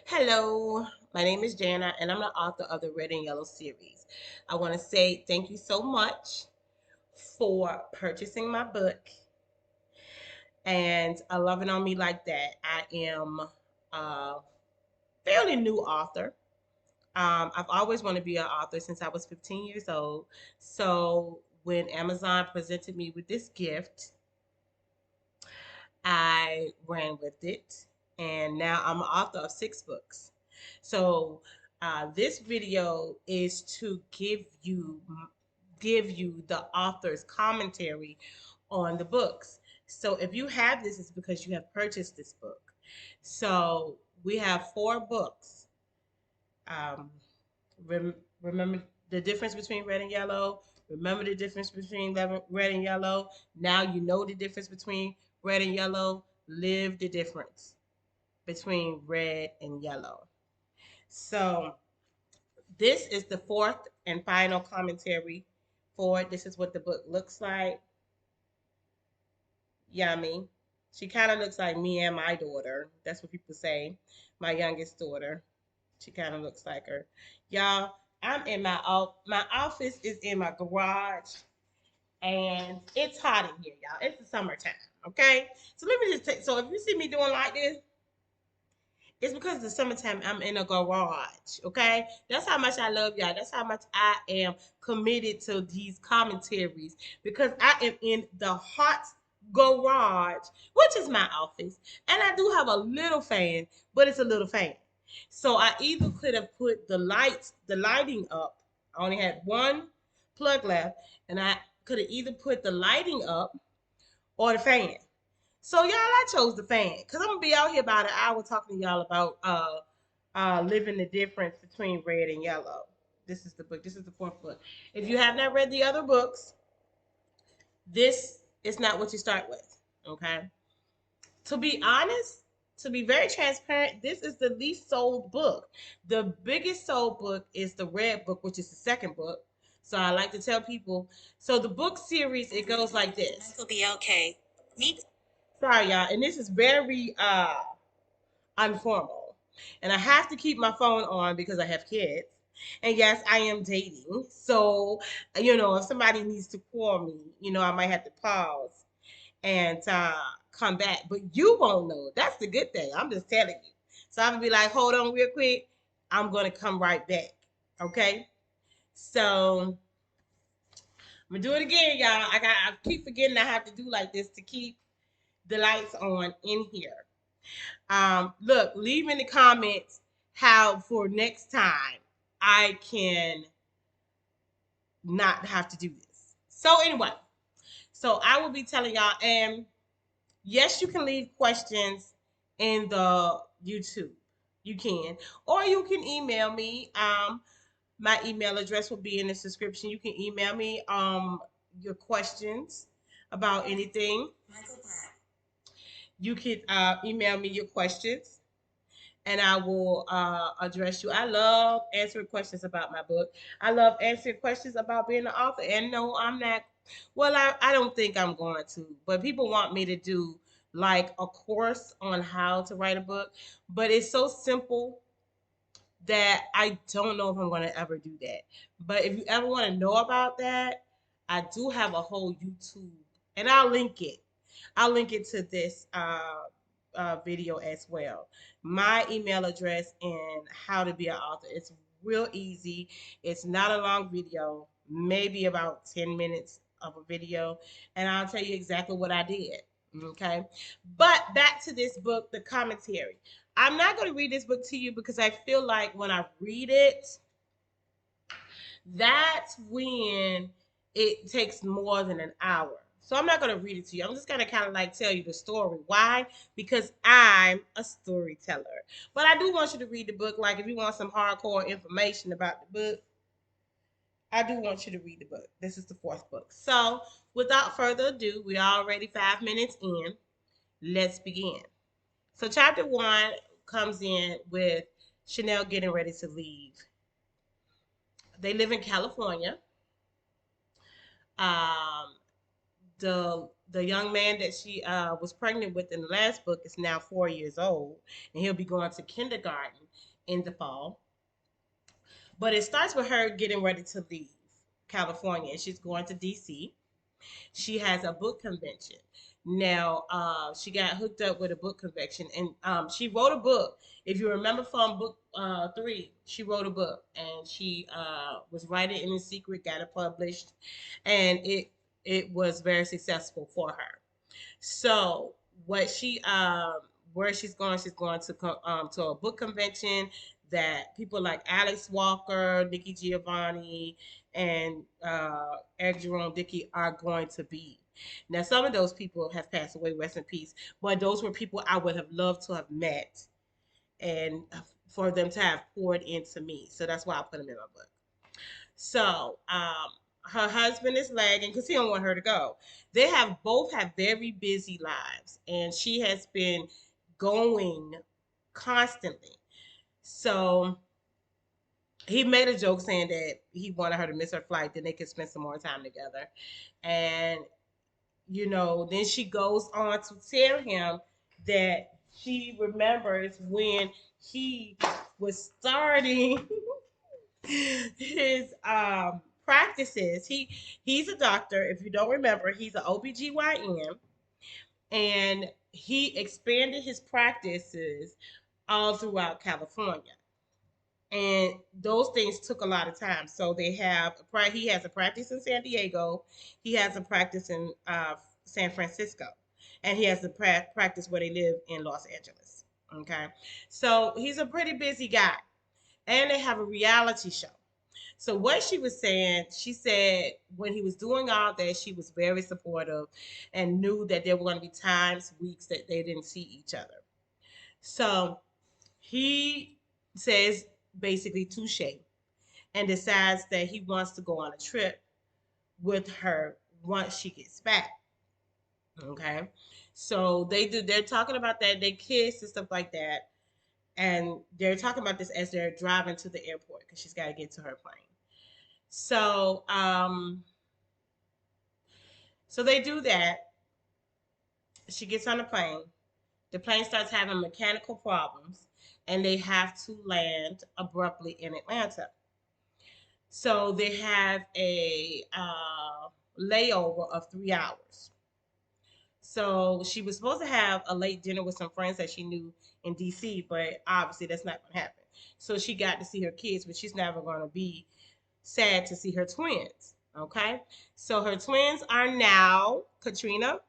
Hello, my name is Jana, and I'm the author of the Red and Yellow series. I want to say thank you so much for purchasing my book and loving on me like that. I am a fairly new author. I've always wanted to be an author since I was 15 years old. So when Amazon presented me with this gift, I ran with it, and now I'm an author of 6 books. So this video is to give you the author's commentary on the books. So if you have this, it's because you have purchased this book. So we have 4 books. Um, rem- Remember the difference between red and yellow. Remember the difference between red and yellow. Now you know the difference between red and yellow. Live the difference between red and yellow. So this is the fourth and final commentary for it. This is what the book looks like. Yummy. She kind of looks like me and my daughter. That's what people say. My youngest daughter. She kind of looks like her. Y'all, I'm in my office is in my garage, and it's hot in here, y'all. It's the summertime, okay? So let me just take. So if you see me doing like this, it's because the summertime I'm in a garage, okay? That's how much I love y'all. That's how much I am committed to these commentaries because I am in the hot garage, which is my office. And I do have a little fan, but it's a little fan. So I either could have put the lighting up. I only had one plug left, and I could have either put the lighting up or the fan. So y'all, I chose the fan because I'm gonna be out here about an hour talking to y'all about living the difference between red and yellow. This is the book. This is the fourth book. If you have not read the other books, this is not what you start with. Okay. To be honest, to be very transparent, this is the least sold book. The biggest sold book is the red book, which is the second book. So I like to tell people. So the book series it goes like this. Will be okay. Meet. Sorry, y'all, and this is very informal. And I have to keep my phone on because I have kids. And yes, I am dating. So, if somebody needs to call me, I might have to pause and come back. But you won't know. That's the good thing. I'm just telling you. So I'm going to be like, hold on real quick. I'm going to come right back. Okay? So I'm going to do it again, y'all. I keep forgetting I have to do like this to keep the lights on in here. Look, leave in the comments how for next time I can not have to do this. So anyway, so I will be telling y'all, and yes, you can leave questions in the YouTube. You can, or you can email me. My email address will be in the description. You can email me your questions about anything. Michael Black. You can email me your questions and I will address you. I love answering questions about my book. I love answering questions about being an author. And no, I'm not. Well, I don't think I'm going to, but people want me to do like a course on how to write a book, but it's so simple that I don't know if I'm going to ever do that. But if you ever want to know about that, I do have a whole YouTube, and I'll link it. I'll link it to this video as well. My email address and how to be an author. It's real easy. It's not a long video, maybe about 10 minutes of a video, and I'll tell you exactly what I did. Okay. But back to this book, the commentary. I'm not going to read this book to you because I feel like when I read it, that's when it takes more than an hour. So I'm not going to read it to you. I'm just going to kind of like tell you the story. Why? Because I'm a storyteller. But I do want you to read the book. Like if you want some hardcore information about the book, I do want you to read the book. This is the fourth book. So without further ado, we're already 5 minutes in. Let's begin. So chapter 1 comes in with Chanel getting ready to leave. They live in California. Um, the the young man that she was pregnant with in the last book is now 4 years old, and he'll be going to kindergarten in the fall. But it starts with her getting ready to leave California, and she's going to DC. She has a book convention. Now, she got hooked up with a book convention, and she wrote a book. If you remember from book 3, she wrote a book, and she was writing it in secret, got it published, and it was very successful for her. So what she where she's going to a book convention that people like Alex Walker, Nikki Giovanni, and Eric Jerome Dickey are going to be. Now some of those people have passed away, rest in peace, but those were people I would have loved to have met and for them to have poured into me. So that's why I put them in my book. So, her husband is lagging because he don't want her to go. They have both have very busy lives, and she has been going constantly. So he made a joke saying that he wanted her to miss her flight, then they could spend some more time together. And then she goes on to tell him that she remembers when he was starting his practices. He's a doctor. If you don't remember, he's an OBGYN, and he expanded his practices all throughout California. And those things took a lot of time. So he has a practice in San Diego, he has a practice in San Francisco, and he has a practice where they live in Los Angeles. Okay, so he's a pretty busy guy, and they have a reality show. So what she was saying, she said when he was doing all that, she was very supportive and knew that there were going to be times, weeks that they didn't see each other. So he says basically touche and decides that he wants to go on a trip with her once she gets back. Okay. So they're talking about that, they kiss and stuff like that. And they're talking about this as they're driving to the airport because she's got to get to her plane. So, so they do that. She gets on the plane. The plane starts having mechanical problems, and they have to land abruptly in Atlanta. So they have a layover of 3 hours. So she was supposed to have a late dinner with some friends that she knew in DC, but obviously that's not going to happen. So she got to see her kids, but she's never going to be sad to see her twins. Okay, so her twins are now Katrina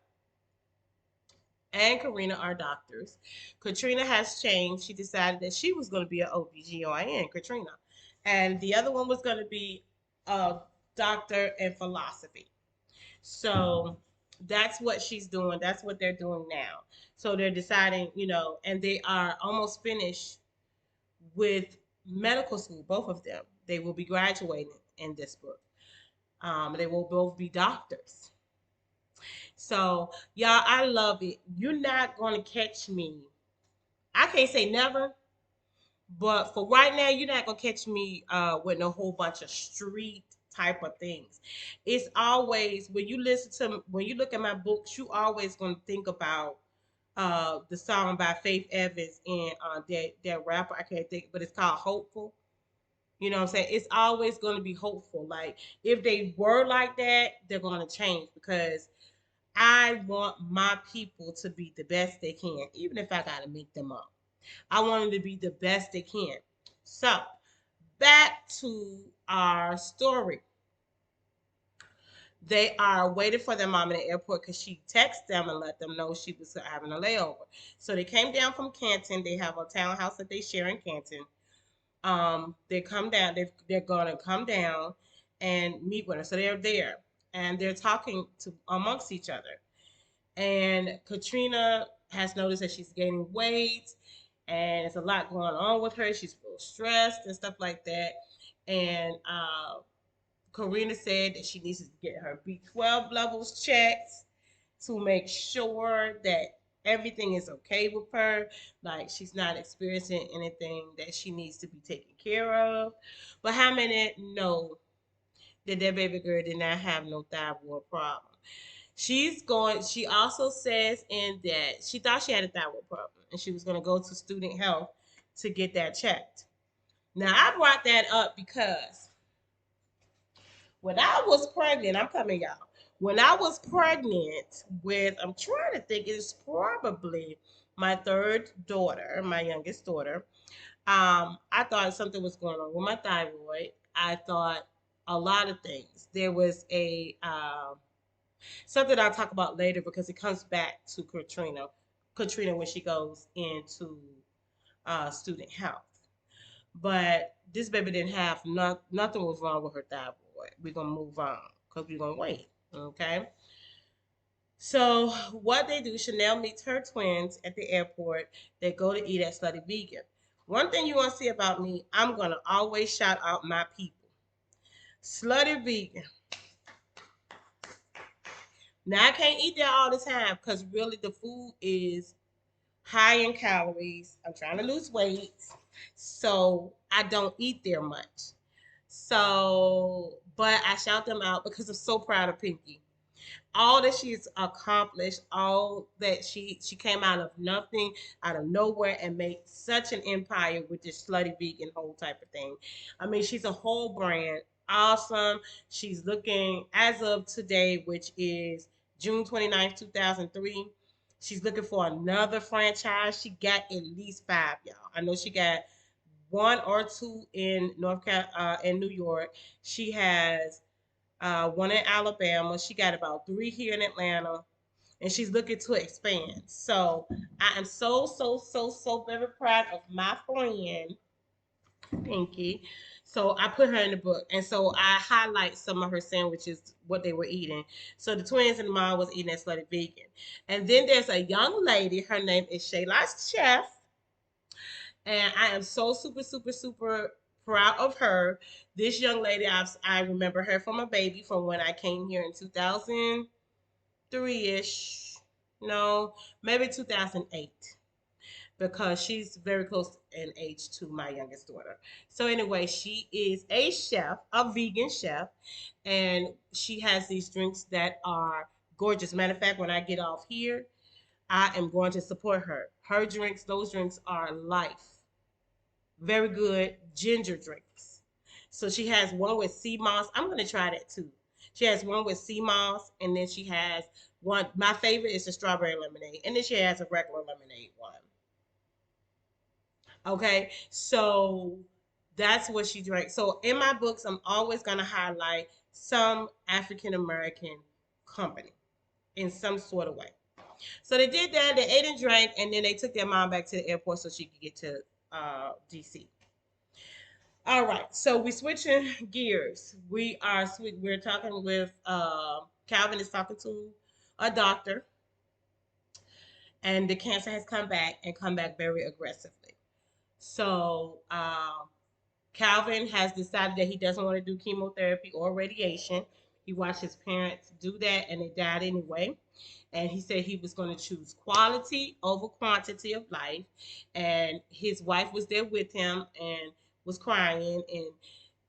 and Karina are doctors. Katrina has changed. She decided that she was going to be an OBGYN, Katrina. And the other one was going to be a doctor in philosophy. So that's what she's doing. That's what they're doing now. So they're deciding, and they are almost finished with medical school, both of them. They will be graduating in this book. They will both be doctors. So, y'all, I love it. You're not going to catch me. I can't say never, but for right now, you're not going to catch me with a whole bunch of street type of things. It's always, when you look at my books, you always going to think about the song by Faith Evans and that rapper, I can't think, but it's called Hopeful. You know what I'm saying? It's always going to be hopeful. Like, if they were like that, they're going to change because I want my people to be the best they can, even if I got to make them up. I want them to be the best they can. So, back to our story. They are waiting for their mom in the airport because she texted them and let them know she was having a layover. So they came down from Canton. They have a townhouse that they share in Canton. They come down. They're gonna come down and meet with her. So they're there and they're talking to amongst each other. And Katrina has noticed that she's gaining weight and it's a lot going on with her. She's a little stressed and stuff like that. And Karina said that she needs to get her B12 levels checked to make sure that everything is okay with her. Like she's not experiencing anything that she needs to be taken care of. But how many know that their baby girl did not have no thyroid problem? She also says in that she thought she had a thyroid problem and she was going to go to student health to get that checked. Now, I brought that up because when I was pregnant, I'm coming, y'all. When I was pregnant with, I'm trying to think, it's probably my third daughter, my youngest daughter. I thought something was going on with my thyroid. I thought a lot of things. There was a something I'll talk about later because it comes back to Katrina. Katrina when she goes into student health. But this baby didn't have nothing was wrong with her thyroid. We're gonna move on because we're gonna wait. Okay. So what they do, Chanel meets her twins at the airport. They go to eat at Slutty Vegan. One thing you want to see about me, I'm gonna always shout out my people. Slutty Vegan. Now I can't eat there all the time because really the food is high in calories. I'm trying to lose weight, so I don't eat there much. So, but I shout them out because I'm so proud of Pinky. All that she's accomplished, all that she came out of nothing, out of nowhere, and made such an empire with this slutty vegan whole type of thing. I mean, she's a whole brand, awesome. She's looking as of today, which is June 29th, 2003. She's looking for another franchise. She got at least five, y'all. I know she got one or two in in New York. She has one in Alabama. She got about three here in Atlanta, and she's looking to expand. So I am so very proud of my friend Pinky. So I put her in the book, and so I highlight some of her sandwiches, what they were eating. So the twins and the mom was eating at Slutty Vegan, and then there's a young lady. Her name is Shayla's Chef, and I am so super proud of her. This young lady, I remember her from a baby from when I came here in 2003 ish. No, maybe 2008 because she's very close in age to my youngest daughter. So anyway, she is a chef, a vegan chef, and she has these drinks that are gorgeous. Matter of fact, when I get off here, I am going to support her. Her drinks, those drinks are life. Very good ginger drinks. So she has one with sea moss. I'm gonna try that too. She has one with sea moss, and then she has one. My favorite is the strawberry lemonade, and then she has a regular lemonade one. Okay, so that's what she drank. So in my books, I'm always gonna highlight some African American company in some sort of way. So they did that. They ate and drank, and then they took their mom back to the airport so she could get to DC. All right, so we're switching gears. We're talking with Calvin is talking to a doctor, and the cancer has come back and come back very aggressively. So Calvin has decided that he doesn't want to do chemotherapy or radiation. He watched his parents do that, and they died anyway. And he said he was going to choose quality over quantity of life. And his wife was there with him and was crying. And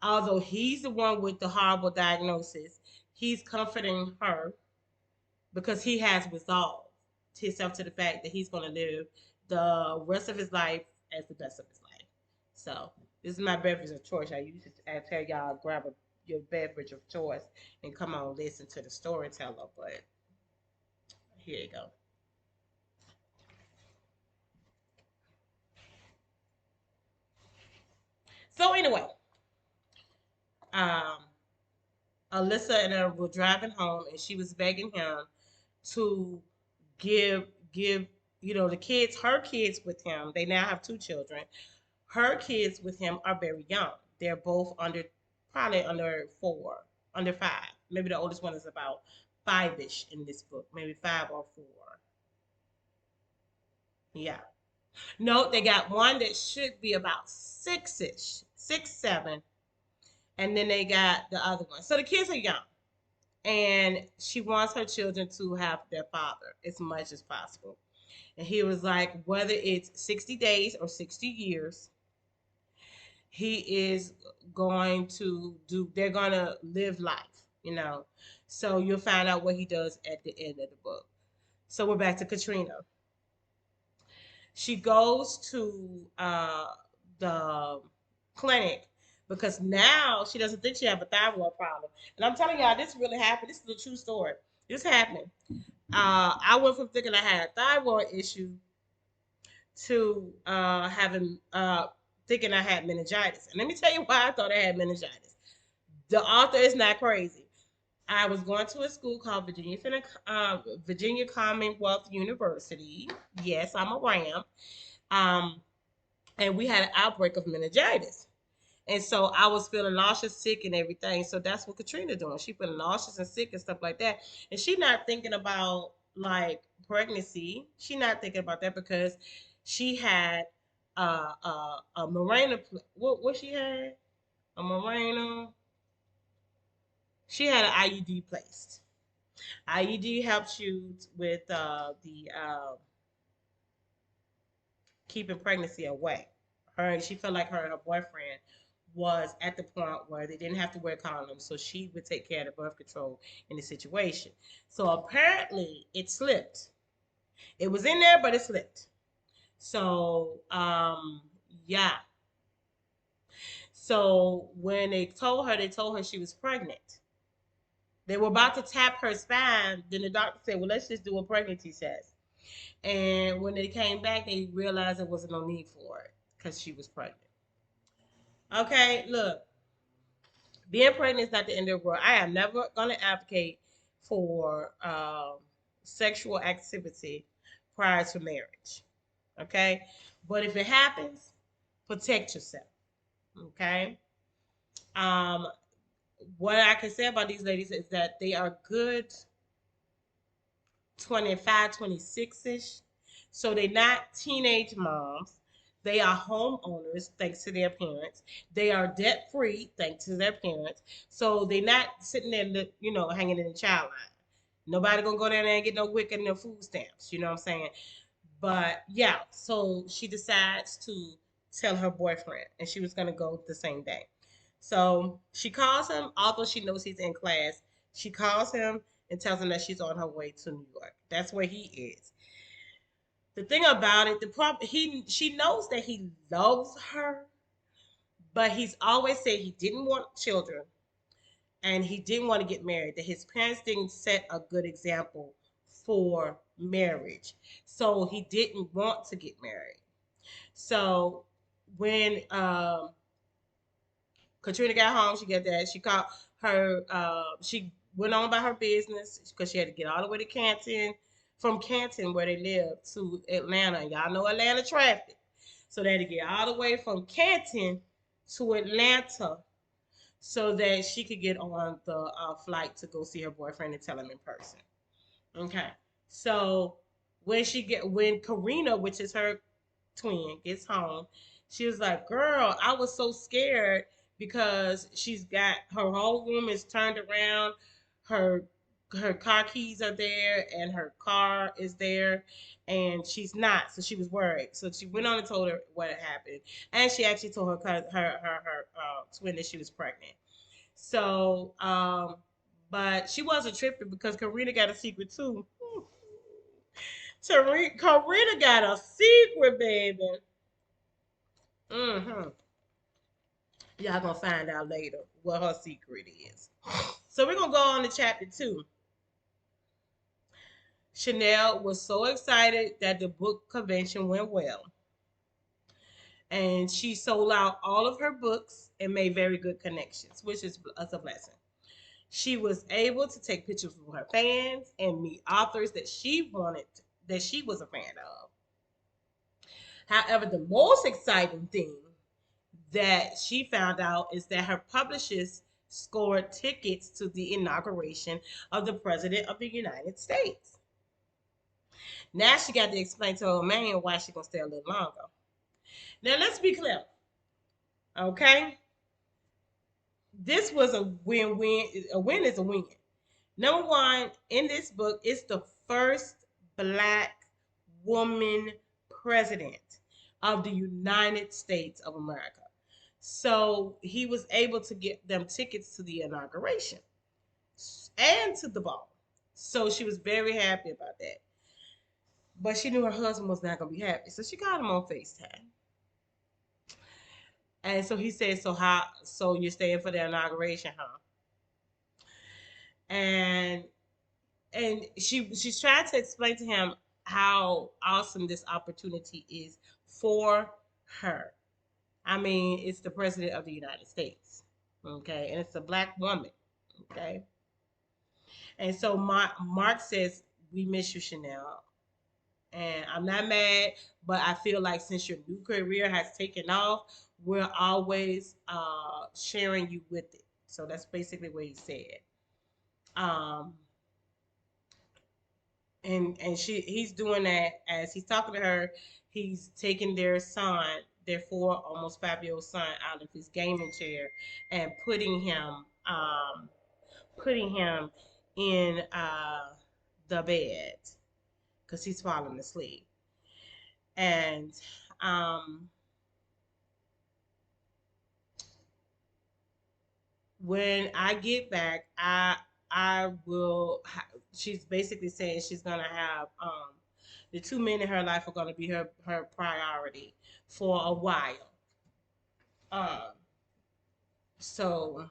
although he's the one with the horrible diagnosis, he's comforting her because he has resolved himself to the fact that he's going to live the rest of his life as the best of his life. So this is my beverage of choice. I tell y'all grab your beverage of choice and come on listen to the storyteller. But here you go. So anyway, um, Alyssa and her were driving home, and she was begging him to give the kids, her kids with him. They now have two children. Her kids with him are very young. They're both probably under four, under five. Maybe the oldest one is about five-ish in this book, maybe five or four. Yeah. No, they got one that should be about six-ish, six, seven, and then they got the other one. So the kids are young, and she wants her children to have their father as much as possible. And he was like, whether it's 60 days or 60 years, he is going to they're going to live life. you know. So you'll find out what he does at the end of the book. So we're back to Katrina. She goes to the clinic because now she doesn't think she have a thyroid problem. And I'm telling y'all, this really happened. This is a true story. This happened. I went from thinking I had a thyroid issue to having thinking I had meningitis. And let me tell you why I thought I had meningitis. The author is not crazy. I was going to a school called Virginia Commonwealth University. Yes, I'm a Ram. Um, and we had an outbreak of meningitis. And so I was feeling nauseous, sick, and everything. So that's what Katrina doing. She feeling nauseous and sick and stuff like that. And she not thinking about like pregnancy. She not thinking about that because she had a Mirena. What she had? A Mirena. She had an IUD placed. IUD helps you with the keeping pregnancy away. She felt like her and her boyfriend was at the point where they didn't have to wear condoms, so she would take care of the birth control in the situation. So apparently it slipped. It was in there, but it slipped. So yeah. So when they told her she was pregnant. They were about to tap her spine. Then the doctor said, "Well, let's just do a pregnancy test." And when they came back, they realized there wasn't no need for it because she was pregnant. Okay, look, being pregnant is not the end of the world. I am never going to advocate for sexual activity prior to marriage. Okay, but if it happens, protect yourself. Okay. Um, what I can say about these ladies is that they are good 25, 26 ish. So they're not teenage moms. They are homeowners thanks to their parents. They are debt free thanks to their parents. So they're not sitting there, hanging in the child line. Nobody gonna go down there and get no WIC and no food stamps. You know what I'm saying? But yeah, so she decides to tell her boyfriend, and she was gonna go the same day. So she calls him, although she knows he's in class. She calls him and tells him that she's on her way to New York. That's where he is. The thing about it, she knows that he loves her, but he's always said he didn't want children and he didn't want to get married. That his parents didn't set a good example for marriage, so he didn't want to get married. So when Katrina got home, she got that. She called her. She went on about her business because she had to get all the way to Canton, from Canton where they live to Atlanta. Y'all know Atlanta traffic, so they had to get all the way from Canton to Atlanta so that she could get on the flight to go see her boyfriend and tell him in person. Okay, so when Karina, which is her twin, gets home, she was like, "Girl, I was so scared because she's got her whole room is turned around, her her car keys are there, and her car is there, and she's not." So she was worried. So she went on and told her what had happened, and she actually told her twin that she was pregnant. So, but she wasn't tripping because Karina got a secret too. Karina got a secret, baby. Mm-hmm. Y'all gonna find out later what her secret is. So we're gonna go on to chapter 2. Chanel was so excited that the book convention went well, and she sold out all of her books and made very good connections, which is a blessing. She was able to take pictures with her fans and meet authors that she was a fan of. However, the most exciting thing that she found out is that her publishers scored tickets to the inauguration of the President of the United States. Now she got to explain to her man why she's gonna stay a little longer. Now let's be clear, okay? This was a win-win. A win is a win. Number one, in this book, it's the first black woman president of the United States of America. So he was able to get them tickets to the inauguration. and to the ball. So she was very happy about that. But she knew her husband was not gonna be happy. So she got him on FaceTime. And so he said, so you're staying for the inauguration, huh? And she's trying to explain to him how awesome this opportunity is for her. I mean, it's the president of the United States. Okay, and it's a black woman. Okay. And so Mark says, "We miss you, Chanel. And I'm not mad, but I feel like since your new career has taken off, we're always sharing you with it." So that's basically what he said. Um, and he's doing that as he's talking to her. He's taking their son, their 4 almost 5 year old son, out of his gaming chair and putting him in the bed because he's falling asleep. And um, when I get back, I will. She's basically saying she's gonna have the 2 men in her life are gonna be her priority for a while. Um, so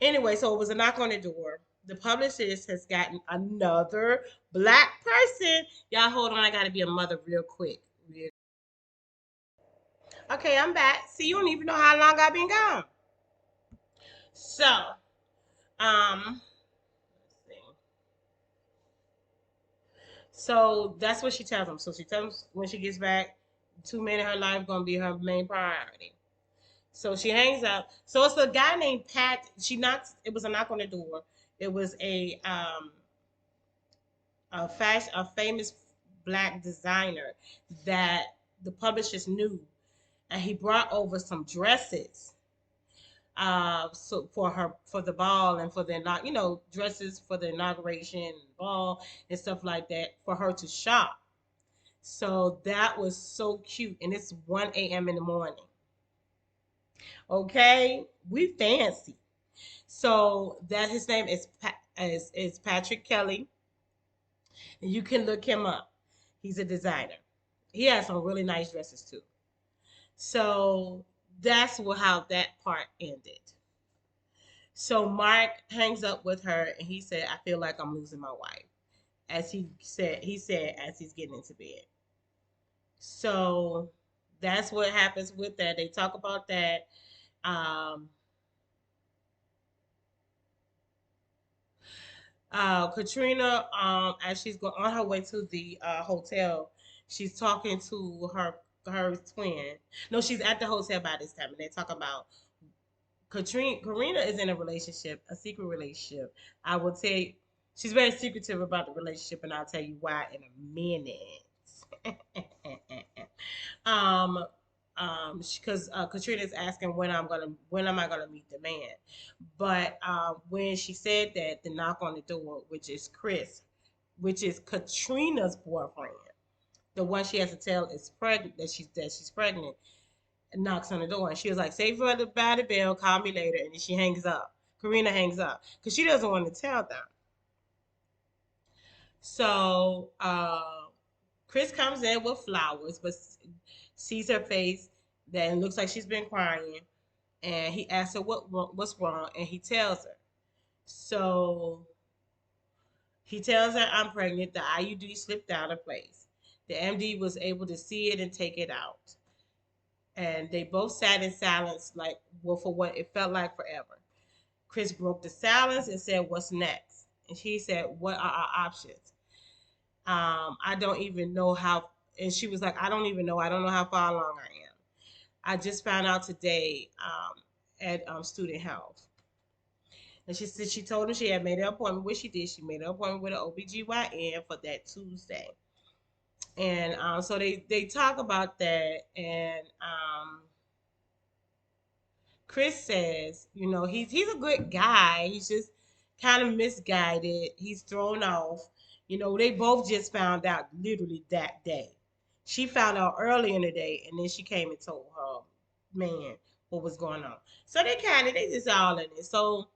anyway, so it was a knock on the door. The publicist has gotten another black person. Y'all hold on, I gotta be a mother real quick. Okay, I'm back. See, you don't even know how long I've been gone. So, um, let's see. So that's what she tells him. So she tells him when she gets back, 2 men in her life gonna be her main priority. So she hangs up. So it's a guy named Pat. She knocks. It was a knock on the door. It was a famous black designer that the publishers knew, and he brought over some dresses so for the ball and for the dresses for the inauguration and ball and stuff like that for her to shop. So that was so cute, and it's 1 a.m. in the morning. Okay, we fancy. So that his name is Patrick Kelly, and you can look him up. He's a designer. He has some really nice dresses too. So that's how that part ended. So Mark hangs up with her, and he said, "I feel like I'm losing my wife." He said as he's getting into bed. So that's what happens with that. They talk about that. Um, Katrina, as she's going on her way to the hotel, she's talking to her twin. No, she's at the hotel by this time, and they talk about Karina is in a relationship, a secret relationship. I will tell you, she's very secretive about the relationship, and I'll tell you why in a minute. um, because Katrina is asking when am I gonna meet the man, but when she said that, the knock on the door, which is Chris, which is Katrina's boyfriend, the one she has to tell is pregnant that she's pregnant, knocks on the door, and she was like, "Save for the by the bell, call me later," and then she hangs up. Karina hangs up because she doesn't want to tell them. So Chris comes in with flowers, but sees her face that looks like she's been crying, and he asks her what's wrong, and he tells her. So he tells her, "I'm pregnant. The IUD slipped out of place. The MD was able to see it and take it out." And they both sat in silence, like, well, for what it felt like forever. Chris broke the silence and said, "What's next?" And she said, "What are our options?" I don't even know how. And she was like, "I don't even know. I don't know how far along I am. I just found out today at Student Health." And she said she told him she had made an appointment. What she did, she made an appointment with an OBGYN for that Tuesday. And so they talk about that, and Chris says, he's a good guy. He's just kind of misguided. He's thrown off. They both just found out literally that day. She found out early in the day, and then she came and told her man what was going on. So they just all in it. So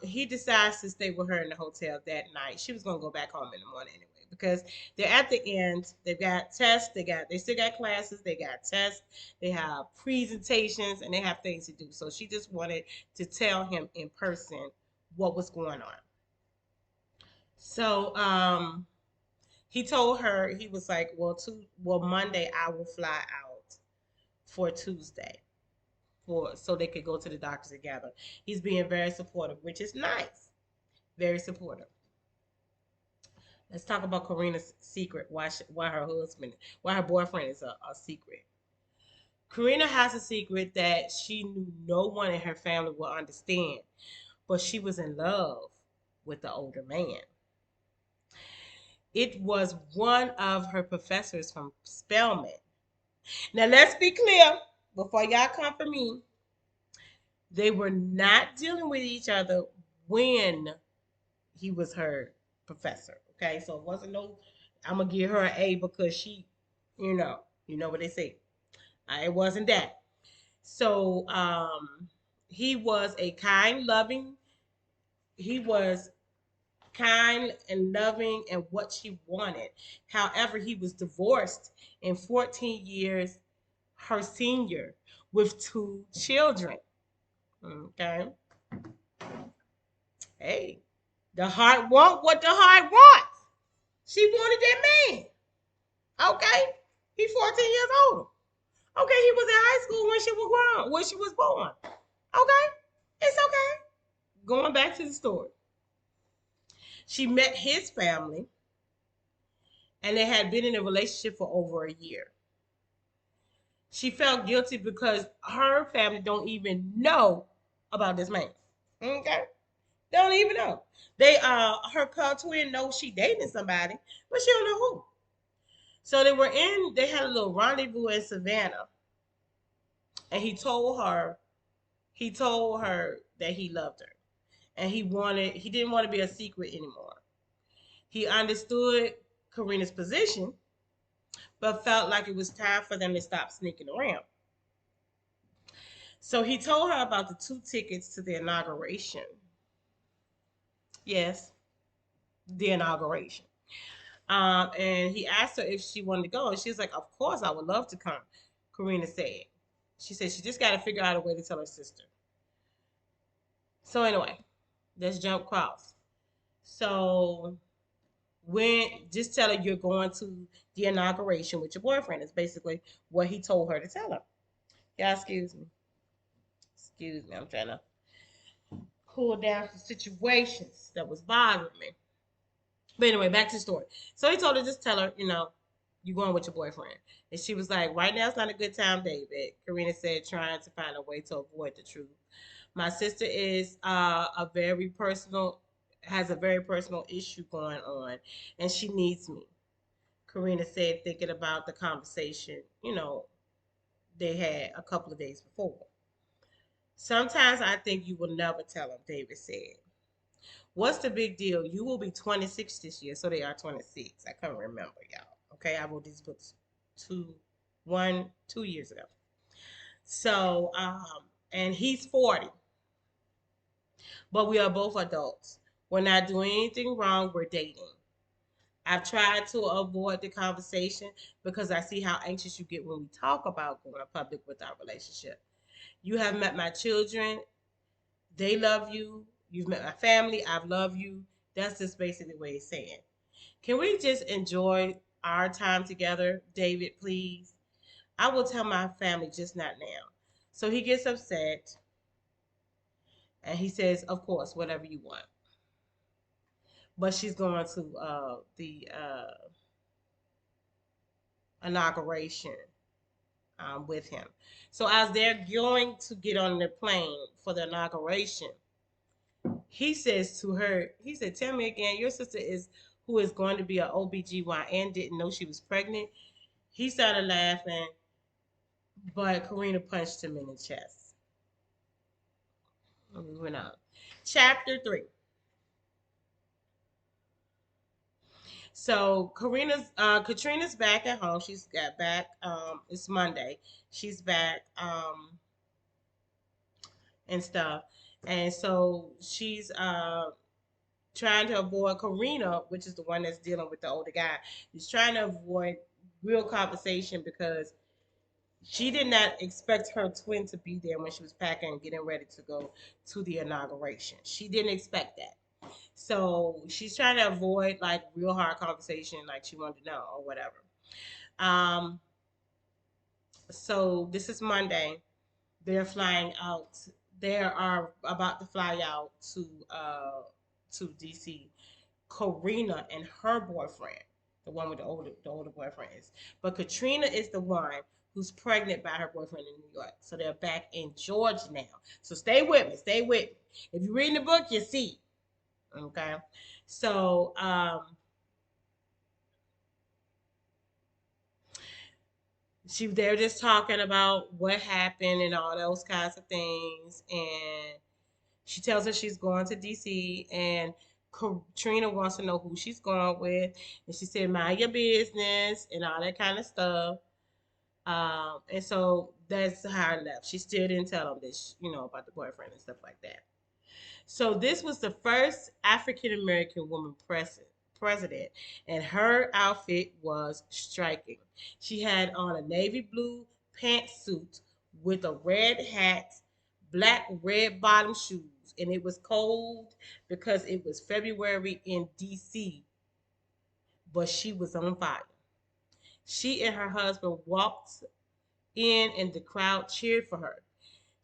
He decides to stay with her in the hotel that night. She was gonna go back home in the morning anyway because they're at the end. They've got tests. They still got classes. They got tests. They have presentations and they have things to do. So she just wanted to tell him in person what was going on. So he told her he was like, well Monday I will fly out for Tuesday for so they could go to the doctor together. He's being very supportive, which is nice. Very supportive. Let's talk about Karina's secret. Why her boyfriend is a secret. Karina has a secret that she knew no one in her family will understand, but she was in love with the older man. It was one of her professors from Spelman. Now let's be clear before y'all come for me. They were not dealing with each other when he was her professor. Okay, so it wasn't no. I'm gonna give her an A because you know what they say. It wasn't that. So he was a kind, loving. He was kind and loving and what she wanted. However, he was divorced in 14 years, her senior, with two children. Okay. Hey, the heart want what the heart wants. She wanted that man. Okay. He's 14 years old. Okay, he was in high school when she was grown, when she was born. Okay. It's okay. Going back to the story. She met his family and they had been in a relationship for over a year. She felt guilty because her family don't even know about this man. Okay? They don't even know. They her twin knows she dating somebody, but she don't know who. So they had a little rendezvous in Savannah, and he told her that he loved her. And he didn't want to be a secret anymore. He understood Karina's position, but felt like it was time for them to stop sneaking around. So he told her about the two tickets to the inauguration. Yes, the inauguration. And he asked her if she wanted to go, and she was like, "Of course, I would love to come." Karina said. She said she just got to figure out a way to tell her sister. So anyway, let's jump across. So when just tell her you're going to the inauguration with your boyfriend is basically what he told her to tell her. Yeah, excuse me. Excuse me. I'm trying to cool down some situations that was bothering me. But anyway, back to the story. So he told her, just tell her, you're going with your boyfriend. And she was like, right now it's not a good time, David. Karina said, trying to find a way to avoid the truth. My sister is has a very personal issue going on, and she needs me. Karina said, thinking about the conversation, they had a couple of days before. Sometimes I think you will never tell him, David said. What's the big deal? You will be 26 this year, so they are 26. I can't remember, y'all. Okay, I wrote these books 2 years ago. So, and he's 40, but we are both adults. We're not doing anything wrong. We're dating. I've tried to avoid the conversation because I see how anxious you get when we talk about going public with our relationship. You have met my children. They love you. You've met my family. I've loved you. That's just basically what he's saying. Can we just enjoy our time together, David, please? I will tell my family, just not now. So he gets upset and he says, of course, whatever you want. But she's going to the inauguration with him. So as they're going to get on the plane for the inauguration, he says to her, he said, tell me again, your sister is who is going to be an OBGYN, didn't know she was pregnant. He started laughing, but Karina punched him in the chest. Moving on. Chapter 3. So Katrina's back at home. She's got back. It's Monday. She's back and stuff. And so she's trying to avoid Karina, which is the one that's dealing with the older guy. She's trying to avoid real conversation because she did not expect her twin to be there when she was packing and getting ready to go to the inauguration. She didn't expect that. So she's trying to avoid like real hard conversation, like she wanted to know or whatever. Um, so this is Monday. They're flying out. They are about to fly out to DC. Karina and her boyfriend, the one with the older boyfriend is. But Katrina is the one who's pregnant by her boyfriend in New York. So they're back in Georgia now. So stay with me. Stay with me. If you're reading the book, you see. Okay. So they're just talking about what happened and all those kinds of things. And she tells her she's going to DC, and Katrina wants to know who she's going with. And she said, mind your business and all that kind of stuff. And so that's how I left. She still didn't tell him this, about the boyfriend and stuff like that. So this was the first African American woman president, and her outfit was striking. She had on a navy blue pantsuit with a red hat, black red bottom shoes, and it was cold because it was February in DC, but she was on fire. She and her husband walked in, and the crowd cheered for her.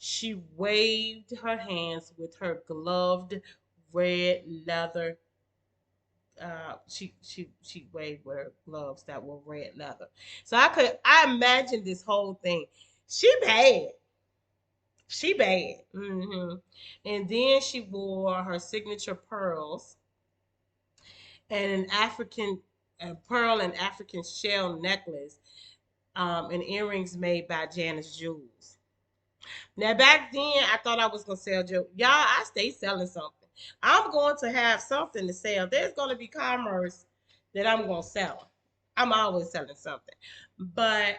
She waved her hands with her gloved red leather. She waved with her gloves that were red leather. So I imagine this whole thing. She bad. She bad. And then she wore her signature pearls and an African a pearl and African shell necklace, and earrings made by Janice Jewels. Now back then, I thought I was gonna sell jewelry. Y'all, I stay selling something. I'm going to have something to sell. There's gonna be commerce that I'm gonna sell. I'm always selling something. But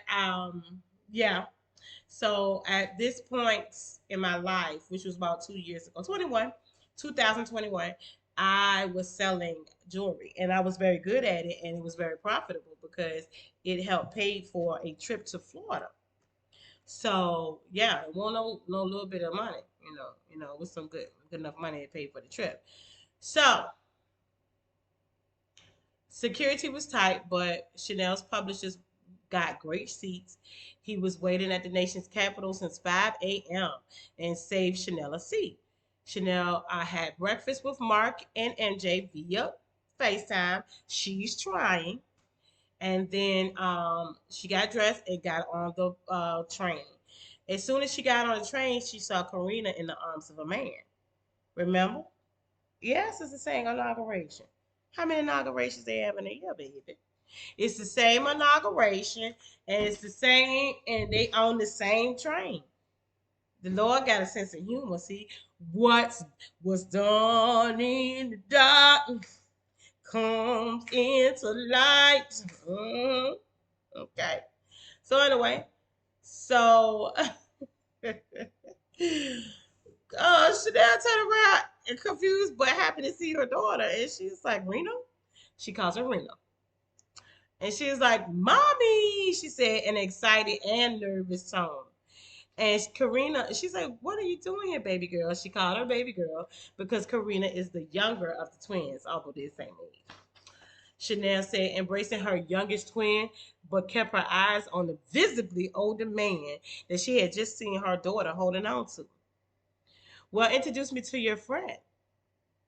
yeah. So at this point in my life, which was about 2 years ago, 2021, I was selling jewelry, and I was very good at it, and it was very profitable because it helped pay for a trip to Florida. So yeah, it won't no little bit of money, with some good enough money to pay for the trip. So security was tight, but Chanel's publishers got great seats. He was waiting at the nation's capital since 5 a.m. and saved Chanel a seat. Chanel had breakfast with Mark and MJ via FaceTime. She's trying. And then she got dressed and got on the train. As soon as she got on the train, she saw Karina in the arms of a man. Remember? Yes, it's the same inauguration. How many inaugurations they have in a year, baby? It's the same inauguration, and it's the same, and they on the same train. The Lord got a sense of humor. See, what was done in the dark comes into light. Okay. So anyway, so Chanel turned around and confused but happy to see her daughter. And she's like, Reno? She calls her Reno. And she was like, Mommy, she said in an excited and nervous tone. And Karina, she's like, What are you doing here, baby girl? She called her baby girl because Karina is the younger of the twins, although they're the same age. Chanel said, embracing her youngest twin, but kept her eyes on the visibly older man that she had just seen her daughter holding on to. Well, introduce me to your friend,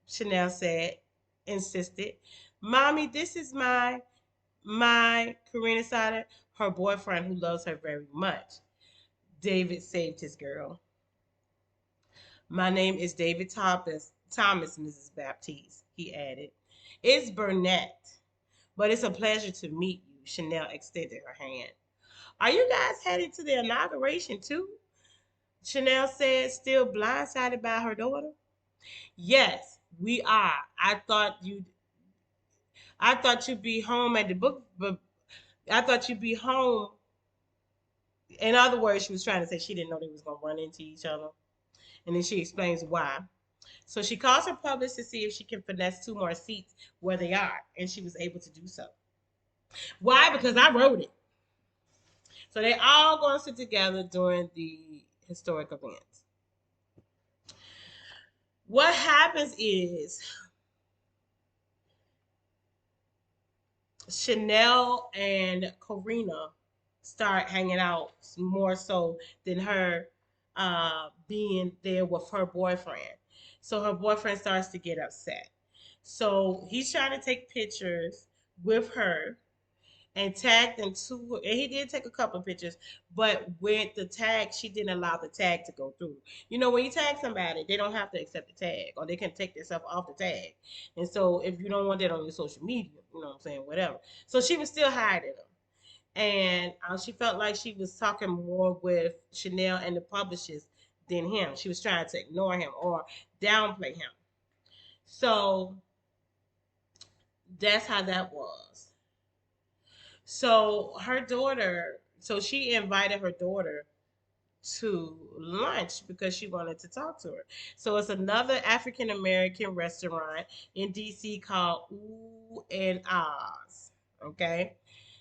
Chanel said, insisted. Mommy, this is my Karina Sada, her boyfriend who loves her very much. David saved his girl. My name is David Thomas, Mrs. Baptiste, he added. It's Burnett, but it's a pleasure to meet you. Chanel extended her hand. Are you guys headed to the inauguration too? Chanel said, still blindsided by her daughter. Yes, we are. I thought you'd be home at the book, but I thought you'd be home. In other words, she was trying to say she didn't know they was gonna run into each other. And then she explains why. So she calls her publicist to see if she can finesse two more seats where they are, and she was able to do so. Why? Because I wrote it. So they all going to sit together during the historic events. What happens is Chanel and Karina start hanging out more so than her being there with her boyfriend. So her boyfriend starts to get upset. So he's trying to take pictures with her and tagged them to, and he did take a couple of pictures, but with the tag, she didn't allow the tag to go through. You know, when you tag somebody, they don't have to accept the tag, or they can take themselves off the tag. And so if you don't want that on your social media, you know what I'm saying, whatever. So she was still hiding them. And she felt like she was talking more with Chanel and the publishers than him. She was trying to ignore him or downplay him. So that's how that was. So her daughter, so she invited her daughter to lunch because she wanted to talk to her. So it's another African American restaurant in DC called Ooh and Oz. Okay.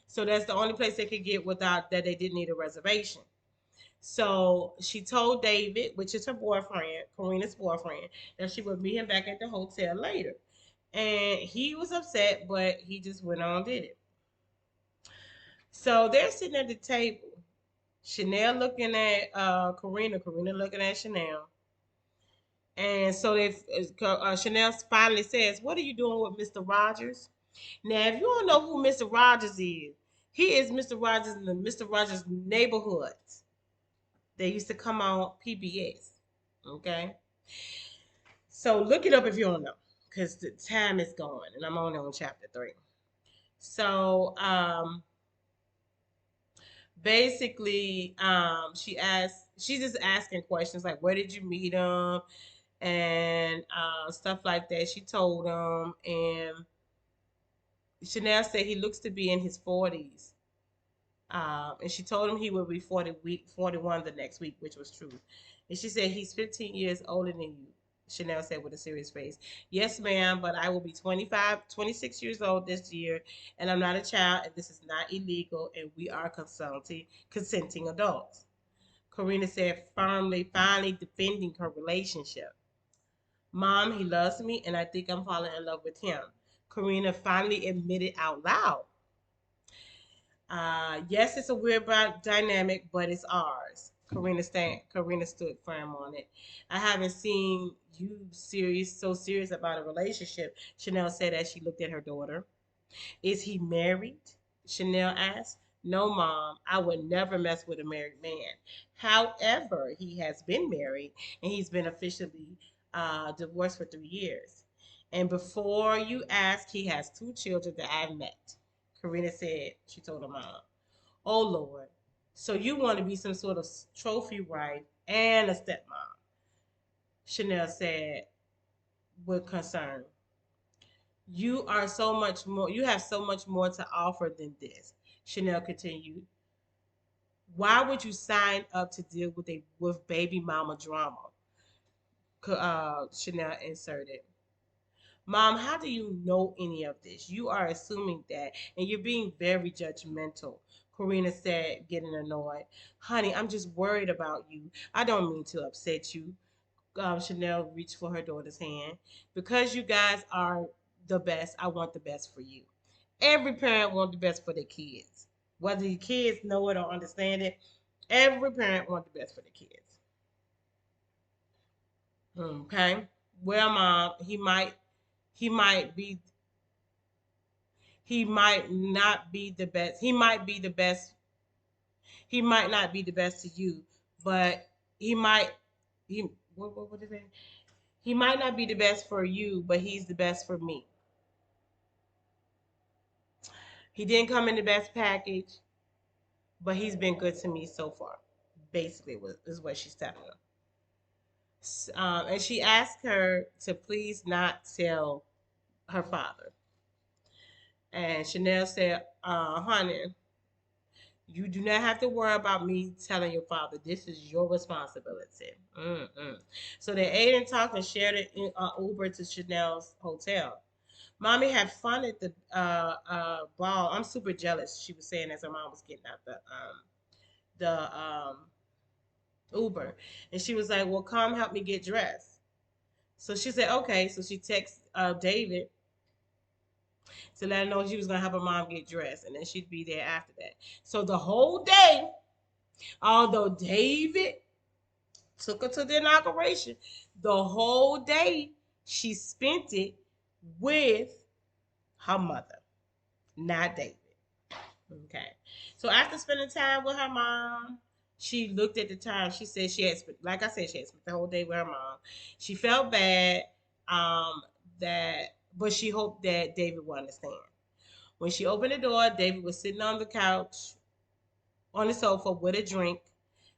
So that's the only place they could get without that they didn't need a reservation. So she told David, which is her boyfriend, Karina's boyfriend, that she would meet him back at the hotel later. And he was upset, but he just went on and did it. So they're sitting at the table. Chanel looking at Karina, Karina looking at Chanel. And so they, Chanel finally says, "What are you doing with Mr. Rogers?" Now, if you don't know who Mr. Rogers is, he is Mr. Rogers in the Mr. Rogers neighborhood. They used to come on PBS. Okay? So look it up if you don't know, because the time is gone, and I'm only on chapter 3. So, basically she's just asking questions like, where did you meet him, and stuff like that. She told him, and Chanel said he looks to be in his 40s. And she told him he would be 41 the next week, which was true. And she said he's 15 years older than you. Chanel said with a serious face. Yes, ma'am, but I will be 25, 26 years old this year, and I'm not a child, and this is not illegal, and we are consenting adults. Karina said firmly, finally defending her relationship. Mom, he loves me, and I think I'm falling in love with him. Karina finally admitted out loud. Yes, it's a weird dynamic, but it's ours. Karina stood firm on it. I haven't seen you so serious about a relationship, Chanel said as she looked at her daughter. Is he married? Chanel asked. No, Mom, I would never mess with a married man. However, he has been married and he's been officially divorced for 3 years. And before you ask, he has two children that I've met. Karina said, she told her mom. Oh, Lord. So you want to be some sort of trophy wife and a stepmom, Chanel said with concern. You have so much more to offer than this, Chanel continued. Why would you sign up to deal with baby mama drama? Chanel inserted. Mom, how do you know any of this? You are assuming that, and you're being very judgmental, Karina said, getting annoyed. Honey, I'm just worried about you. I don't mean to upset you. Chanel reached for her daughter's hand. Because you guys are the best, I want the best for you. Every parent wants the best for their kids. Whether the kids know it or understand it, every parent wants the best for their kids. Okay? Well, Mom, he might be he might not be the best. He might be the best. He might not be the best to you, but he might he what is it? He might not be the best for you, but he's the best for me. He didn't come in the best package, but he's been good to me so far. Basically, is what she's telling him. And she asked her to please not tell her father. And Chanel said, honey, You do not have to worry about me telling your father. This is your responsibility. Mm-mm. So they ate and talked and shared an Uber to Chanel's hotel. Mommy had fun at the ball. I'm super jealous, she was saying as her mom was getting out the Uber. And she was like, well, come help me get dressed. So she said, okay. So she texted David to let her know she was going to help her mom get dressed. And then she'd be there after that. So the whole day, although David took her to the inauguration, the whole day she spent it with her mother, not David. Okay. So after spending time with her mom, she looked at the time. She said she had spent, like I said, she had spent the whole day with her mom. She felt bad, but she hoped that David would understand. When she opened the door, David was sitting on the couch on the sofa with a drink,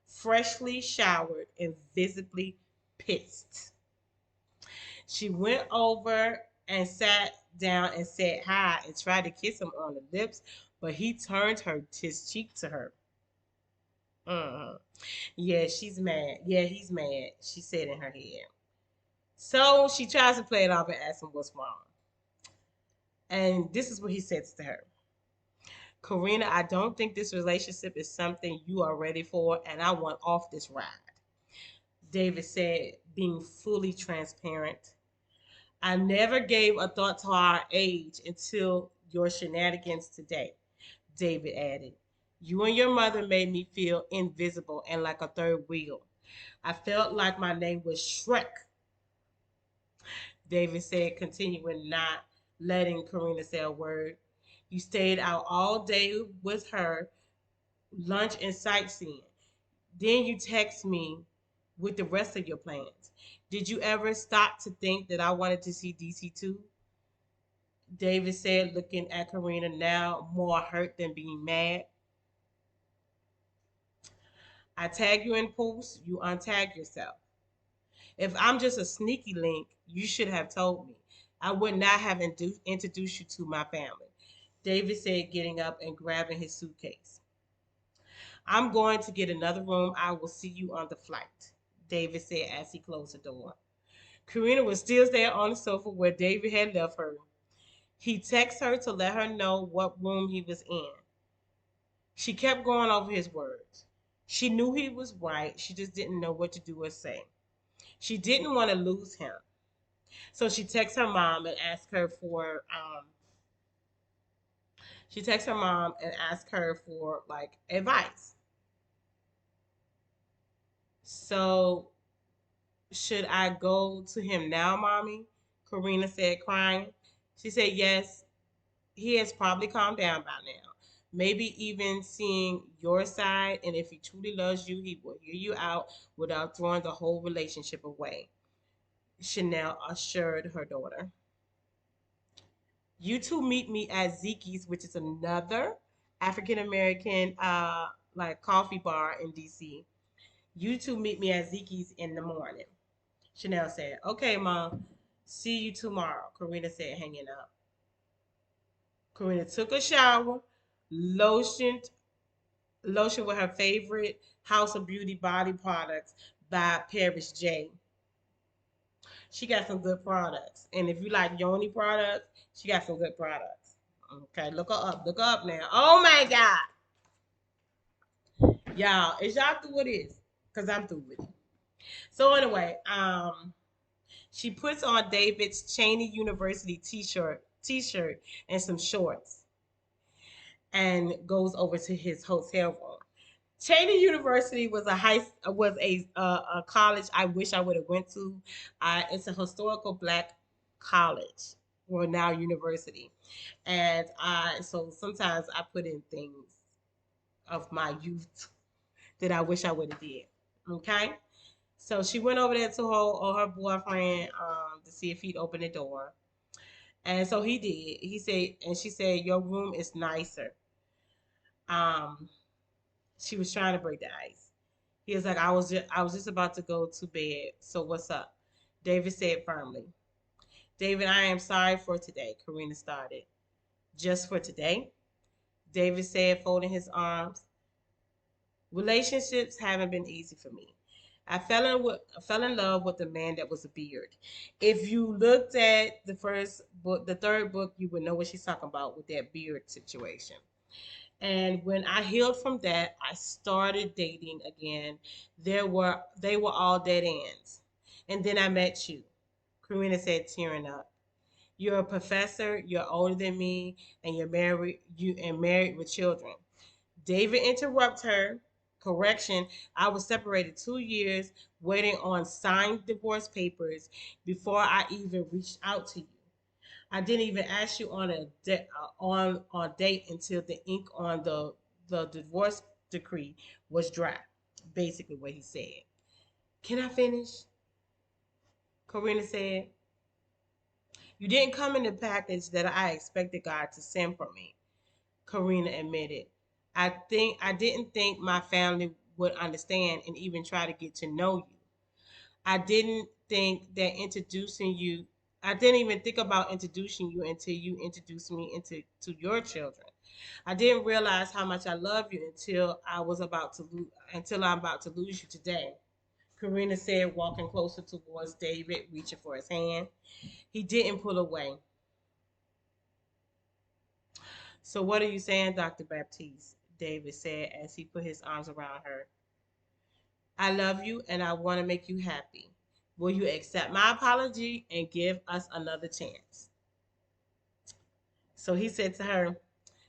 freshly showered and visibly pissed. She went over and sat down and said hi and tried to kiss him on the lips, but he turned his cheek to her. Mhm. Yeah, she's mad. Yeah, he's mad, she said in her head. So she tries to play it off and asks him what's wrong. And this is what he says to her. Karina, I don't think this relationship is something you are ready for, and I want off this ride. David said, being fully transparent. I never gave a thought to our age until your shenanigans today, David added. You and your mother made me feel invisible and like a third wheel. I felt like my name was Shrek, David said, continuing not letting Karina say a word. You stayed out all day with her, lunch and sightseeing. Then you text me with the rest of your plans. Did you ever stop to think that I wanted to see DC too? David said, looking at Karina now more hurt than being mad. I tag you in posts, you untag yourself. If I'm just a sneaky link, you should have told me. I would not have introduced you to my family. David said, getting up and grabbing his suitcase. I'm going to get another room. I will see you on the flight, David said as he closed the door. Karina was still there on the sofa where David had left her. He texted her to let her know what room he was in. She kept going over his words. She knew he was right. She just didn't know what to do or say. She didn't want to lose him. So she texts her mom and asks her for like advice. So should I go to him now, mommy? Karina said, crying. She said, yes, he has probably calmed down by now. Maybe even seeing your side, and if he truly loves you, he will hear you out without throwing the whole relationship away, Chanel assured her daughter. You two meet me at Zeke's, which is another African American like coffee bar in DC. You two meet me at Zeke's in the morning. Chanel said, okay, mom, see you tomorrow. Karina said, hanging up. Karina took a shower, lotioned, lotion with her favorite House of Beauty body products by Paris J. She got some good products. And if you like Yoni products, she got some good products. Okay, look her up. Look her up now. Oh my God. Y'all, is y'all through with this? Because I'm through with it. So anyway, she puts on David's Cheney University t-shirt and some shorts and goes over to his hotel room. Cheney University was a college I wish I would have went to. It's a historical black college, or now university, and I so sometimes I put in things of my youth that I wish I would have did. Okay, so she went over there to her boyfriend to see if he'd open the door, and so he did. He said, and she said, "Your room is nicer." Um, she was trying to break the ice. He was like, I was just about to go to bed. So what's up? David said firmly. David, I am sorry for today, Karina started. Just for today? David said, folding his arms. Relationships haven't been easy for me. I fell in love with a man that was a beard. If you looked at the first book, the third book, you would know what she's talking about with that beard situation. And when I healed from that, I started dating again. They were all dead ends. And then I met you. Karina said, tearing up. You're a professor, you're older than me, and married with children. David interrupts her. Correction, I was separated 2 years, waiting on signed divorce papers before I even reached out to you. I didn't even ask you on on date until the ink on the divorce decree was dry. Basically, what he said. Can I finish? Karina said, "You didn't come in the package that I expected God to send for me." Karina admitted, I didn't think my family would understand and even try to get to know you. I didn't think that introducing you I didn't even think about introducing you until you introduced me into to your children. I didn't realize how much I love you until I'm about to lose you today. Karina said, walking closer towards David, reaching for his hand. He didn't pull away. So what are you saying, Dr. Baptiste? David said as he put his arms around her. I love you and I want to make you happy. Will you accept my apology and give us another chance? So he said to her,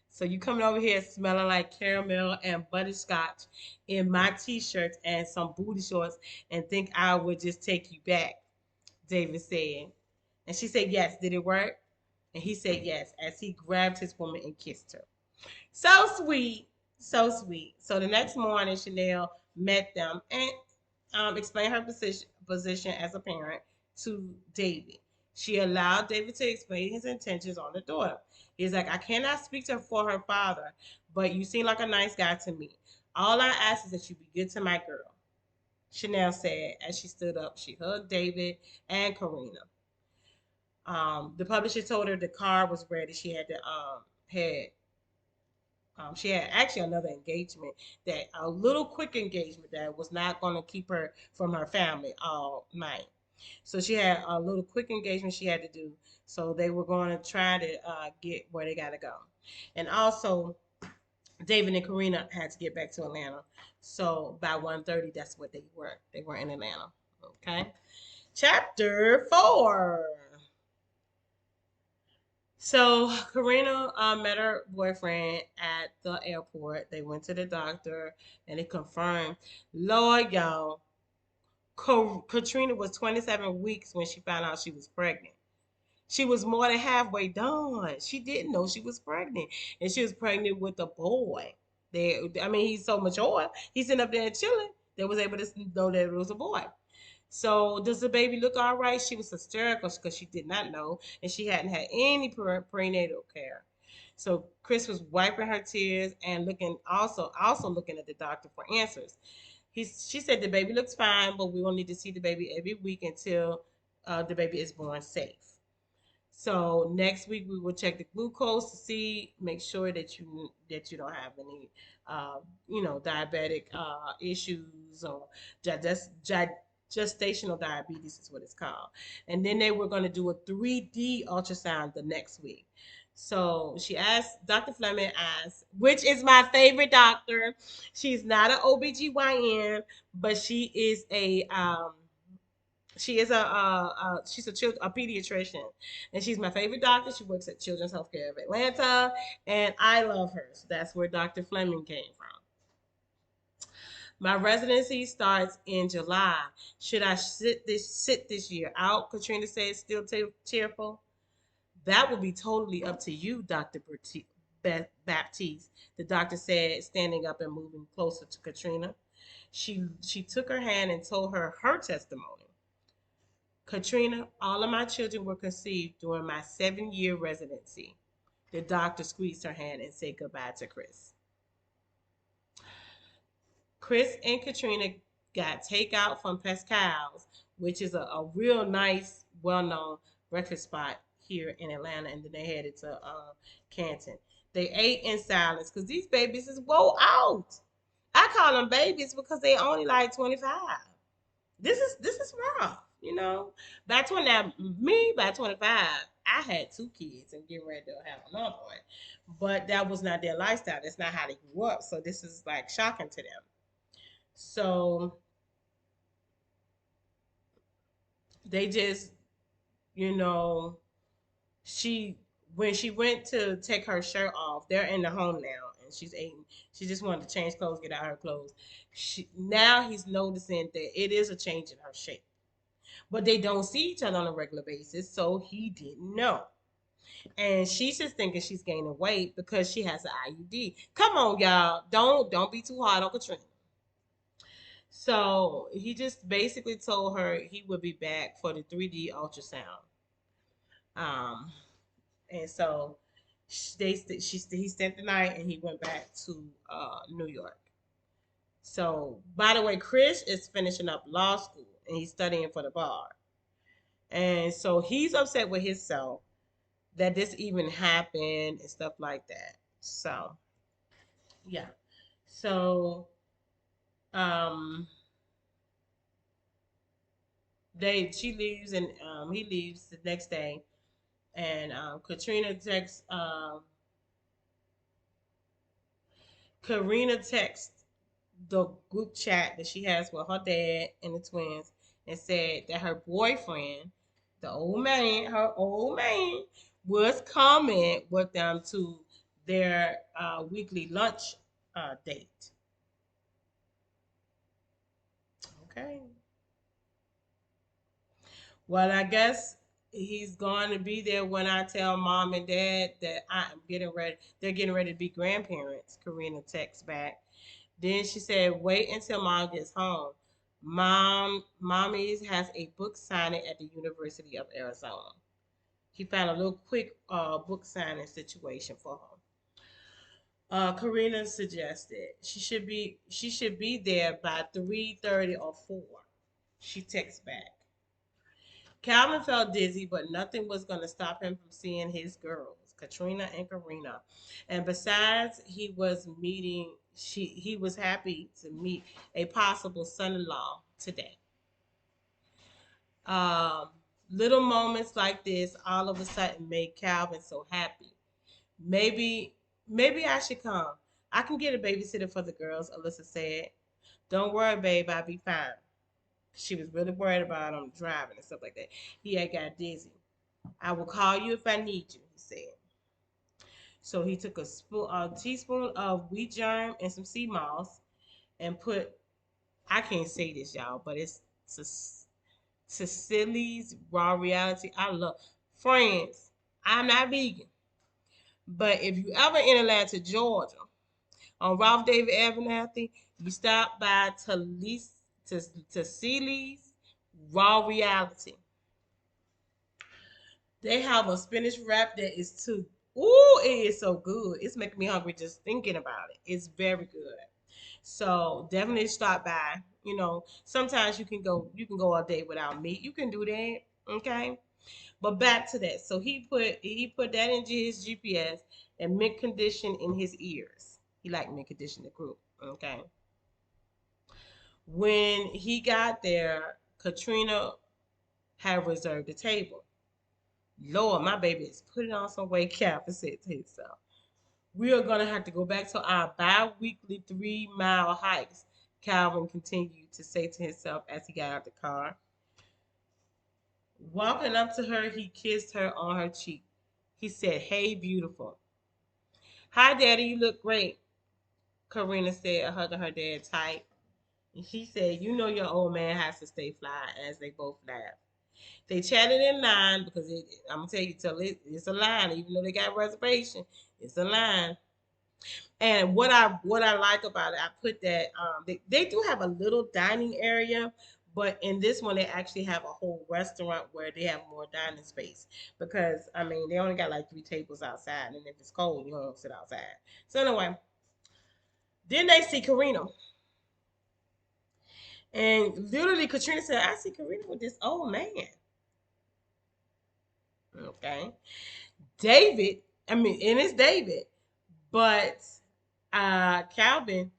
so you coming over here smelling like caramel and butterscotch in my t-shirts and some booty shorts and think I would just take you back, David said. And she said, yes, did it work? And he said yes, as he grabbed his woman and kissed her. So sweet. So sweet. So the next morning, Chanel met them and explained her position as a parent to David. She allowed David to explain his intentions on the daughter. He's like, I cannot speak to her for her father, but you seem like a nice guy to me. All I ask is that you be good to my girl, Chanel said as she stood up. She hugged David and Karina. The publisher told her the car was ready. She had actually another engagement, that a little quick engagement that was not going to keep her from her family all night. So she had a little quick engagement she had to do. So they were going to try to get where they got to go. And also, David and Karina had to get back to Atlanta. So by 1:30, that's what they were. They were in Atlanta. Okay. Chapter 4. So Karina met her boyfriend at the airport. They went to the doctor and it confirmed. Lord, y'all, Katrina was 27 weeks when she found out she was pregnant. She was more than halfway done. She didn't know she was pregnant, and she was pregnant with a boy. I mean, he's so mature. He's sitting up there chilling. They was able to know that it was a boy. So does the baby look all right? She was hysterical because she did not know, and she hadn't had any prenatal care. So Chris was wiping her tears and also looking at the doctor for answers. She said the baby looks fine, but we will need to see the baby every week until the baby is born safe. So next week we will check the glucose to see, make sure that you don't have any, diabetic issues or gestational diabetes is what it's called. And then they were going to do a 3D ultrasound the next week. So Dr. Fleming asked, which is my favorite doctor. She's not an OBGYN, but she's a pediatrician, and she's my favorite doctor. She works at Children's Healthcare of Atlanta, and I love her. So that's where Dr. Fleming came from. My residency starts in July. Should I sit this year out? Katrina said, still tearful. That will be totally up to you, Dr. Baptiste. The doctor said, standing up and moving closer to Katrina. She took her hand and told her testimony. Katrina, all of my children were conceived during my 7-year residency. The doctor squeezed her hand and said goodbye to Chris. Chris and Katrina got takeout from Pascal's, which is a real nice, well known breakfast spot here in Atlanta, and then they headed to Canton. They ate in silence because these babies is woe out. I call them babies because they only like 25. This is rough, you know. By 20 now, me by 25, I had two kids and getting ready to have another one. But that was not their lifestyle. That's not how they grew up. So this is like shocking to them. So they just, you know, she when she went to take her shirt off, they're in the home now and she's eating. She just wanted to change clothes, get out her clothes. Now he's noticing that it is a change in her shape. But they don't see each other on a regular basis, so he didn't know. And she's just thinking she's gaining weight because she has an IUD. Come on, y'all. Don't be too hard on Katrina. So he just basically told her he would be back for the 3D ultrasound. Um, and so he spent the night and he went back to New York. So by the way, Chris is finishing up law school and he's studying for the bar. And so he's upset with himself that this even happened and stuff like that. So yeah. So um they she leaves and he leaves the next day and Katrina texts Karina texts the group chat that she has with her dad and the twins and said that her boyfriend, her old man, was coming with them to their weekly lunch date. Okay. Well, I guess he's going to be there when I tell mom and dad that I'm getting ready. They're getting ready to be grandparents. Karina texts back. Then she said, "Wait until mom gets home. Mommy has a book signing at the University of Arizona. He found a little quick book signing situation for her." Karina suggested she should be there by 3:30 or 4. She texts back. Calvin felt dizzy, but nothing was going to stop him from seeing his girls, Katrina and Karina. And besides, he was happy to meet a possible son-in-law today. Um, Little moments like this all of a sudden made Calvin so happy. Maybe, maybe I should come. I can get a babysitter for the girls, Alyssa said. Don't worry, babe, I'll be fine. She was really worried about him driving and stuff like that. He had got dizzy. I will call you if I need you, he said. So he took a teaspoon of wheat germ and some sea moss and I can't say this, y'all, but it's Cecily's Raw Reality. I love friends. I'm not vegan, but if you ever in Atlanta, Georgia, on Ralph David Avenue, you stop by Cecily's Raw Reality. They have a spinach wrap that is too. Ooh, it is so good. It's making me hungry just thinking about it. It's very good. So definitely stop by. Sometimes you can go all day without meat. You can do that. Okay. But back to that. So he put that into his GPS and mint condition in his ears. He liked mint condition the group. Okay. When he got there, Katrina had reserved a table. Lord, my baby is putting on some weight, Calvin said to himself. We are going to have to go back to our bi weekly 3-mile hikes, Calvin continued to say to himself as he got out the car. Walking up to her, he kissed her on her cheek. He said, "Hey, beautiful." "Hi, Daddy, you look great," Karina said, hugging her dad tight. And she said, "You know your old man has to stay fly," as they both laughed. They chatted in line because I'm gonna tell you, it's a line. Even though they got reservation, it's a line. And what I like about it, I put that they do have a little dining area, but in this one they actually have a whole restaurant where they have more dining space because I mean they only got like 3 tables outside, and if it's cold, you don't sit outside. So anyway, then they see Karina, and literally Katrina said, "I see Karina with this old man." Okay, David. I mean, and it's David, but Calvin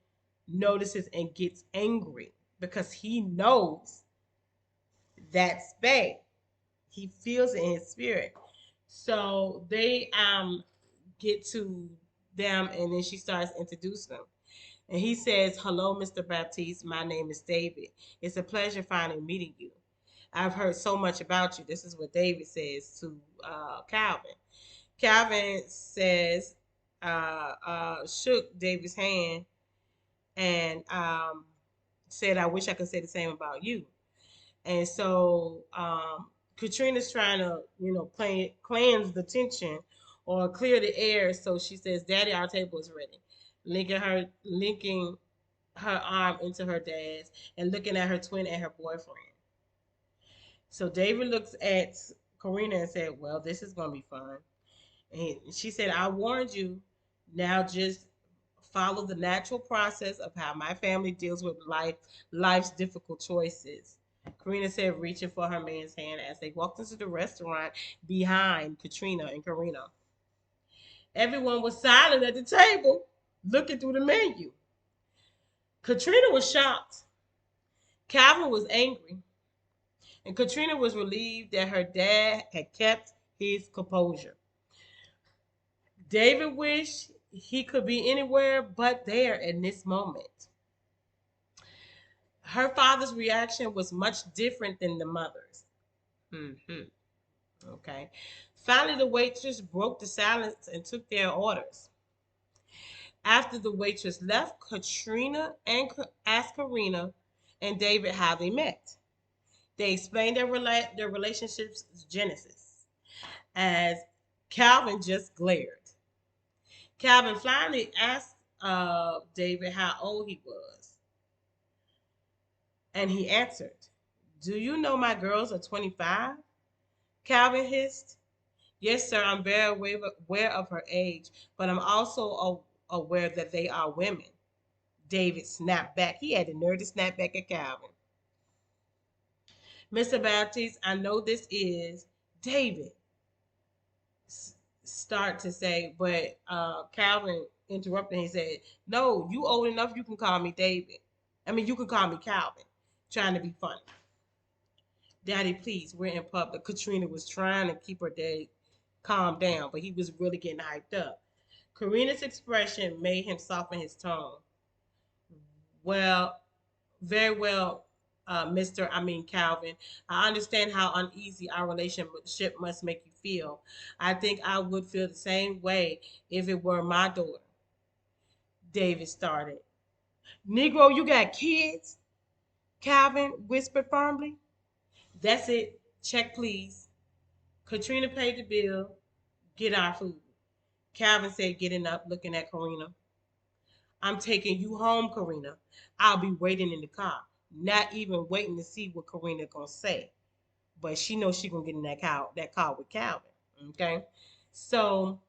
notices and gets angry because he knows that's Bay. He feels it in his spirit. So they get to them, and then she starts introducing them. And he says, "Hello, Mr. Baptiste. My name is David. It's a pleasure finally meeting you. I've heard so much about you." This is what David says to Calvin. Calvin says, shook David's hand and said, "I wish I could say the same about you." And so Katrina's trying to, cleanse the tension or clear the air. So she says, "Daddy, our table is ready." Linking her arm into her dad's and looking at her twin and her boyfriend. So David looks at Karina and said, "Well, this is going to be fun." And she said, "I warned you. Now just follow the natural process of how my family deals with life's difficult choices." Karina said, reaching for her man's hand as they walked into the restaurant behind Katrina and Karina. Everyone was silent at the table, looking through the menu. Katrina was shocked. Calvin was angry. And Katrina was relieved that her dad had kept his composure. David wished he could be anywhere but there in this moment. Her father's reaction was much different than the mother's. Hmm. Okay. Finally, the waitress broke the silence and took their orders. After the waitress left, Katrina asked Karina and David how they met. They explained their relationship's genesis as Calvin just glared. Calvin finally asked David how old he was, and he answered, "Do you know my girls are 25?" Calvin hissed. "Yes, sir, I'm very aware of her age, but I'm also aware that they are women." David snapped back. He had the nerve to snap back at Calvin. "Mr. Baptiste, I know this is David," start to say, but Calvin interrupted. He said, "No, you old enough. You can call me David. I mean, you can call me Calvin." Trying to be funny. "Daddy, please, we're in public." Katrina was trying to keep her dad calm down, but he was really getting hyped up. Karina's expression made him soften his tone. "Well, very well, Calvin. I understand how uneasy our relationship must make you feel. I think I would feel the same way if it were my daughter." David started. "Negro, you got kids?" Calvin whispered firmly. "That's it. Check, please." Katrina paid the bill. "Get our food." Calvin said, getting up, looking at Karina. "I'm taking you home, Karina. I'll be waiting in the car." Not even waiting to see what Karina gonna say. But she knows she gonna get in that car with Calvin. Okay. So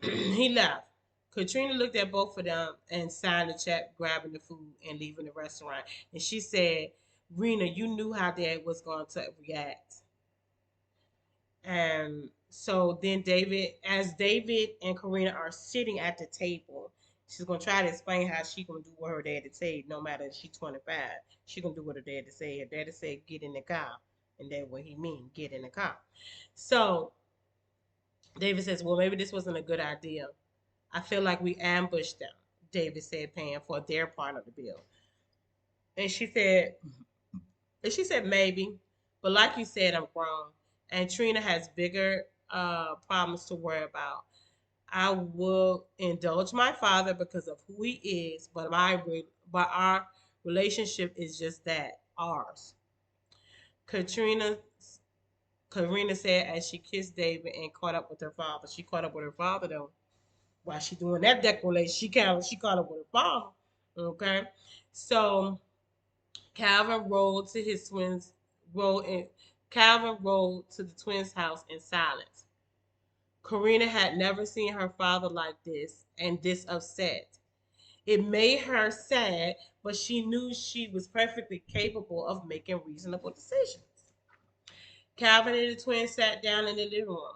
he left. Katrina looked at both of them and signed the check, grabbing the food and leaving the restaurant. And she said, "Rena, you knew how Dad was going to react." And so then as David and Karina are sitting at the table, she's gonna try to explain how she gonna do what her daddy said. No matter if she's 25, she gonna do what her daddy said. Her daddy said, "Get in the car," and that's what he mean, get in the car. So David says, "Well, maybe this wasn't a good idea. I feel like we ambushed them." David said, paying for their part of the bill. And she said, "Maybe, but like you said, I'm grown, and Trina has bigger problems to worry about. I will indulge my father because of who he is, but our relationship is just that, ours." Katrina Karina said as she kissed David and caught up with her father. She caught up with her father though. While she doing that declaration, she caught up with her father. Okay, so Calvin rolled to his twins rolled in Calvin rolled to the twins' house in silence. Karina had never seen her father like this and this upset. It made her sad, but she knew she was perfectly capable of making reasonable decisions. Calvin and the twins sat down in the living room.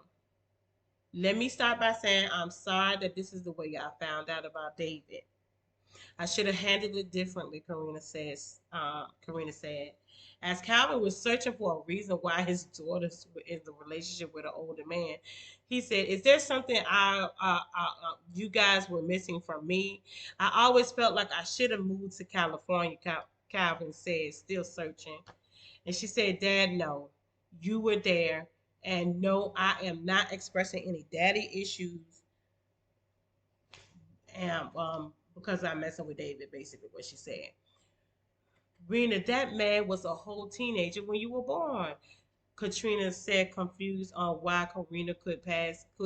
"Let me start by saying I'm sorry that this is the way I found out about David." I should have handled it differently, Karina said. As Calvin was searching for a reason why his daughter was in the relationship with an older man, he said, "Is there something you guys were missing from me? I always felt like I should have moved to California." Calvin said, still searching. And she said, "Dad, no, you were there, and no, I am not expressing any daddy issues, and because I'm messing with David." Basically, what she said. Rena, that man was a whole teenager when you were born. Katrina said, confused on why Karina could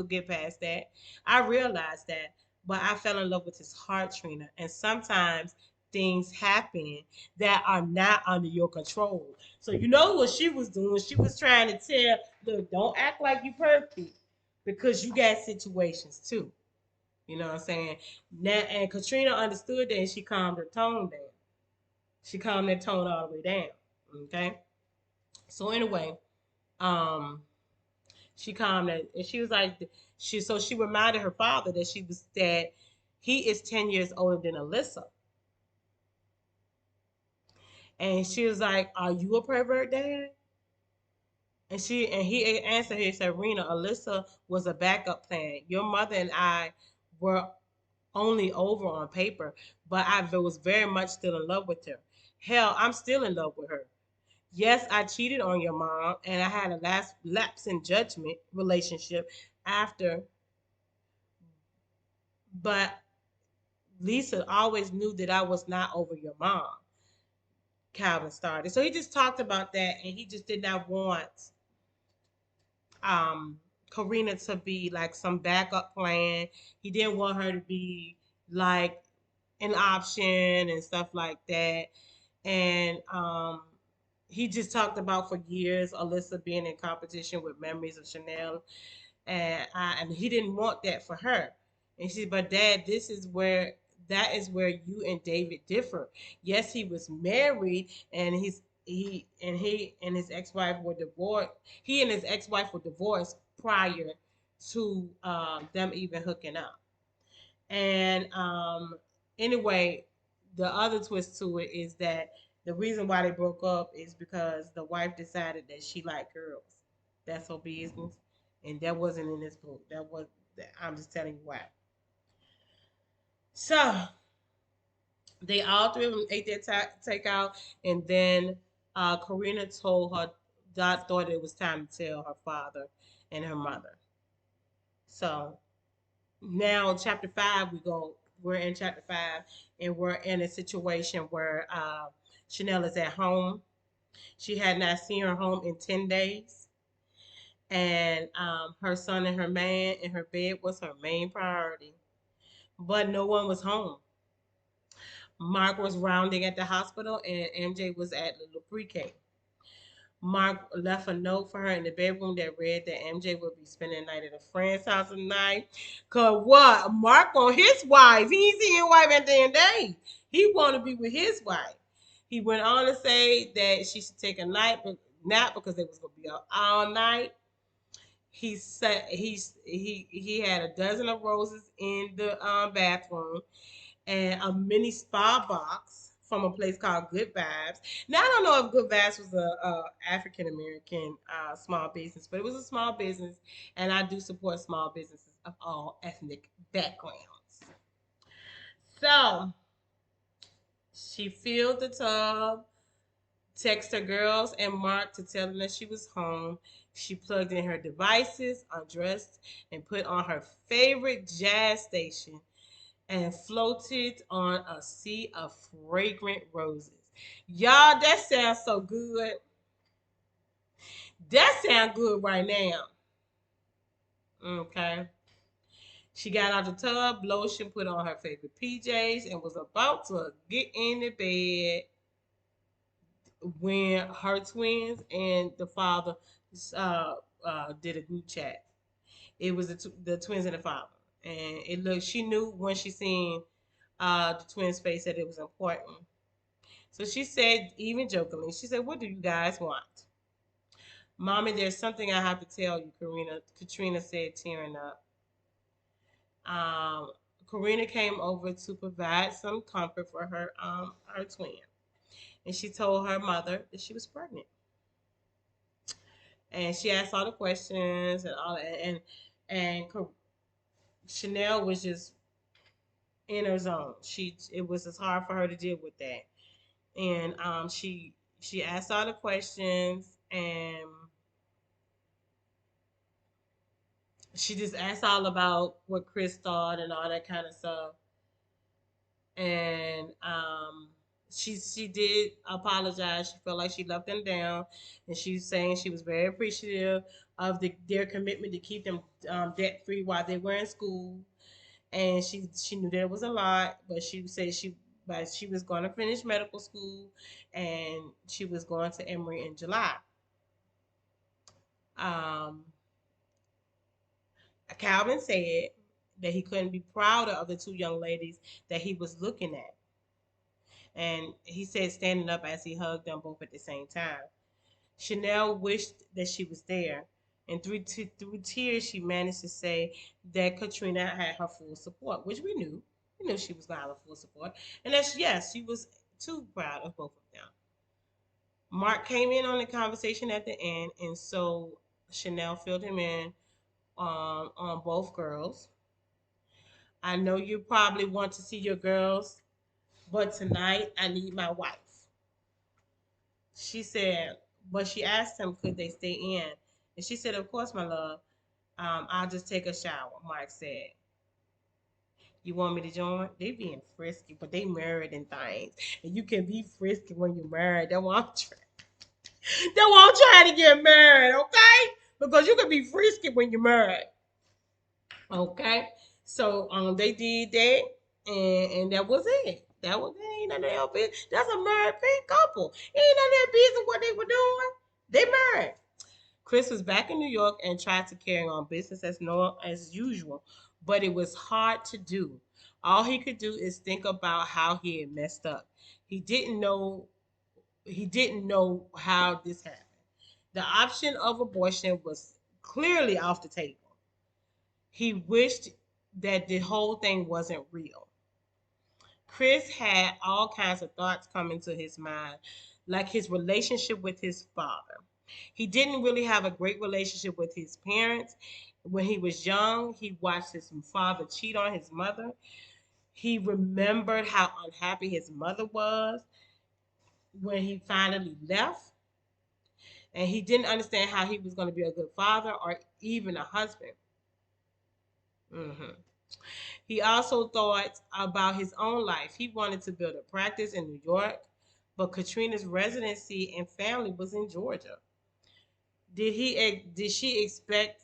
get past that. I realized that, but I fell in love with his heart, Trina. And sometimes things happen that are not under your control. So you know what she was doing? She was trying to tell, look, don't act like you perfect because you got situations too. You know what I'm saying? Now, and Katrina understood that and she calmed her tone down. She calmed that tone all the way down. Okay. So anyway, um, she calmed it, and she was like, she reminded her father that he is 10 years older than Alyssa, and she was like, "Are you a pervert, Dad?" And he answered her, he said, "Rena, Alyssa was a backup plan. Your mother and I were only over on paper, but I was very much still in love with her. Hell, I'm still in love with her. Yes, I cheated on your mom, and I had a last lapse in judgment relationship after, but Lisa always knew that I was not over your mom." Calvin started. So he just talked about that, and he just did not want um Karina to be like some backup plan. He didn't want her to be like an option and stuff like that. And he just talked about for years Alyssa being in competition with Memories of Chanel, and he didn't want that for her. And she said, "But Dad, that is where you and David differ. Yes, he was married, and he and his ex-wife were divorced. He and his ex-wife were divorced prior to them even hooking up. And anyway, the other twist to it is that the reason why they broke up is because the wife decided that she liked girls. That's her business, and that wasn't in this book. I'm just telling you why. So they all three of them ate their takeout, and then Karina told her thought it was time to tell her father and her mother. So now chapter 5 we're in chapter 5, and we're in a situation where Chanel is at home. She had not seen her home in 10 days, and her son and her man in her bed was her main priority, but no one was home. Mark was rounding at the hospital, and MJ was at little pre-K. Mark left a note for her in the bedroom that read that MJ would be spending the night at a friend's house tonight. Cause what? Mark on his wife. He ain't seeing his wife at the end of the day. He want to be with his wife. He went on to say that she should take a nap because they was gonna be up all night. He said he had a dozen of roses in the bathroom and a mini spa box from a place called Good Vibes. Now I don't know if Good Vibes was a African American small business, but it was a small business, and I do support small businesses of all ethnic backgrounds. So she filled the tub, texted her girls and Mark to tell them that she was home. She plugged in her devices, undressed, and put on her favorite jazz station and floated on a sea of fragrant roses. Y'all, that sounds so good. That sounds good right now. Okay. She got out the tub, lotion, put on her favorite PJs, and was about to get in the bed when her twins and the father uh, did a group chat. It was the twins and the father, and it looked. She knew when she seen the twins' face that it was important. So she said, even jokingly, she said, "What do you guys want?" "Mommy, there's something I have to tell you," Katrina said, tearing up. Um, Karina came over to provide some comfort for her twin, and she told her mother that she was pregnant, and she asked all the questions and all that, and Chanel was just in her zone. It was just hard for her to deal with that, and she asked all the questions, and she just asked all about what Chris thought and all that kind of stuff. And she did apologize. She felt like she let them down, and she's saying she was very appreciative of their commitment to keep them debt free while they were in school. And she knew that it was a lot, but she said she was going to finish medical school, and she was going to Emory in July. Um, Calvin said that he couldn't be prouder of the two young ladies that he was looking at. And he said standing up as he hugged them both at the same time. Chanel wished that she was there, and through tears, she managed to say that Katrina had her full support, which we knew. We knew she was going to have her full support. And that's, yes, she was too proud of both of them. Mark came in on the conversation at the end, and so Chanel filled him in on both girls. I know you probably want to see your girls, but tonight I need my wife. She said, but she asked him, could they stay in? And she said, of course, my love. I'll just take a shower. Mark said, you want me to join? They being frisky, but they married and things. And you can be frisky when you're married. That's why I'm trying to get married, okay? Because you can be frisky when you're married. Okay. So they did that, and that was it. That was it. Ain't none of their business. That's a married pink couple. Ain't none of their business what they were doing. They married. Chris was back in New York and tried to carry on business as usual, but it was hard to do. All he could do is think about how he had messed up. He didn't know he didn't know how this happened. The option of abortion was clearly off the table. He wished that the whole thing wasn't real. Chris had all kinds of thoughts come into his mind, like his relationship with his father. He didn't really have a great relationship with his parents. When he was young, he watched his father cheat on his mother. He remembered how unhappy his mother was when he finally left. And he didn't understand how he was going to be a good father or even a husband. Mhm. He also thought about his own life. He wanted to build a practice in New York, but Katrina's residency and family was in Georgia. Did she expect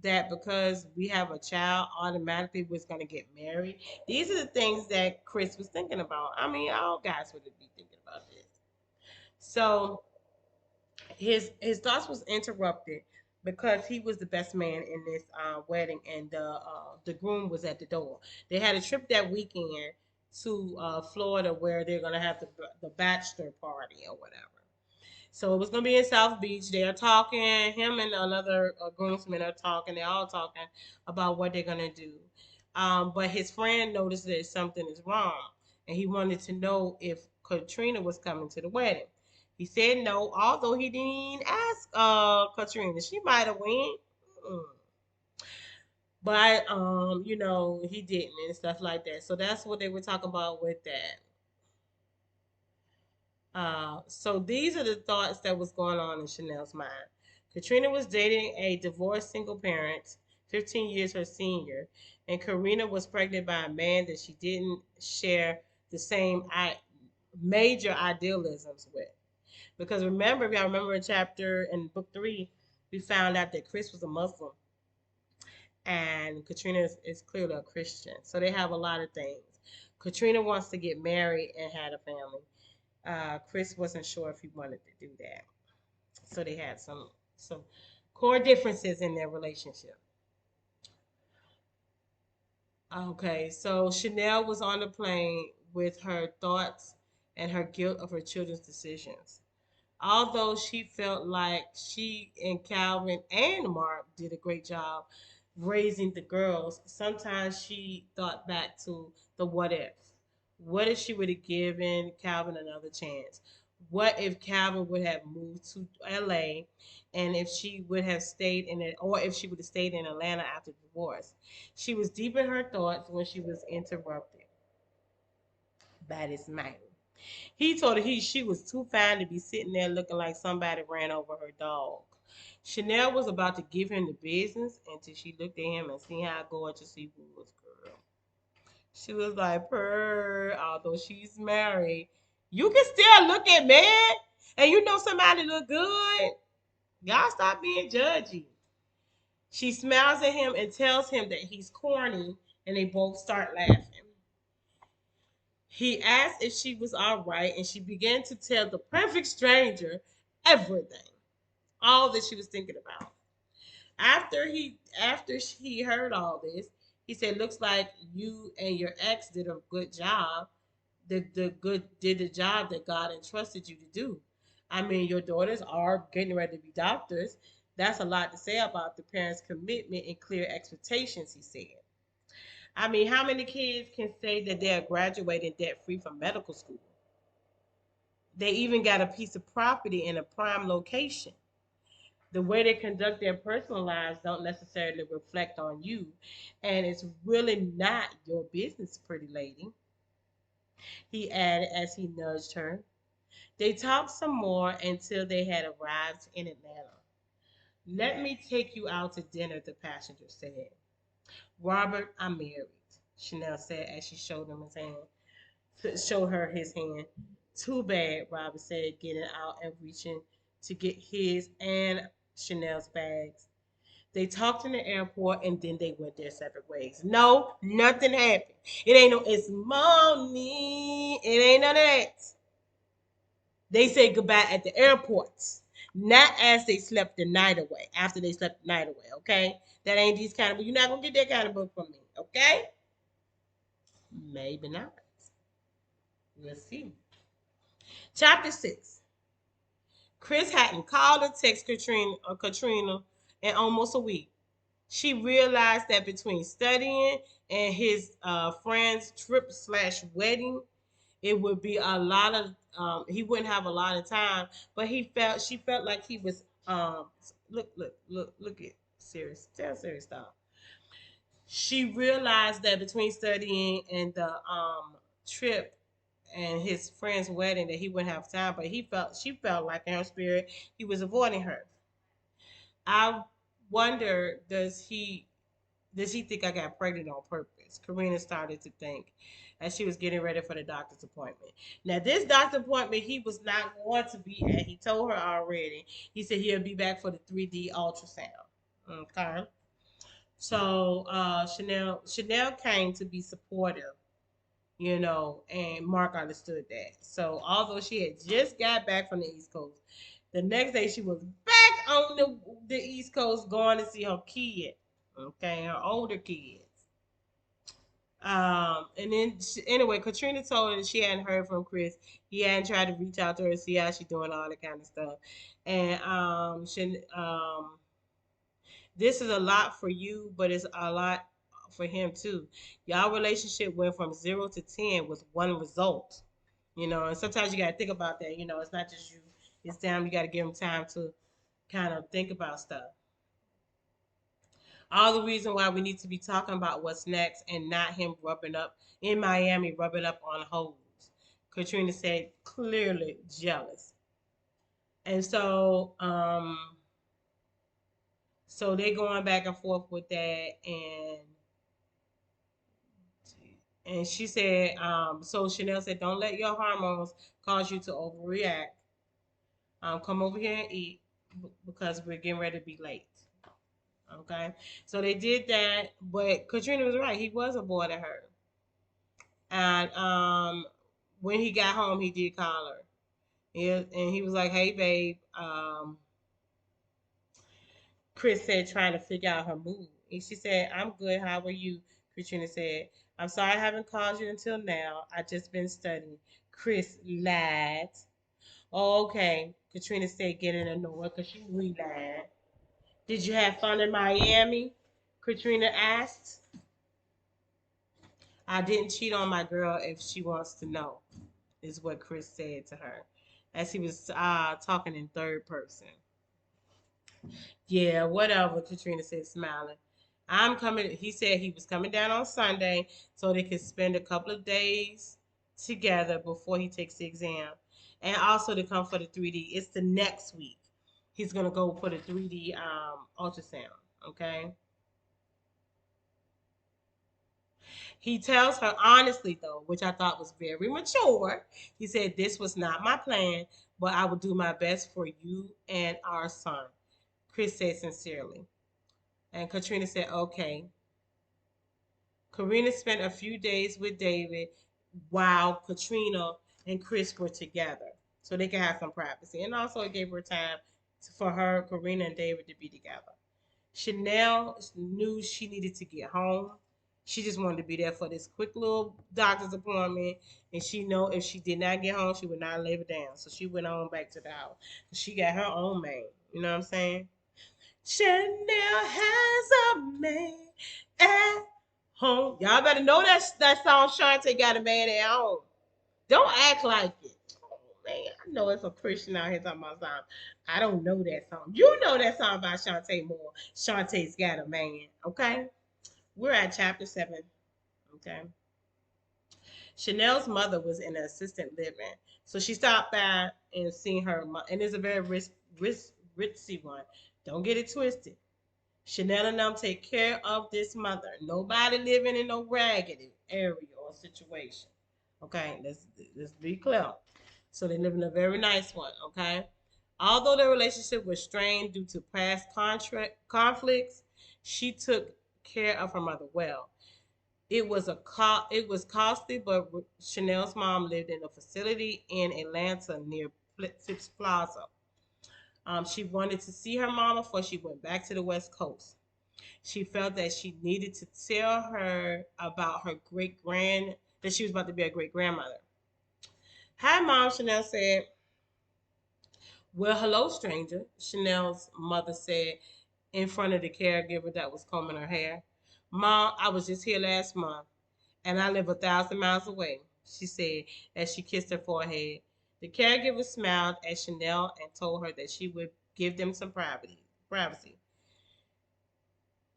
that because we have a child automatically was going to get married? These are the things that Chris was thinking about. I mean, all guys would be thinking about this. So his thoughts was interrupted because he was the best man in this wedding, and the groom was at the door. They had a trip that weekend to Florida where they're gonna have the bachelor party or whatever. So it was gonna be in South Beach. They're talking. Him and another groomsmen are talking. They're all talking about what they're gonna do. But his friend noticed that something is wrong, and he wanted to know if Katrina was coming to the wedding. He said no, although he didn't ask Katrina. She might have went, mm, but he didn't and stuff like that. So that's what they were talking about with that. So these are the thoughts that was going on in Chanel's mind. Katrina was dating a divorced single parent, 15 years her senior, and Karina was pregnant by a man that she didn't share the same major idealisms with. Because remember, if y'all remember in chapter in book 3, we found out that Chris was a Muslim and Katrina is clearly a Christian. So they have a lot of things. Katrina wants to get married and had a family. Chris wasn't sure if he wanted to do that. So they had some core differences in their relationship. Okay, so Chanel was on the plane with her thoughts and her guilt of her children's decisions. Although she felt like she and Calvin and Mark did a great job, raising the girls, sometimes she thought back to the what if. What if she would have given Calvin another chance? What if Calvin would have moved to LA, and if she would have stayed in it, or if she would have stayed in Atlanta after divorce? She was deep in her thoughts when she was interrupted by this man. He told her she was too fine to be sitting there looking like somebody ran over her dog. Chanel was about to give him the business until she looked at him and see how gorgeous he was, girl. She was like, "Purr," although she's married. You can still look at man, and you know somebody look good. Y'all stop being judgy. She smiles at him and tells him that he's corny, and they both start laughing. He asked if she was all right, and she began to tell the perfect stranger everything, all that she was thinking about. After he heard all this, he said, "Looks like you and your ex did a good job. Did the job that God entrusted you to do. I mean, your daughters are getting ready to be doctors. That's a lot to say about the parents' commitment and clear expectations," he said. I mean, how many kids can say that they are graduating debt free from medical school? They even got a piece of property in a prime location. The way they conduct their personal lives don't necessarily reflect on you, and it's really not your business, pretty lady, he added as he nudged her. They talked some more until they had arrived in Atlanta. "Let me take you out to dinner," the passenger said. "Robert, I'm married," Chanel said as she showed him his hand. Showed her his hand. "Too bad," Robert said, getting out and reaching to get his and Chanel's bags. They talked in the airport and then they went their separate ways. No, nothing happened. It ain't no, it's money. It ain't none of that. They said goodbye at the airports, not as they slept the night away, after they slept the night away, okay? That ain't these kind of, you're not going to get that kind of book from me, okay? Maybe not. We'll see. Chapter 6. Chris hadn't called or texted Katrina in almost a week. She realized that between studying and his friend's trip slash wedding, it would be a lot of he wouldn't have a lot of time. But she felt like he was look at serious tell serious stop. She realized that between studying and the trip and his friend's wedding that he wouldn't have time, but she felt like in her spirit he was avoiding her. I wonder, does he think I got pregnant on purpose? Karina started to think as she was getting ready for the doctor's appointment. Now, this doctor appointment he was not going to be at. He told her already. He said he'll be back for the 3D ultrasound. Okay. So Chanel came to be supportive, and Mark understood that. So although she had just got back from the East Coast, the next day she was back on the East Coast going to see her kid, okay, her older kids. And then anyway, Katrina told her that she hadn't heard from Chris. He hadn't tried to reach out to her, see how she's doing, all that kind of stuff. And this is a lot for you, but it's a lot for him too. Y'all relationship went from 0 to 10 with one result. And sometimes you gotta think about that. It's not just you. It's them. You gotta give them time to kind of think about stuff. All the reason why we need to be talking about what's next and not him rubbing up in Miami, rubbing up on hoes. Katrina said, clearly jealous. And so they going back and forth with that, and she said, so Chanel said, "Don't let your hormones cause you to overreact. Come over here and eat because we're getting ready to be late." Okay, so they did that, but Katrina was right. He was avoiding her, and when he got home, he did call her, and he was like, "Hey, babe." Chris said, trying to figure out her mood, and she said, "I'm good. How are you?" Katrina said, "I'm sorry I haven't called you until now. I just been studying." Chris lied. "Oh, okay," Katrina said, getting annoyed because she lied. "Did you have fun in Miami?" Katrina asked. I didn't cheat on my girl if she wants to know, is what Chris said to her as he was talking in third person. Yeah, whatever, Katrina said, smiling. I'm coming. He said he was coming down on Sunday so they could spend a couple of days together before he takes the exam. And also to come for the 3D. It's the next week. He's going to go for the 3D ultrasound. Okay. He tells her honestly, though, which I thought was very mature. He said, "This was not my plan, but I will do my best for you and our son." Chris said sincerely. And Katrina said, "Okay." Karina spent a few days with David while Katrina and Chris were together so they could have some privacy. And also, it gave her time for her, Karina, and David to be together. Chanel knew she needed to get home. She just wanted to be there for this quick little doctor's appointment. And she know if she did not get home, she would not live it down. So she went on back to the house. She got her own man. You know what I'm saying? Chanel has a man at home. Y'all better know that song Shantae got a man at home. Don't act like it. Oh man, I know it's a Christian out here talking about something. I don't know that song. You know that song by Shantae Moore. Shantae's got a man. Okay? We're at chapter 7. Okay. Chanel's mother was in assisted living. So she stopped by and seen her and it's a very ritzy one. Don't get it twisted. Chanel and them take care of this mother. Nobody living in no raggedy area or situation. Okay, let's be clear. So they live in a very nice one. Okay, although their relationship was strained due to past contract conflicts, she took care of her mother well. It was costly, but Chanel's mom lived in a facility in Atlanta near Phipps Plaza. She wanted to see her mama before she went back to the West Coast. She felt that she needed to tell her about her great grand that she was about to be a great grandmother. Hi, Mom, Chanel said. Well, hello, stranger, Chanel's mother said in front of the caregiver that was combing her hair. Mom, I was just here last month, and I live 1,000 miles away, she said as she kissed her forehead. The caregiver smiled at Chanel and told her that she would give them some privacy.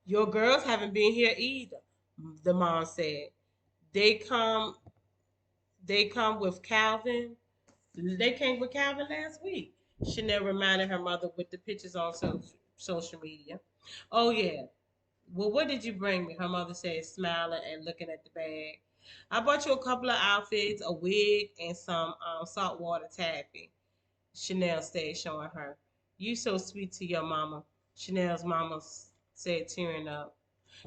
Your girls haven't been here either, the mom said. They come they come with Calvin. They came with Calvin last week. Chanel reminded her mother with the pictures on social media. Oh yeah. Well, what did you bring me? Her mother said, smiling and looking at the bag. I bought you a couple of outfits, a wig, and some saltwater taffy. Chanel said, showing her. You so sweet to your mama. Chanel's mama said, tearing up.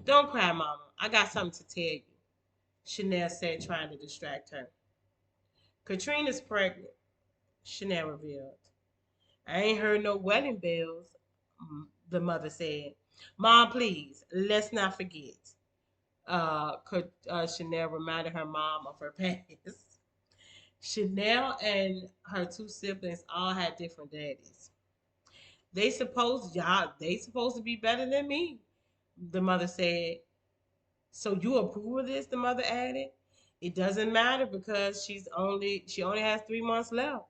Don't cry, mama. I got something to tell you. Chanel said, trying to distract her. Katrina's pregnant, Chanel revealed. I ain't heard no wedding bells, the mother said. Mom, please, let's not forget. Chanel reminded her mom of her past. Chanel and her two siblings all had different daddies. They supposed to be better than me, the mother said. So you approve of this? The mother added. It doesn't matter because she only has 3 months left.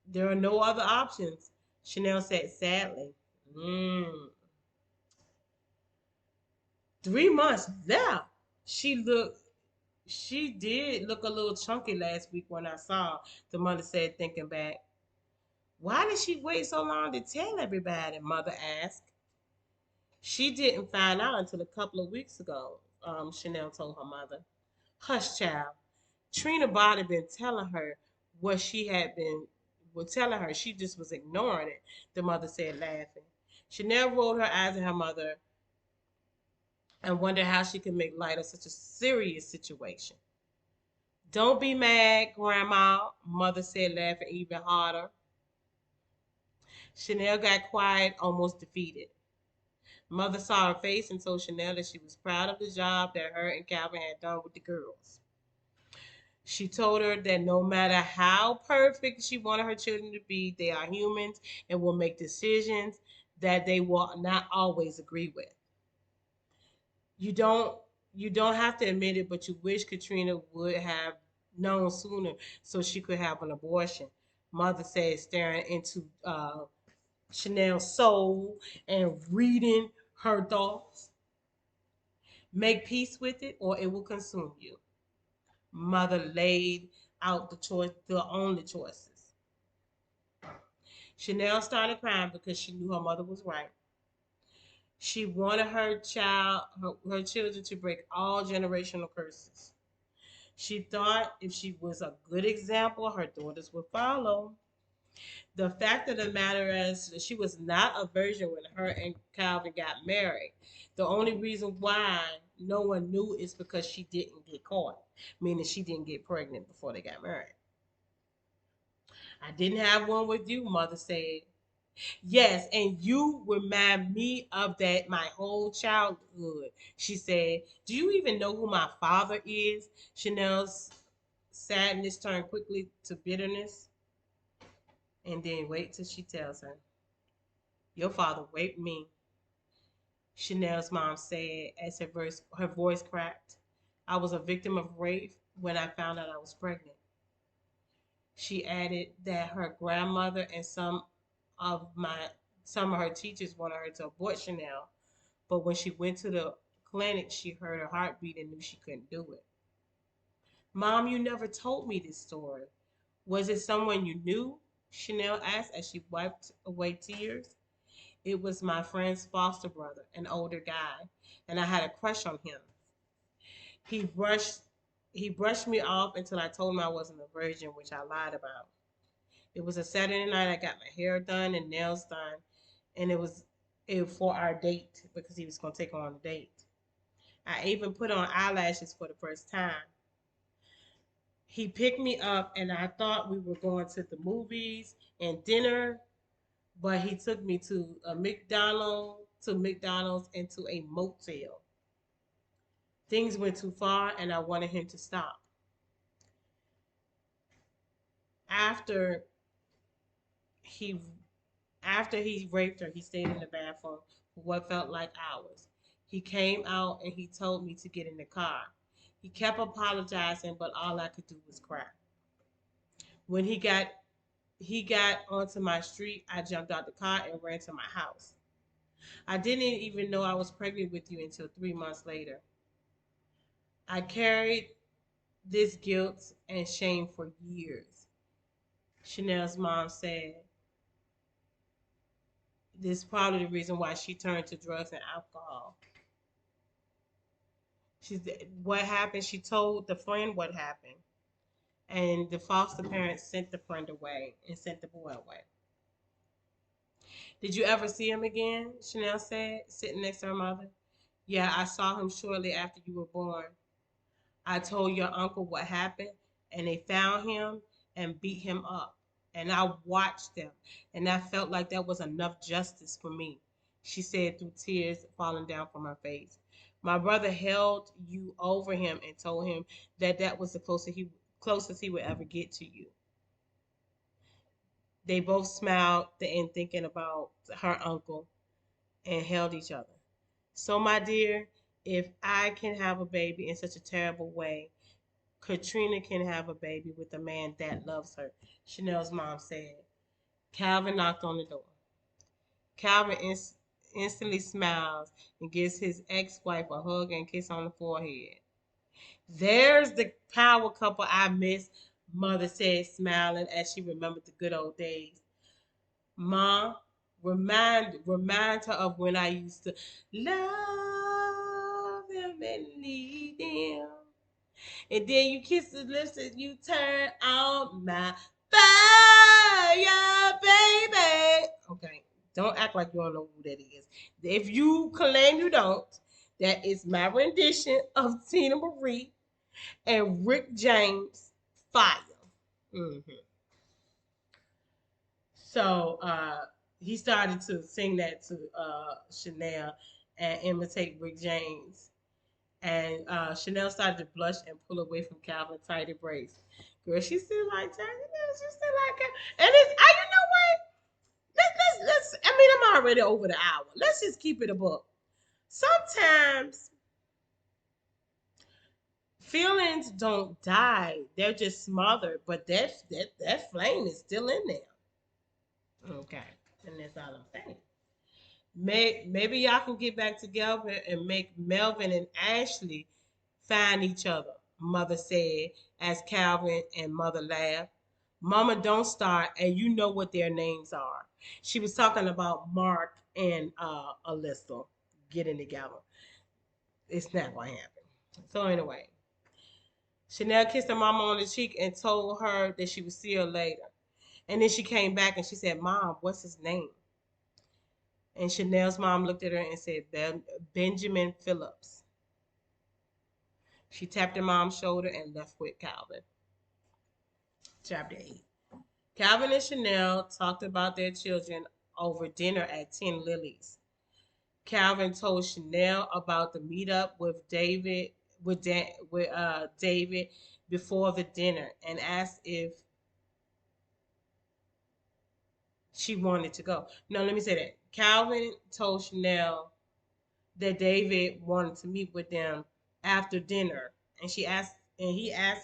There are no other options, Chanel said sadly. Mm, 3 months left. She looked. She did look a little chunky last week when I saw. The mother said, thinking back. Why did she wait so long to tell everybody? Mother asked. She didn't find out until a couple of weeks ago. Chanel told her mother. Hush, child. Trina Bond had been telling her what she had been was telling her. She just was ignoring it, the mother said, laughing. Chanel rolled her eyes at her mother and wondered how she could make light of such a serious situation. Don't be mad, Grandma, Mother said, laughing even harder. Chanel got quiet, almost defeated. Mother saw her face and told Chanel that she was proud of the job that her and Calvin had done with the girls. She told her that no matter how perfect she wanted her children to be, they are humans and will make decisions that they will not always agree with. You don't you don't have to admit it, but you wish Katrina would have known sooner so she could have an abortion. Mother said, staring into Chanel's soul and reading her thoughts. Make peace with it, or it will consume you. Mother laid out the only choices. Chanel started crying because she knew her mother was right. She wanted her children to break all generational curses. She thought if she was a good example, her daughters would follow. The fact of the matter is, that she was not a virgin when her and Calvin got married. The only reason why no one knew is because she didn't get caught, meaning she didn't get pregnant before they got married. I didn't have one with you, Mother said. Yes, and you remind me of that my whole childhood. She said, do you even know who my father is? Chanel's sadness turned quickly to bitterness. And then wait till she tells her, your father raped me, Chanel's mom said as her voice cracked. I was a victim of rape when I found out I was pregnant. She added that her grandmother and of my some of her teachers wanted her to abort Chanel, but when she went to the clinic, she heard her heartbeat and knew she couldn't do it. Mom, you never told me this story. Was it someone you knew? Chanel asked as she wiped away tears. It was my friend's foster brother, an older guy, and I had a crush on him. He brushed he brushed me off until I told him I wasn't a virgin, which I lied about. It was a Saturday night. I got my hair done and nails done, and it for our date because he was gonna take her on a date. I even put on eyelashes for the first time. He picked me up, and I thought we were going to the movies and dinner, but he took me to McDonald's and to a motel. Things went too far, and I wanted him to stop. After he after he raped her, he stayed in the bathroom for what felt like hours. He came out and he told me to get in the car. He kept apologizing, but all I could do was cry. When he got onto my street, I jumped out the car and ran to my house. I didn't even know I was pregnant with you until 3 months later. I carried this guilt and shame for years. Chanel's mom said this is probably the reason why she turned to drugs and alcohol. She what happened? She told the friend what happened, and the foster parents sent the friend away and sent the boy away. Did you ever see him again? Chanel said, sitting next to her mother. Yeah, I saw him shortly after you were born. I told your uncle what happened, and they found him and beat him up. And I watched them, and I felt like that was enough justice for me, she said through tears falling down from her face. My brother held you over him and told him that was the closest he would ever get to you. They both smiled and thinking about her uncle and held each other. So, my dear, if I can have a baby in such a terrible way, Katrina can have a baby with a man that loves her, Chanel's mom said. Calvin knocked on the door. Calvin instantly smiles and gives his ex wife a hug and kiss on the forehead. There's the power couple I miss, Mother said, smiling as she remembered the good old days. Mom, remind her of when I used to love him and need him. And then you kiss his lips and you turn on my fire, baby. Okay, don't act like you don't know who that is. If you claim you don't, that is my rendition of Tina Marie and Rick James, Fire. hmm So he started to sing that to Chanel and imitate Rick James. And Chanel started to blush and pull away from Calvin tight embrace. Girl, she still like that. You know, she still like her. And it's, you know what? let's. I mean, I'm already over the hour. Let's just keep it a book. Sometimes feelings don't die; they're just smothered. But that flame is still in there. Okay, and that's all I'm saying. Maybe y'all can get back together and make Melvin and Ashley find each other, Mother said as Calvin and Mother laughed. Mama, don't start, and you know what their names are. She was talking about Mark and Alyssa getting together. It's not going to happen. So, anyway, Chanel kissed her mama on the cheek and told her that she would see her later. And then she came back and she said, Mom, what's his name? And Chanel's mom looked at her and said, Benjamin Phillips. She tapped her mom's shoulder and left with Calvin. Chapter 8. Calvin and Chanel talked about their children over dinner at 10 Lilies. Calvin told Chanel about the meetup with David before the dinner and asked if she wanted to go. No, let me say that. Calvin told Chanel that David wanted to meet with them after dinner, and he asked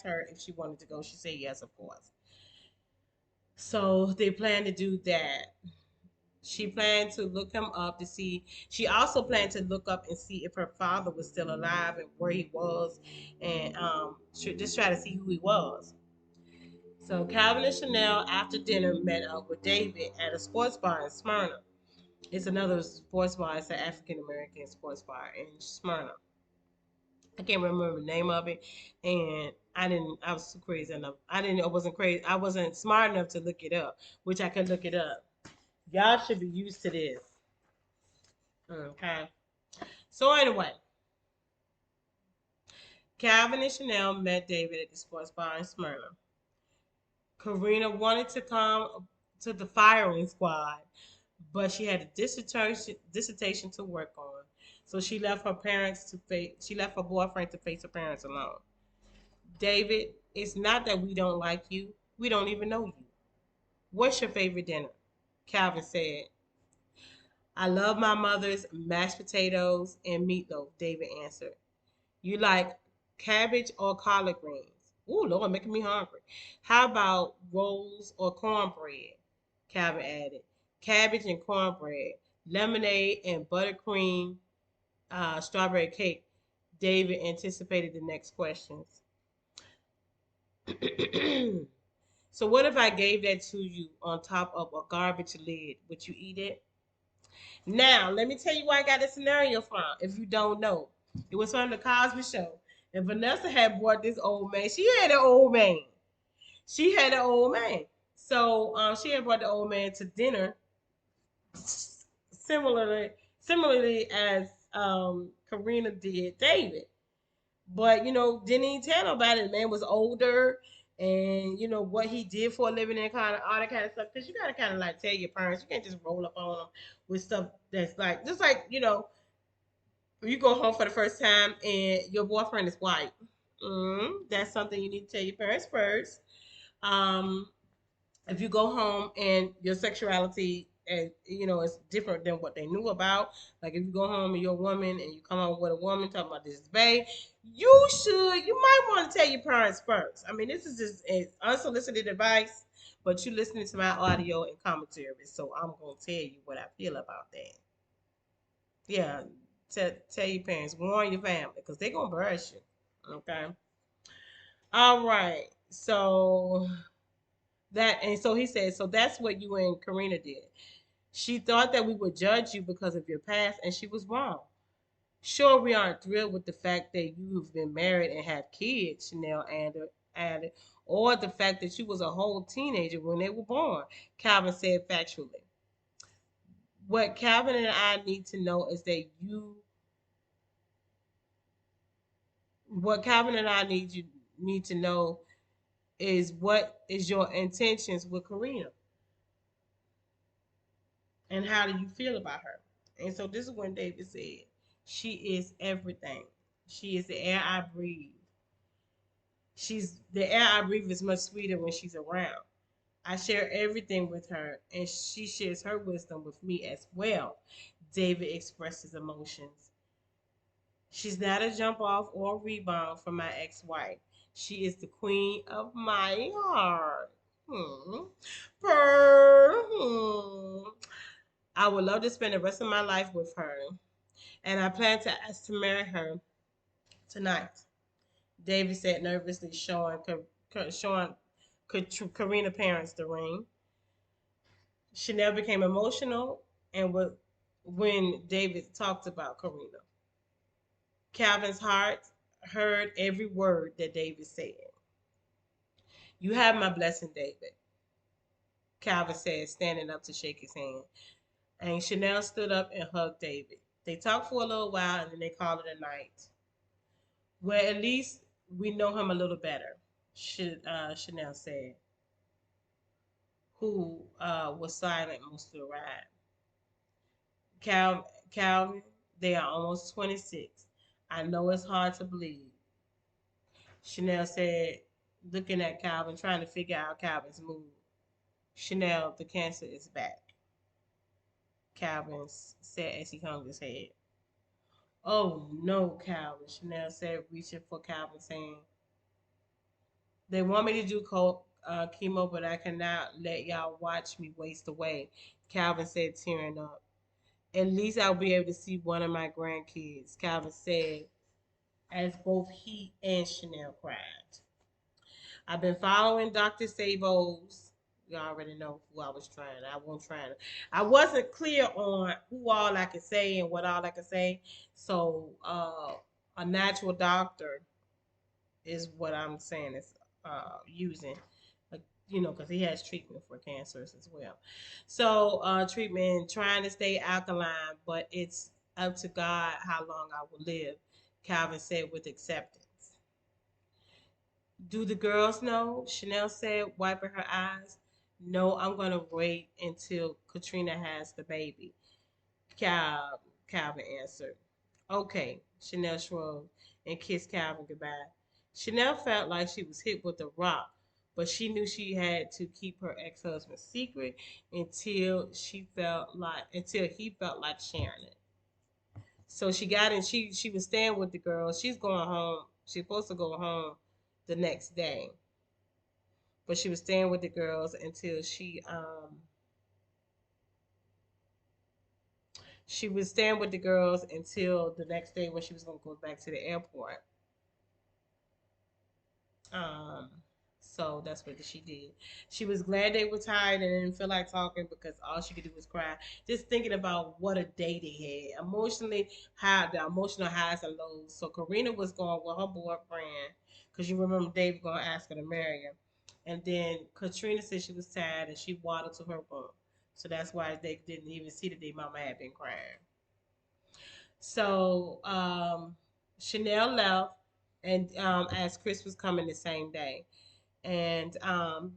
her if she wanted to go. She said yes, of course. So they planned to do that. She planned to look him up to see. She also planned to look up and see if her father was still alive and where he was, and just try to see who he was. So Calvin and Chanel after dinner met up with David at a sports bar in Smyrna. It's another sports bar. It's an African American sports bar in Smyrna. I can't remember the name of it, and I didn't. I was too crazy enough. I didn't. I wasn't crazy. I wasn't smart enough to look it up, which I could look it up. Y'all should be used to this. Okay. So anyway, Calvin and Chanel met David at the sports bar in Smyrna. Karina wanted to come to the firing squad, but she had a dissertation to work on. So she left her boyfriend to face her parents alone. David, it's not that we don't like you. We don't even know you. What's your favorite dinner? Calvin said. I love my mother's mashed potatoes and meatloaf, David answered. You like cabbage or collard greens? Ooh, Lord, making me hungry. How about rolls or cornbread? Calvin added. Cabbage and cornbread, lemonade and buttercream, strawberry cake. David anticipated the next questions. So what if I gave that to you on top of a garbage lid? Would you eat it? Now, let me tell you where I got this scenario from, if you don't know. It was from the Cosby Show. And Vanessa had brought this old man. She had an old man. She had an old man. So she had brought the old man to dinner similarly similarly as Karina did David. But didn't even tell nobody. The man was older, and what he did for a living and kind of all that kind of stuff. Because you gotta kind of like tell your parents. You can't just roll up on them with stuff that's like just like you go home for the first time and your boyfriend is white. That's something you need to tell your parents first. Um, if you go home and your sexuality and is different than what they knew about, like if you go home and you're a woman and you come home with a woman talking about this is babe, you might want to tell your parents first. I mean, this is just unsolicited advice, but you listening to my audio and commentary, so I'm gonna tell you what I feel about that. Yeah, tell your parents, warn your family, because they're gonna brush you. Okay. All right. So he said, so that's what you and Karina did. She thought that we would judge you because of your past, and she was wrong. Sure, we aren't thrilled with the fact that you've been married and have kids, Chanel added, or the fact that you was a whole teenager when they were born, Calvin said factually. What Calvin and I need to know is that what Calvin and I need to know is what is your intentions with Karina and how do you feel about her? And so this is when David said, she is everything. She is the air I breathe. The air I breathe is much sweeter when she's around. I share everything with her, and she shares her wisdom with me as well. David expresses emotions. She's not a jump off or rebound from my ex wife. She is the queen of my heart. Hmm. I would love to spend the rest of my life with her, and I plan to ask to marry her tonight. David said nervously, showing Karina parents the ring. Chanel became emotional, and when David talked about Karina. Calvin's heart heard every word that David said. You have my blessing, David, Calvin said, standing up to shake his hand. And Chanel stood up and hugged David. They talked for a little while and then they called it a night. Well, at least we know him a little better, Chanel said, who was silent most of the ride. Calvin, they are almost 26. I know it's hard to believe, Chanel said, looking at Calvin, trying to figure out Calvin's mood. Chanel, the cancer is back, Calvin said as he hung his head. Oh no, Calvin, Chanel said, reaching for Calvin's hand. They want me to do chemo, but I cannot let y'all watch me waste away, Calvin said, tearing up. At least I'll be able to see one of my grandkids, Calvin said, as both he and Chanel cried. I've been following Dr. Sabos. You already know who I was trying. I wasn't trying. I wasn't clear on who all I could say and what all I could say. So a natural doctor is what I'm saying is using. Because he has treatment for cancers as well. So treatment, trying to stay alkaline, but it's up to God how long I will live, Calvin said with acceptance. Do the girls know? Chanel said, wiping her eyes. No, I'm going to wait until Katrina has the baby. Calvin answered. Okay, Chanel shrugged and kissed Calvin goodbye. Chanel felt like she was hit with a rock, but she knew she had to keep her ex-husband's secret until he felt like sharing it. So she got in. She was staying with the girls. She's going home. She's supposed to go home the next day, but she was staying with the girls until she was staying with the girls until the next day when she was going to go back to the airport. Um, so that's what she did. She was glad they were tired and didn't feel like talking because all she could do was cry. Just thinking about what a day they had. Emotionally, the emotional highs and lows. So Karina was going with her boyfriend because you remember Dave going to ask her to marry him. And then Katrina said she was tired and she waddled to her room. So that's why they didn't even see that their mama had been crying. So Chanel left, and as Chris was coming the same day, and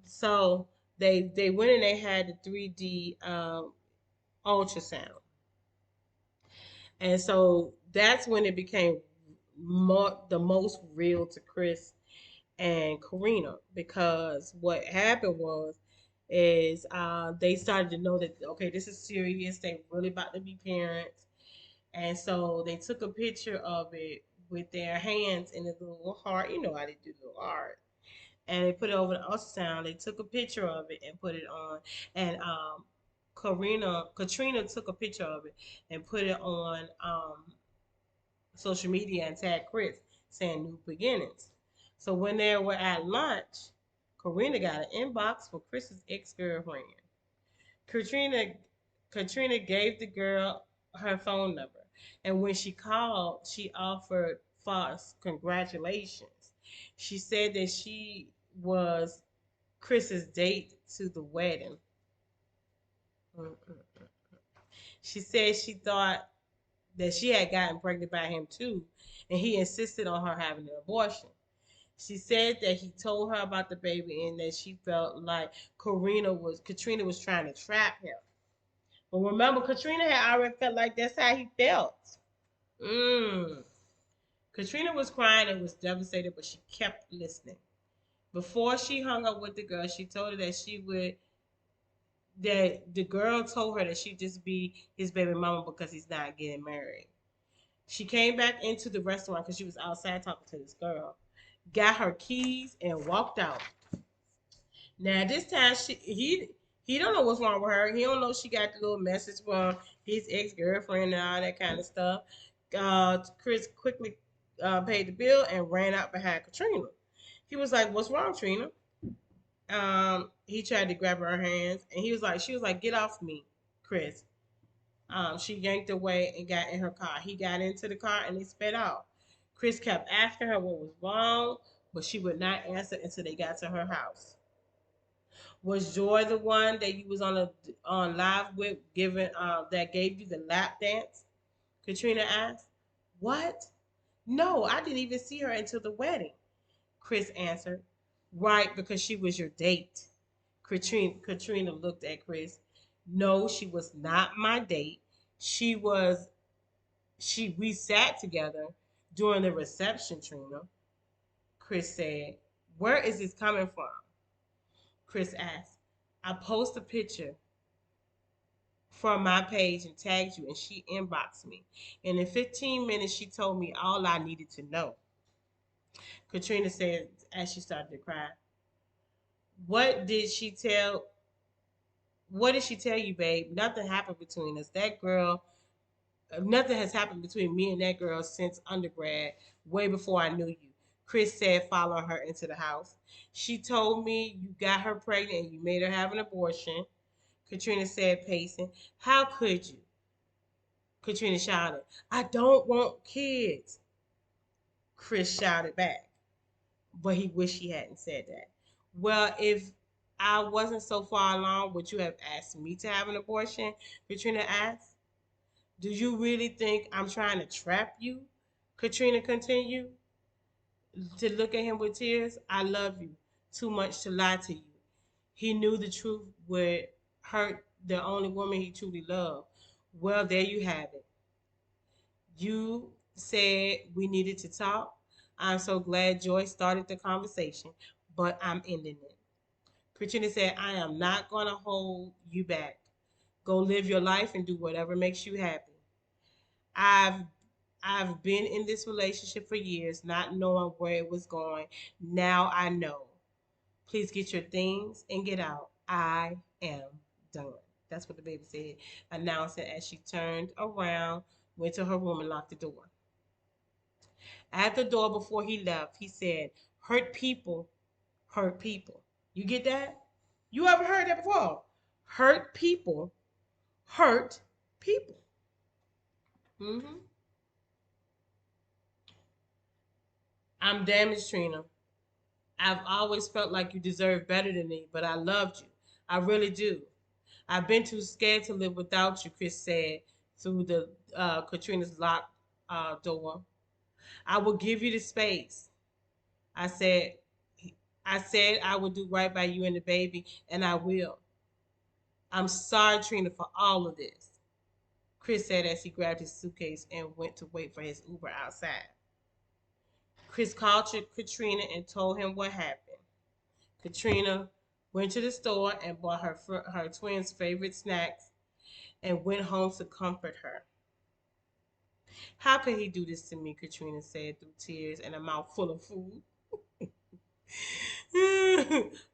so they went and they had the 3D ultrasound, and so that's when it became the most real to Chris and Karina because what happened was is they started to know that okay, this is serious. They really about to be parents. And so they took a picture of it with their hands in a little heart. You know how they do little heart. And they put it over the ultrasound. They took a picture of it and put it on. And Katrina took a picture of it and put it on social media and tagged Chris saying new beginnings. So when they were at lunch, Karina got an inbox from Chris's ex-girlfriend. Katrina Katrina gave the girl her phone number, and when she called, she offered false congratulations. She said that she was Chris's date to the wedding. Mm-mm. She said she thought that she had gotten pregnant by him too, and he insisted on her having an abortion. She said that he told her about the baby and that she felt like Katrina was trying to trap him. But remember, Katrina had already felt like that's how he felt. Mm. Katrina was crying and was devastated, but she kept listening. Before she hung up with the girl, she told her that she would that the girl told her that she'd just be his baby mama because he's not getting married. She came back into the restaurant because she was outside talking to this girl, got her keys, and walked out. Now this time he don't know what's wrong with her. He don't know she got the little message from his ex girlfriend and all that kind of stuff. Chris quickly paid the bill and ran out behind Katrina. He was like, "What's wrong, Trina?" He tried to grab her hands, and she was like, "Get off me, Chris." She yanked away and got in her car. He got into the car and they sped out. Chris kept asking her what was wrong, but she would not answer until they got to her house. Was Joy the one that you was on live with, giving that gave you the lap dance? Katrina asked. What? No, I didn't even see her until the wedding. Chris answered. Right, because she was your date. Katrina looked at Chris. No, she was not my date. She was she we sat together during the reception, Trina. Chris said. Where is this coming from? Chris asked. I post a picture from my page and tagged you and she inboxed me. And in 15 minutes she told me all I needed to know. Katrina said as she started to cry. What did she tell what did she tell you, babe? Nothing happened between us. That girl nothing has happened between me and that girl since undergrad, way before I knew you. Chris said, follow her into the house. She told me you got her pregnant and you made her have an abortion. Katrina said, pacing. How could you? Katrina shouted, I don't want kids. Chris shouted back, but he wished he hadn't said that. Well, if I wasn't so far along, would you have asked me to have an abortion? Katrina asked. Do you really think I'm trying to trap you? Katrina continued to look at him with tears. I love you too much to lie to you. He knew the truth would hurt the only woman he truly loved. Well, there you have it. You said we needed to talk. I'm so glad Joy started the conversation, but I'm ending it. Katrina said, I am not going to hold you back. Go live your life and do whatever makes you happy. I've I've been in this relationship for years, not knowing where it was going. Now I know. Please get your things and get out. I am done. That's what the baby said, announcing as she turned around, went to her room and locked the door. At the door before he left, he said, hurt people, hurt people. You get that? You ever heard that before? Hurt people, hurt people. hmm I'm damaged, Trina. I've always felt like you deserve better than me, but I loved you. I really do. I've been too scared to live without you, Chris said through the Katrina's locked door. I will give you the space. I said, I said I would do right by you and the baby, and I will. I'm sorry, Trina, for all of this. Chris said as he grabbed his suitcase and went to wait for his Uber outside. Chris called Katrina and told him what happened. Katrina went to the store and bought her twins' favorite snacks and went home to comfort her. How could he do this to me? Katrina said through tears and a mouth full of food.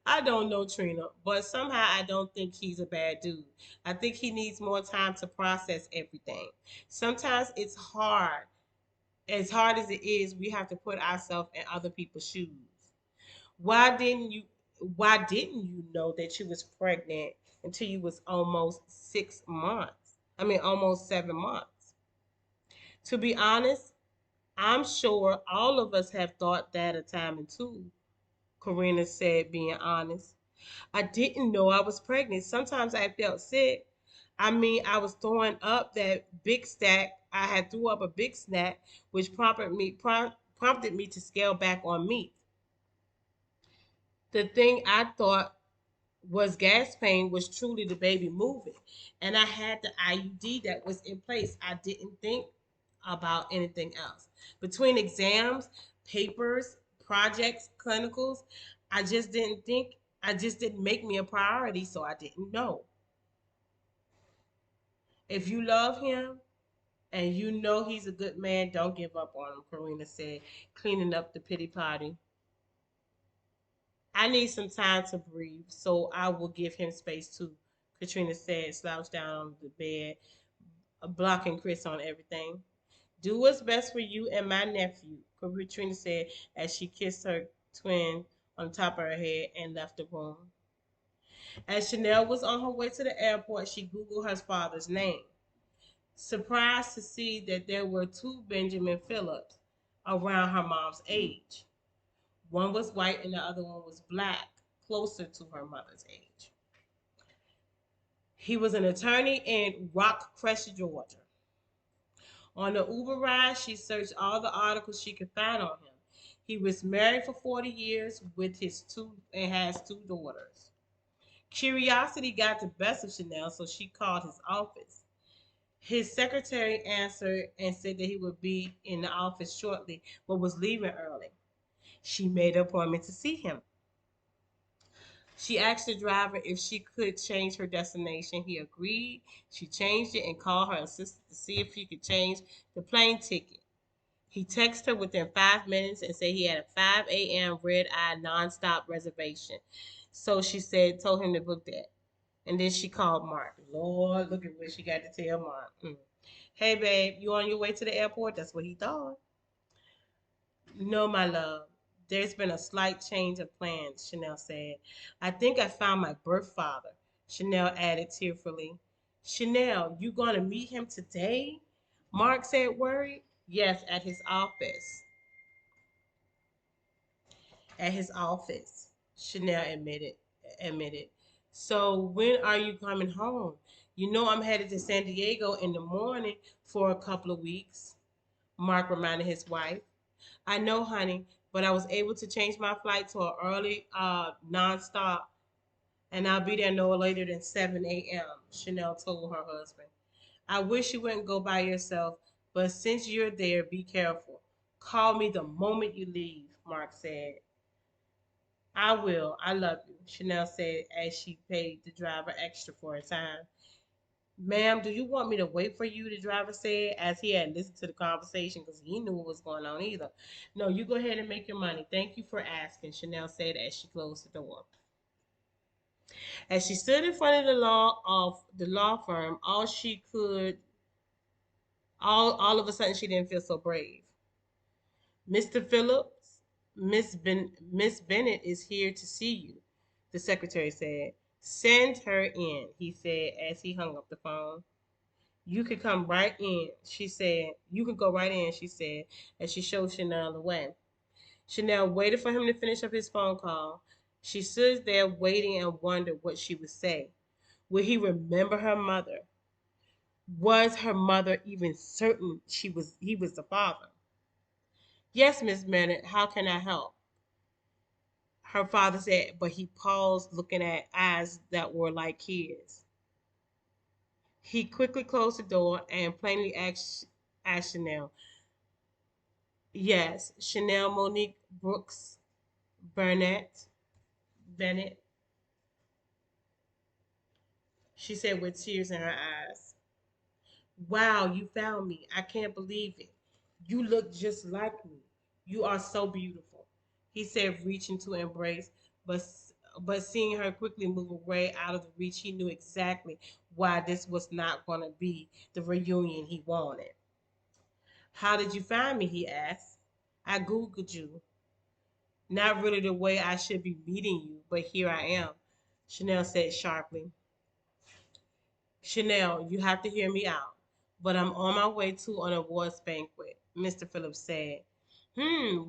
I don't know, Trina, but somehow I don't think he's a bad dude. I think he needs more time to process everything. Sometimes it's hard. As hard as it is, we have to put ourselves in other people's shoes. Why didn't you why didn't you know that you was pregnant until you was almost 6 months? I mean almost 7 months. To be honest, I'm sure all of us have thought that a time or two, Karina said, being honest. I didn't know I was pregnant. Sometimes I felt sick. I mean, I was throwing up that big stack. I had threw up a big snack, which prompted me to scale back on meat. The thing I thought was gas pain was truly the baby moving. And I had the IUD that was in place. I didn't think about anything else. Between exams, papers, projects, clinicals, I just didn't think, I just didn't make me a priority, so I didn't know. If you love him and you know he's a good man, don't give up on him, Karina said, cleaning up the pity potty. I need some time to breathe, so I will give him space too, Katrina said, slouched down on the bed, blocking Chris on everything. Do what's best for you and my nephew, Katrina said as she kissed her twin on the top of her head and left the room. As Chanel was on her way to the airport, she Googled her father's name, surprised to see that there were two Benjamin Phillips around her mom's age. One was white and the other one was black, closer to her mother's age. He was an attorney in Rockcrest, Georgia. On the Uber ride, she searched all the articles she could find on him. He was married for 40 years with his two and has two daughters. Curiosity got the best of Chanel, so she called his office. His secretary answered and said that he would be in the office shortly, but was leaving early. She made an appointment to see him. She asked the driver if she could change her destination. He agreed. She changed it and called her assistant to see if she could change the plane ticket. He texted her within 5 minutes and said he had a 5 a.m. red eye nonstop reservation. So she said, told him to book that. And then she called Mark. Lord, look at what she got to tell Mark. Hey, babe, you on your way to the airport? That's what he thought. No, my love. There's been a slight change of plans, Chanel said. I think I found my birth father, Chanel added tearfully. Chanel, you going to meet him today? Mark said, worried. Yes, at his office. At his office, Chanel admitted. So when are you coming home? You know I'm headed to San Diego in the morning for a couple of weeks, Mark reminded his wife. I know, honey, but I was able to change my flight to an early nonstop, and I'll be there no later than 7 a.m., Chanel told her husband. I wish you wouldn't go by yourself, but since you're there, be careful. Call me the moment you leave, Mark said. I will. I love you, Chanel said as she paid the driver extra for her time. Ma'am, do you want me to wait for you? The driver said as he had listened to the conversation because he knew what was going on either. No, you go ahead and make your money. Thank you for asking, Chanel said as she closed the door. As she stood in front of the law firm, all of a sudden she didn't feel so brave. Mr. Phillips, Miss Bennett is here to see you, the secretary said. Send her in, he said as he hung up the phone. You could come right in, she said. You could go right in, she said, as she showed Chanel the way. Chanel waited for him to finish up his phone call. She stood there waiting and wondered what she would say. Would he remember her mother? Was her mother even certain he was the father? Yes, Miss Bennett, how can I help? Her father said, but he paused, looking at eyes that were like his. He quickly closed the door and plainly asked Chanel, yes, Chanel Monique Brooks Bennett, she said with tears in her eyes. Wow, you found me. I can't believe it. You look just like me. You are so beautiful, he said, reaching to embrace, but seeing her quickly move away out of the reach, he knew exactly why this was not going to be the reunion he wanted. How did you find me? He asked. I Googled you. Not really the way I should be meeting you, but here I am, Chanel said sharply. Chanel, you have to hear me out. But I'm on my way to an awards banquet, Mr. Phillips said.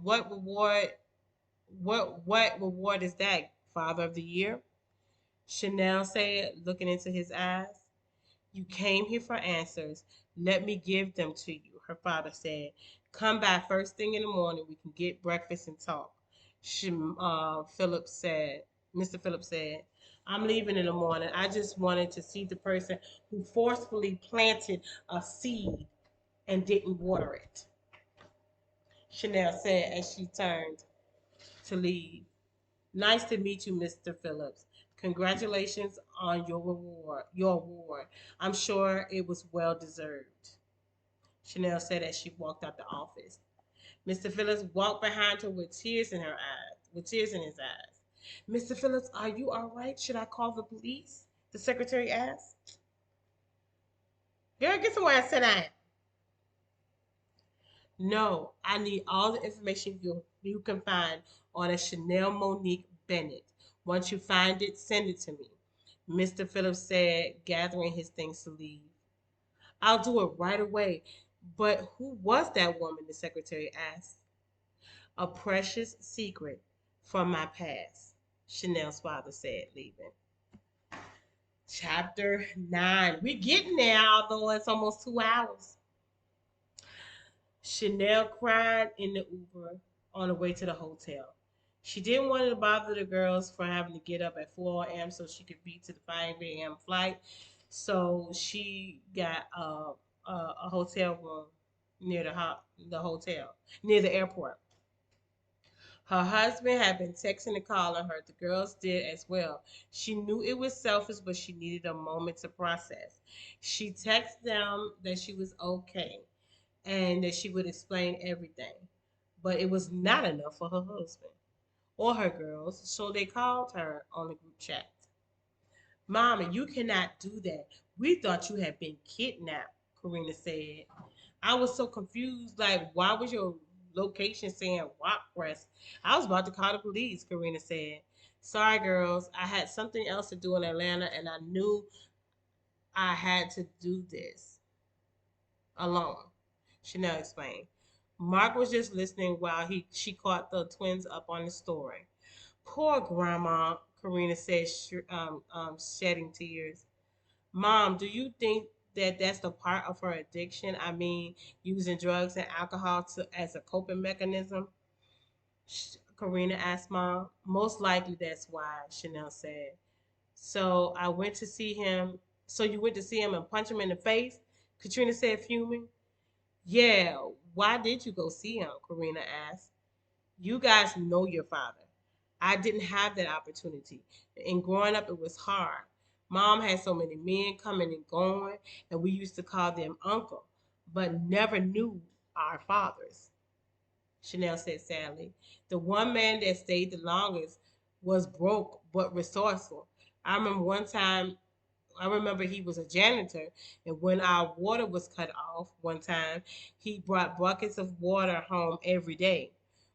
What reward what reward is that, Father of the Year? Chanel said, looking into his eyes. You came here for answers. Let me give them to you, her father said. Come by first thing in the morning. We can get breakfast and talk. Phillips said. Mr. Phillips said, I'm leaving in the morning. I just wanted to see the person who forcefully planted a seed and didn't water it, Chanel said as she turned to leave. Nice to meet you, Mr. Phillips. Congratulations on your award. I'm sure it was well deserved. Chanel said as she walked out the office. Mr. Phillips walked behind her with tears in his eyes. Mr. Phillips, are you all right? Should I call the police? The secretary asked. Girl, get somewhere and sit down. No, I need all the information you can find on a Chanel Monique Bennett. Once you find it, send it to me. Mr. Phillips said, gathering his things to leave. I'll do it right away. But who was that woman? The secretary asked. A precious secret from my past, Chanel's father said, leaving. Chapter 9. We're getting there, although it's almost 2 hours. Chanel cried in the Uber on the way to the hotel. She didn't want to bother the girls for having to get up at 4 a.m. so she could be to the 5 a.m. flight. So she got a hotel room near the hotel, near the airport. Her husband had been texting and calling her. The girls did as well. She knew it was selfish, but she needed a moment to process. She texted them that she was okay and that she would explain everything. But it was not enough for her husband or her girls, so they called her on the group chat. Mama, you cannot do that. We thought you had been kidnapped, Karina said. I was so confused. Like, why was your location saying Rockcrest? I was about to call the police, Karina said. Sorry, girls. I had something else to do in Atlanta, and I knew I had to do this alone. Chanel explained. Mark was just listening while she caught the twins up on the story. Poor Grandma, Karina said, shedding tears. Mom, do you think that that's the part of her addiction? I mean, using drugs and alcohol as a coping mechanism? Karina asked Mom. Most likely that's why, Chanel said. So I went to see him. So you went to see him and punch him in the face? Katrina said, fuming. Yeah, why did you go see him? Karina asked. You guys know your father. I didn't have that opportunity. And growing up, it was hard. Mom had so many men coming and going, and we used to call them uncle, but never knew our fathers, Chanel said sadly. The one man that stayed the longest was broke but resourceful. I remember one time I remember he was a janitor, and when our water was cut off one time, he brought buckets of water home every day.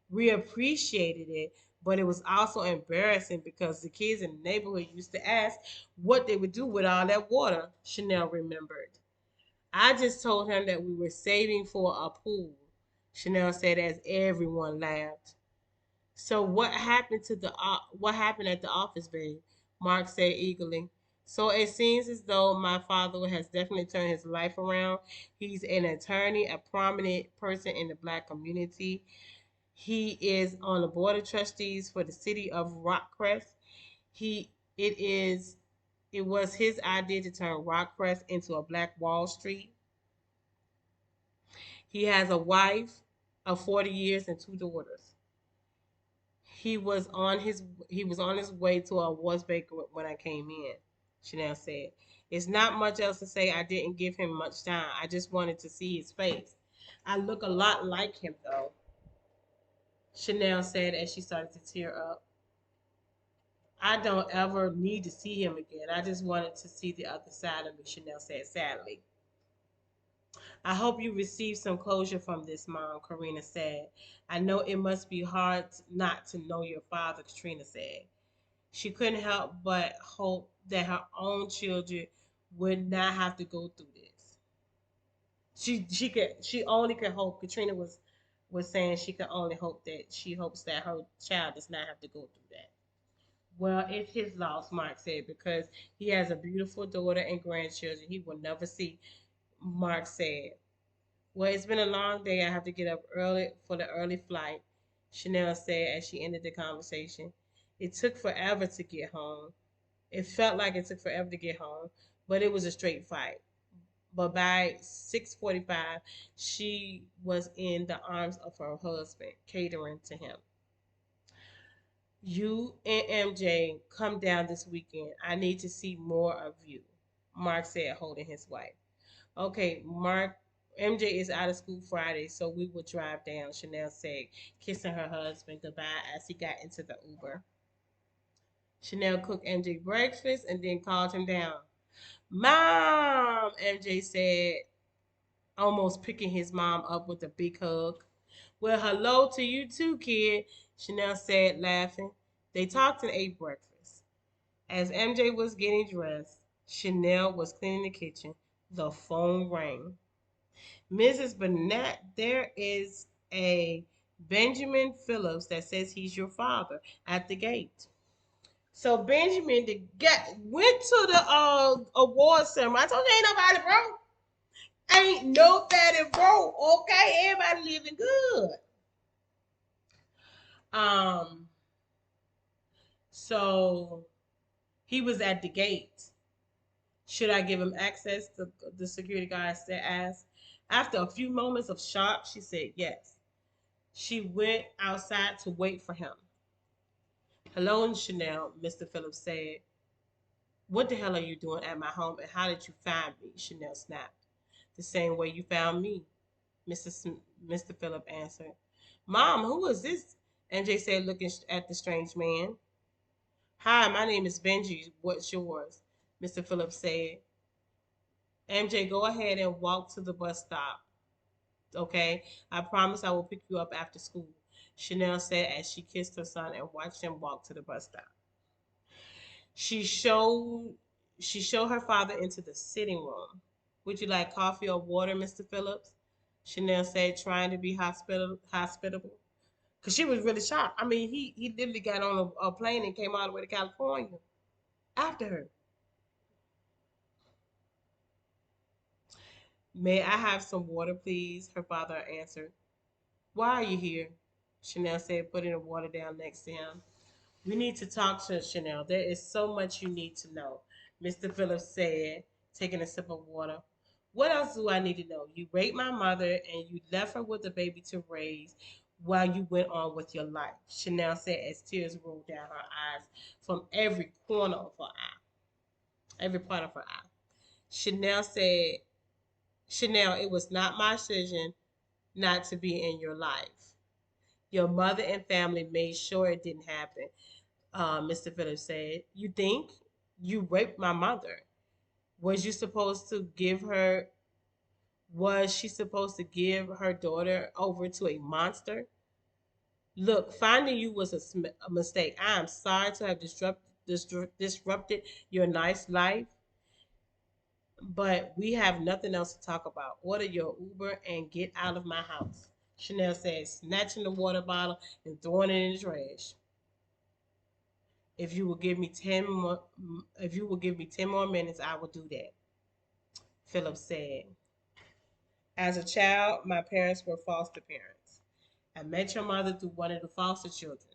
We appreciated it, but it was also embarrassing because the kids in the neighborhood used to ask what they would do with all that water, Chanel remembered. I just told him that we were saving for a pool, Chanel said as everyone laughed. So what happened at the office, babe? Mark said eagerly. So it seems as though my father has definitely turned his life around. He's an attorney, a prominent person in the black community. He is on the board of trustees for the city of Rockcrest. He it is it was his idea to turn Rockcrest into a black Wall Street. He has a wife of 40 years and two daughters. He was on his way to a was baker when I came in, Chanel said. It's not much else to say. I didn't give him much time. I just wanted to see his face. I look a lot like him though, Chanel said as she started to tear up. I don't ever need to see him again. I just wanted to see the other side of me, Chanel said sadly. I hope you receive some closure from this, Mom, Karina said. I know it must be hard not to know your father, Katrina said. She couldn't help but hope that her own children would not have to go through this. She only could hope. Katrina was saying she could only hope that she hopes that her child does not have to go through that. Well, it's his loss, Mark said, because he has a beautiful daughter and grandchildren he will never see, Mark said. Well, it's been a long day. I have to get up early for the early flight, Chanel said as she ended the conversation. It took forever to get home. It felt like it took forever to get home, but it was a straight fight. But by 6:45, she was in the arms of her husband, catering to him. You and MJ come down this weekend. I need to see more of you, Mark said, holding his wife. Okay, Mark, MJ is out of school Friday, so we will drive down, Chanel said, kissing her husband goodbye as he got into the Uber. Chanel cooked MJ breakfast and then called him down. Mom, MJ said, almost picking his mom up with a big hug. Well, hello to you too, kid, Chanel said, laughing. They talked and ate breakfast. As MJ was getting dressed, Chanel was cleaning the kitchen. The phone rang. Mrs. Burnett, there is a Benjamin Phillips that says he's your father at the gate. So Benjamin went to the award ceremony. I told you ain't nobody broke. Ain't nobody broke. Okay, everybody living good. Um, so he was at the gate. Should I give him access? The security guard said asked. After a few moments of shock, she said yes. She went outside to wait for him. Hello, Chanel, Mr. Phillips said. What the hell are you doing at my home and how did you find me? Chanel snapped. The same way you found me, Mr. Phillips answered. Mom, who is this? MJ said, looking at the strange man. Hi, my name is Benji. What's yours? Mr. Phillips said. MJ, go ahead and walk to the bus stop. Okay? I promise I will pick you up after school, Chanel said as she kissed her son and watched him walk to the bus stop. She showed she showed her father into the sitting room. Would you like coffee or water, Mr. Phillips? Chanel said, trying to be hospitable. Because she was really shocked. I mean, he literally got on a plane and came all the way to California after her. May I have some water, please? Her father answered. Why are you here? Chanel said, putting the water down next to him. We need to talk to Chanel. There is so much you need to know, Mr. Phillips said, taking a sip of water. What else do I need to know? You raped my mother and you left her with a baby to raise while you went on with your life, Chanel said as tears rolled down her eyes from every corner of her eye, every part of her eye. Chanel said, Chanel, it was not my decision not to be in your life. Your mother and family made sure it didn't happen, Mr. Phillips said. You think you raped my mother? Was you supposed to give her, was she supposed to give her daughter over to a monster? Look, finding you was a mistake. I am sorry to have disrupted your nice life, but we have nothing else to talk about. Order your Uber and get out of my house, Chanel said, snatching the water bottle and throwing it in the trash. If you will give me 10 more if you will give me 10 more minutes, I will do that, Phillips said. As a child, my parents were foster parents. I met your mother through one of the foster children.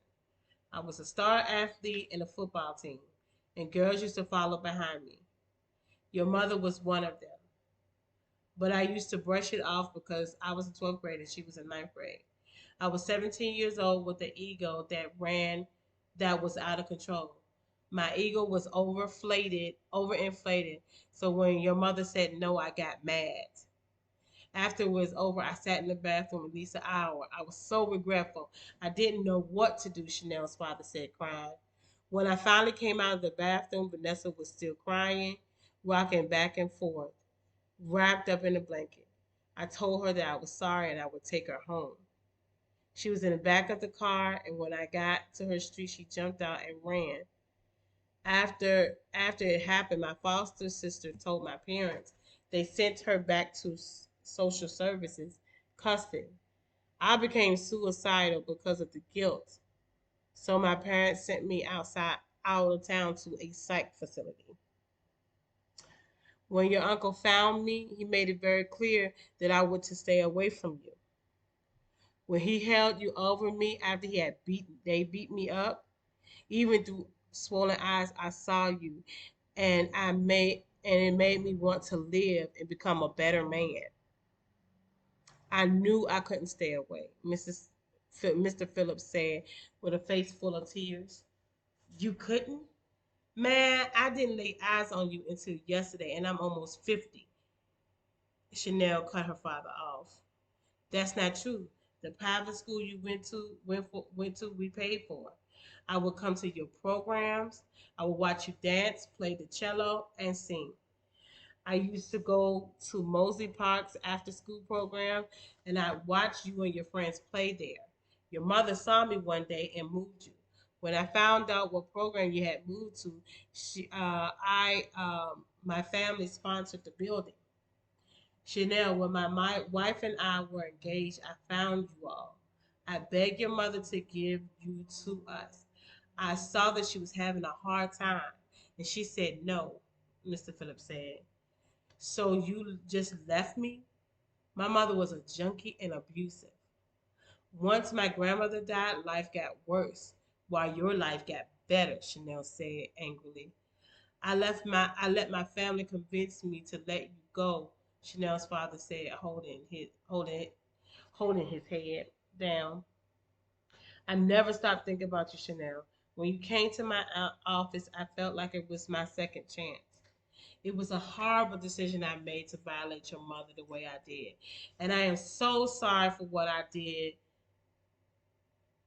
I was a star athlete in a football team, and girls used to follow behind me. Your mother was one of them. But I used to brush it off because I was in 12th grade and she was in ninth grade. I was 17 years old with an ego that was out of control. My ego was overinflated. So when your mother said no, I got mad. After it was over, I sat in the bathroom at least an hour. I was so regretful. I didn't know what to do, Chanel's father said, crying. When I finally came out of the bathroom, Vanessa was still crying, rocking back and forth, wrapped up in a blanket. I told her that I was sorry and I would take her home. She was in the back of the car, and when I got to her street, she jumped out and ran. After it happened, my foster sister told my parents. They sent her back to social services, cussing. I became suicidal because of the guilt. So my parents sent me out of town to a psych facility. When your uncle found me, he made it very clear that I was to stay away from you. When he held you over me after they beat me up, even through swollen eyes, I saw you, and it made me want to live and become a better man. I knew I couldn't stay away, Mrs. Mr. Phillips said with a face full of tears. You couldn't? Man, I didn't lay eyes on you until yesterday, and I'm almost 50. Chanel cut her father off. That's not true. The private school you went to, we paid for. I would come to your programs. I would watch you dance, play the cello, and sing. I used to go to Mosley Park's after school program, and I watched you and your friends play there. Your mother saw me one day and moved you. When I found out what program you had moved to, my family sponsored the building. Chanel, when my wife and I were engaged, I found you all. I begged your mother to give you to us. I saw that she was having a hard time, and she said no, Mr. Phillips said. So you just left me? My mother was a junkie and abusive. Once my grandmother died, life got worse, while your life got better, Chanel said angrily. I let my family convince me to let you go, Chanel's father said, holding his head down. I never stopped thinking about you, Chanel. When you came to my office, I felt like it was my second chance. It was a horrible decision I made to violate your mother the way I did. And I am so sorry for what I did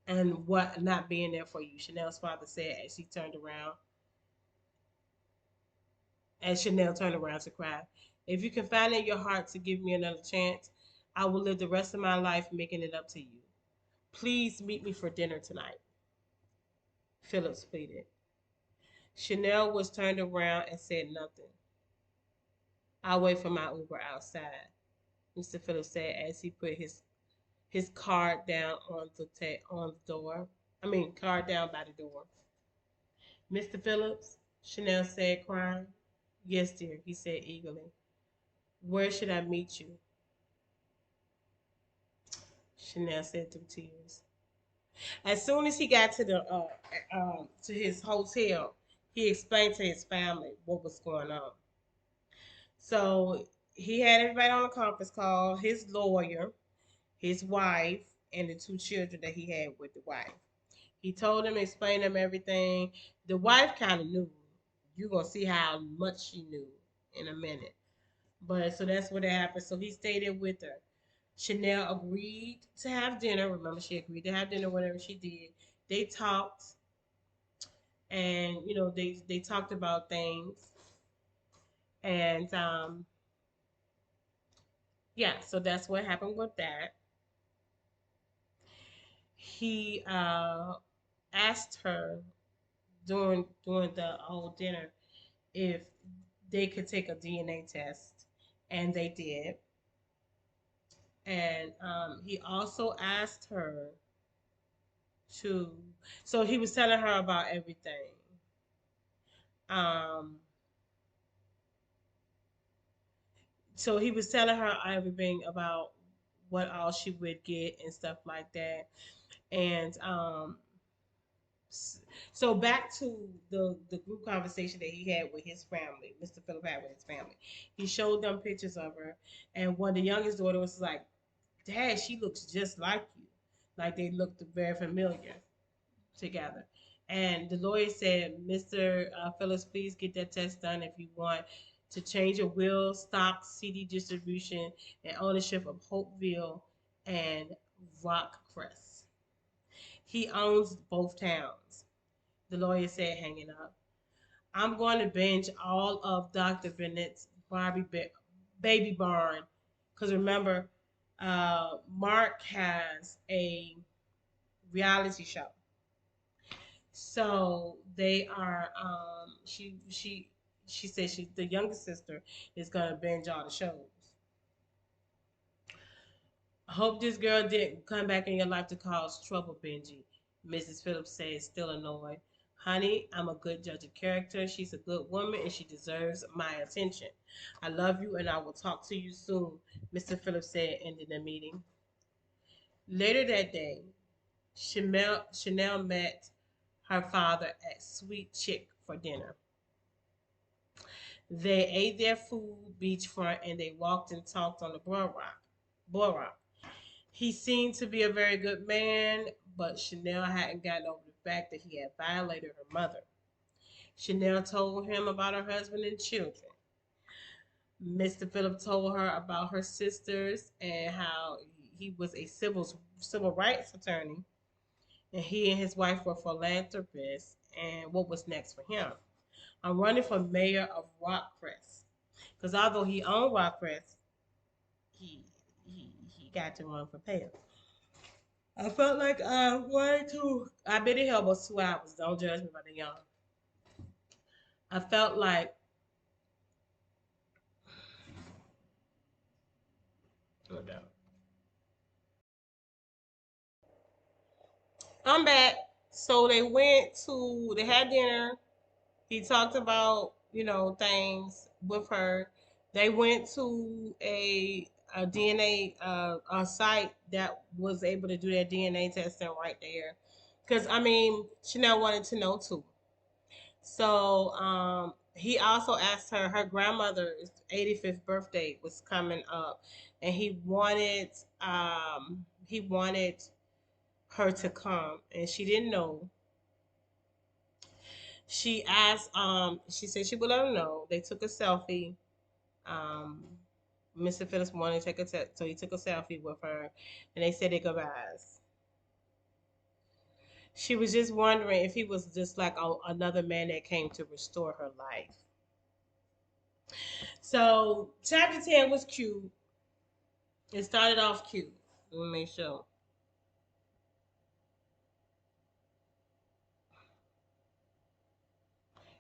and what not being there for you, Chanel's father said as Chanel turned around to cry. If you can find it in your heart to give me another chance, I will live the rest of my life making it up to you. Please meet me for dinner tonight, Phillips pleaded. Chanel was turned around and said nothing. I'll wait for my Uber outside, Mr. Phillips said as he put his card down on the door. Card down by the door. Mr. Phillips, Chanel said, crying. Yes, dear, he said eagerly. Where should I meet you? Chanel said through tears. As soon as he got to his hotel, he explained to his family what was going on. So he had everybody on a conference call, his lawyer, his wife, and the two children that he had with the wife. He told them, explained them everything. The wife kind of knew. You're gonna see how much she knew in a minute. But so that's what happened. So he stayed there with her. Chanel agreed to have dinner. Remember, she agreed to have dinner whenever she did. They talked, and they talked about things, and yeah. So that's what happened with that. He asked her during the whole dinner if they could take a DNA test, and they did. And he also asked her to. So he was telling her about everything. Um, so he was telling her everything about what all she would get and stuff like that. And so back to the group conversation that he had with his family, Mr. Phillip had with his family. He showed them pictures of her, and one the youngest daughter was like, "Dad, she looks just like you." Like they looked very familiar together. And the lawyer said, Mr. Phillips, please get that test done if you want to change your will, stock, CD distribution, and ownership of Hopeville and Rockcrest. He owns both towns, the lawyer said, hanging up. I'm going to binge all of Dr. Bennett's Baby Barn. Because remember, Mark has a reality show. So they are. She said the youngest sister is gonna binge all the shows. I hope this girl didn't come back in your life to cause trouble, Benji. Mrs. Phillips said, still annoyed. Honey, I'm a good judge of character. She's a good woman and she deserves my attention. I love you and I will talk to you soon, Mr. Phillips said, ending the meeting. Later that day, Chanel met her father at Sweet Chick for dinner. They ate their food beachfront and they walked and talked on the boardwalk. He seemed to be a very good man, but Chanel hadn't gotten over the fact that he had violated her mother. Chanel told him about her husband and children. Mr. Phillip told her about her sisters and how he was a civil rights attorney, and he and his wife were philanthropists. And what was next for him? I'm running for mayor of Rockcrest because although he owned Rockcrest, he got to run for mayor. I felt like I wanted to. I've been in here almost 2 hours. Don't judge me by the young. I felt like, oh no. I'm back. So they had dinner. He talked about, things with her. They went to a DNA a site that was able to do their DNA testing right there. Because I mean, Chanel wanted to know too. So he also asked her. Her grandmother's 85th birthday was coming up, and he wanted her to come, and she didn't know. She asked, she said she would let him know. They took a selfie. Um, Mr. Phillips wanted to take so he took a selfie with her, and they said their goodbyes. She was just wondering if he was just like another man that came to restore her life. So chapter 10 was cute. It started off cute. Let me make sure.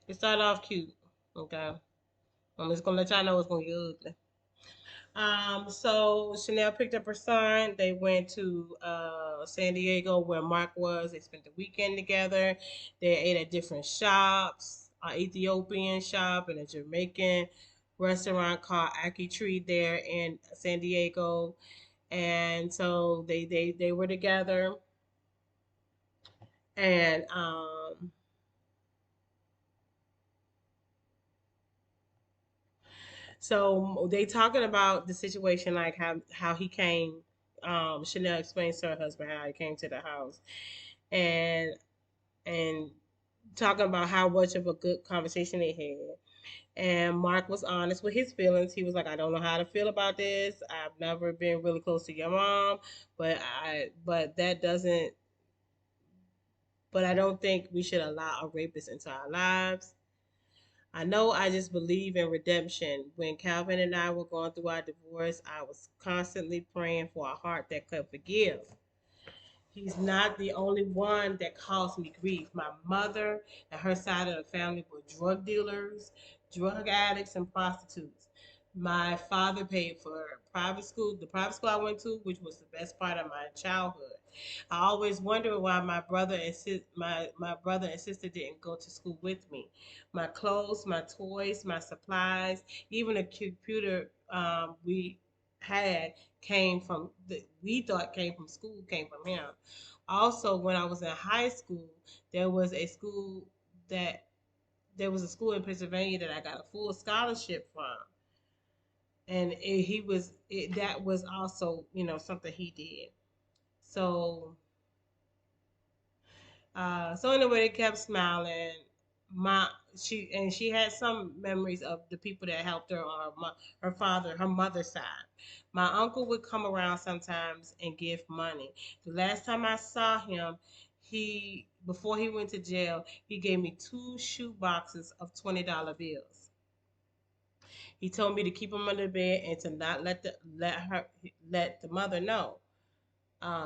It started off cute. Okay. I'm just gonna let y'all know it's gonna get ugly. So Chanel picked up her son. They went to San Diego where Mark was. They spent the weekend together. They ate at different shops, an Ethiopian shop and a Jamaican restaurant called Aki Tree there in San Diego. And so they were together. And so they talking about the situation, like how he came. Chanel explains to her husband how he came to the house, and and talking about how much of a good conversation they had. And Mark was honest with his feelings. He was like, "I don't know how to feel about this. I've never been really close to your mom, but that doesn't. But I don't think we should allow a rapist into our lives. I know I just believe in redemption. When Calvin and I were going through our divorce, I was constantly praying for a heart that could forgive. He's not the only one that caused me grief. My mother and her side of the family were drug dealers, drug addicts, and prostitutes. My father paid for private school, the private school I went to, which was the best part of my childhood. I always wondered why my brother and sister didn't go to school with me. My clothes, my toys, my supplies, even a computer we had came from we thought came from school, came from him. Also, when I was in high school, there was a school that there was a school in Pennsylvania that I got a full scholarship from, and that was also something he did. So so anyway, they kept smiling. My she had some memories of the people that helped her on her mother's side. My uncle would come around sometimes and give money. The last time I saw him, he before he went to jail, he gave me two shoe boxes of $20 bills. He told me to keep them under the bed and to not let the mother know.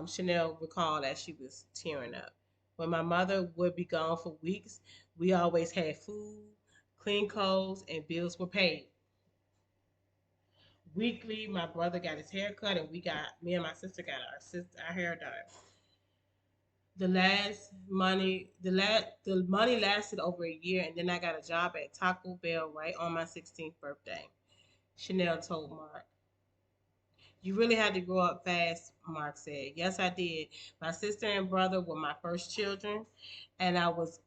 Chanel recalled as she was tearing up. When my mother would be gone for weeks, we always had food, clean clothes, and bills were paid. Weekly, my brother got his hair cut, and me and my sister got our hair done. The money lasted over a year, and then I got a job at Taco Bell right on my 16th birthday. Chanel told Mark. You really had to grow up fast, Mark said. Yes, I did. My sister and brother were my first children, and I was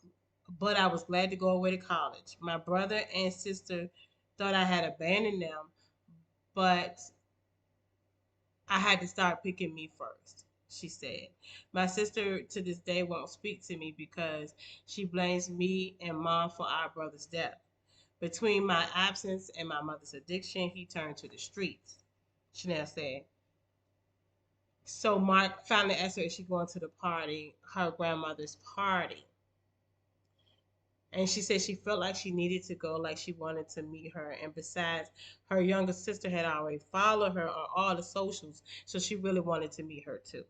glad to go away to college. My brother and sister thought I had abandoned them, but I had to start picking me first, she said. My sister to this day won't speak to me because she blames me and mom for our brother's death. Between my absence and my mother's addiction, he turned to the streets, Chanel said. So Mark finally asked her if she going to the party, her grandmother's party. And she said she felt like she needed to go, like she wanted to meet her. And besides, her younger sister had already followed her on all the socials, so she really wanted to meet her too.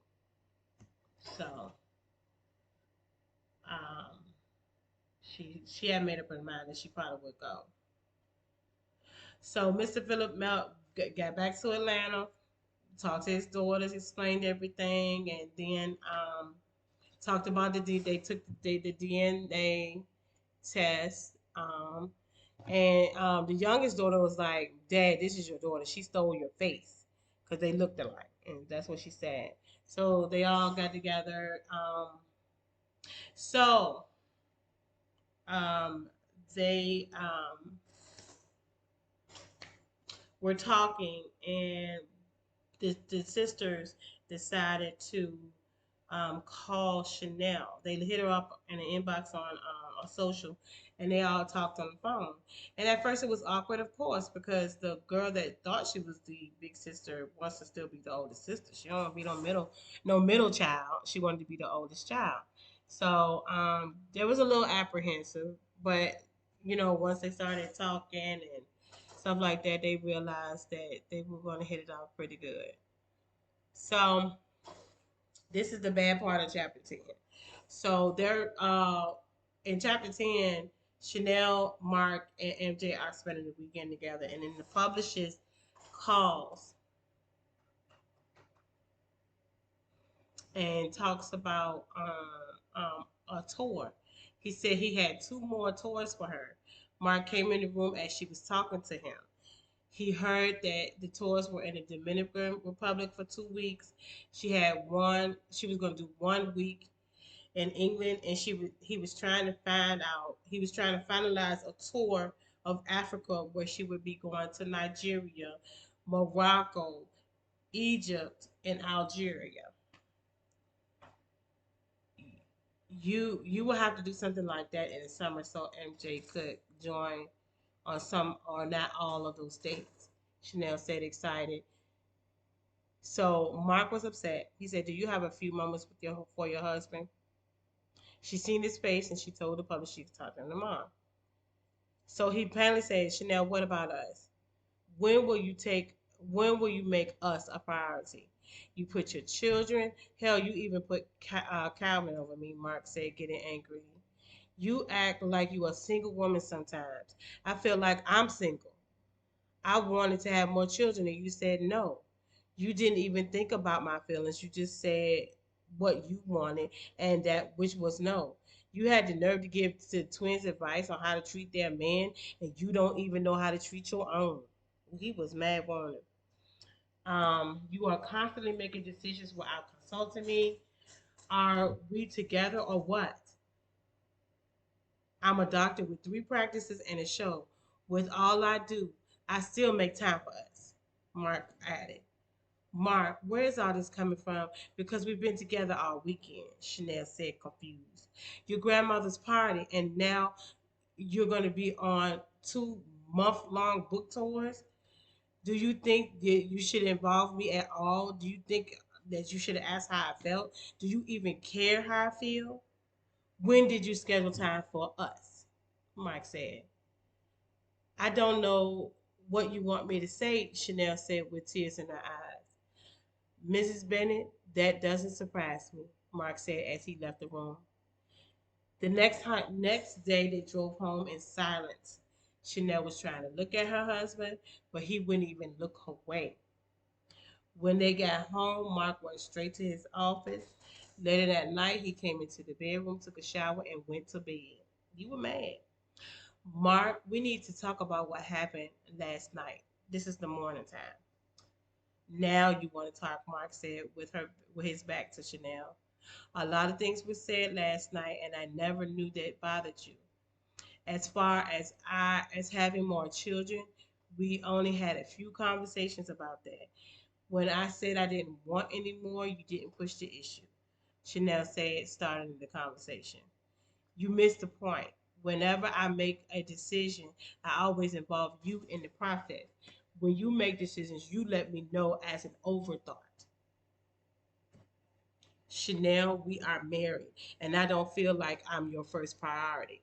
So um, she had made up her mind that she probably would go. So Mr. Philip Melt got back to Atlanta, talked to his daughters, explained everything, and then talked about they took the DNA test. And the youngest daughter was like, "Dad, this is your daughter. She stole your face," because they looked alike, and that's what she said. So they all got together. So um, they were talking, and the sisters decided to call Chanel. They hit her up in an inbox on social, and they all talked on the phone. And at first, it was awkward, of course, because the girl that thought she was the big sister wants to still be the oldest sister. She don't want to be no middle child. She wanted to be the oldest child. So there was a little apprehensive, but once they started talking and stuff like that, they realized that they were going to hit it off pretty good. So this is the bad part of chapter 10. So they're in chapter 10, Chanel, Mark, and MJ are spending the weekend together, and then the publicist calls and talks about a tour. He said he had two more tours for her. Mark came in the room as she was talking to him. He heard that the tours were in the Dominican Republic for 2 weeks. She was going to do 1 week in England, and he was trying to finalize a tour of Africa where she would be going to Nigeria, Morocco, Egypt, and Algeria. You will have to do something like that in the summer so MJ could join on some or not all of those dates. Chanel said excited. So Mark was upset. He said, "Do you have a few moments with your husband?" She seen his face and she told the publisher she was talking to mom. So he apparently said, "Chanel, what about us? When will you take? When will you make us a priority? You put your children. Hell, you even put Calvin over me." Mark said, getting angry. "You act like you a single woman sometimes. I feel like I'm single. I wanted to have more children and you said no. You didn't even think about my feelings. You just said what you wanted and that which was no. You had the nerve to give the twins advice on how to treat their men and you don't even know how to treat your own." He was mad on him. You are constantly making decisions without consulting me. Are we together or what? I'm a doctor with 3 practices and a show. With all I do, I still make time for us. Mark added. "Mark, where is all this coming from? Because we've been together all weekend," Chanel said, confused. "Your grandmother's party, and now you're going to be on 2 month-long book tours? Do you think that you should involve me at all? Do you think that you should have asked how I felt? Do you even care how I feel? When did you schedule time for us?" Mike said. "I don't know what you want me to say," Chanel said with tears in her eyes. "Mrs. Bennett, that doesn't surprise me," Mark said as he left the room. The next day, they drove home in silence. Chanel was trying to look at her husband, but he wouldn't even look her way. When they got home, Mark went straight to his office. Later that night, he came into the bedroom, took a shower, and went to bed. You were mad. "Mark, we need to talk about what happened last night. This is the morning time." "Now you want to talk," Mark said with his back to Chanel. "A lot of things were said last night and I never knew that bothered you. As far as having more children, we only had a few conversations about that. When I said I didn't want any more, you didn't push the issue. Chanel said, starting the conversation. You missed the point. Whenever I make a decision, I always involve you in the process. When you make decisions, you let me know as an overthought. Chanel, we are married, and I don't feel like I'm your first priority,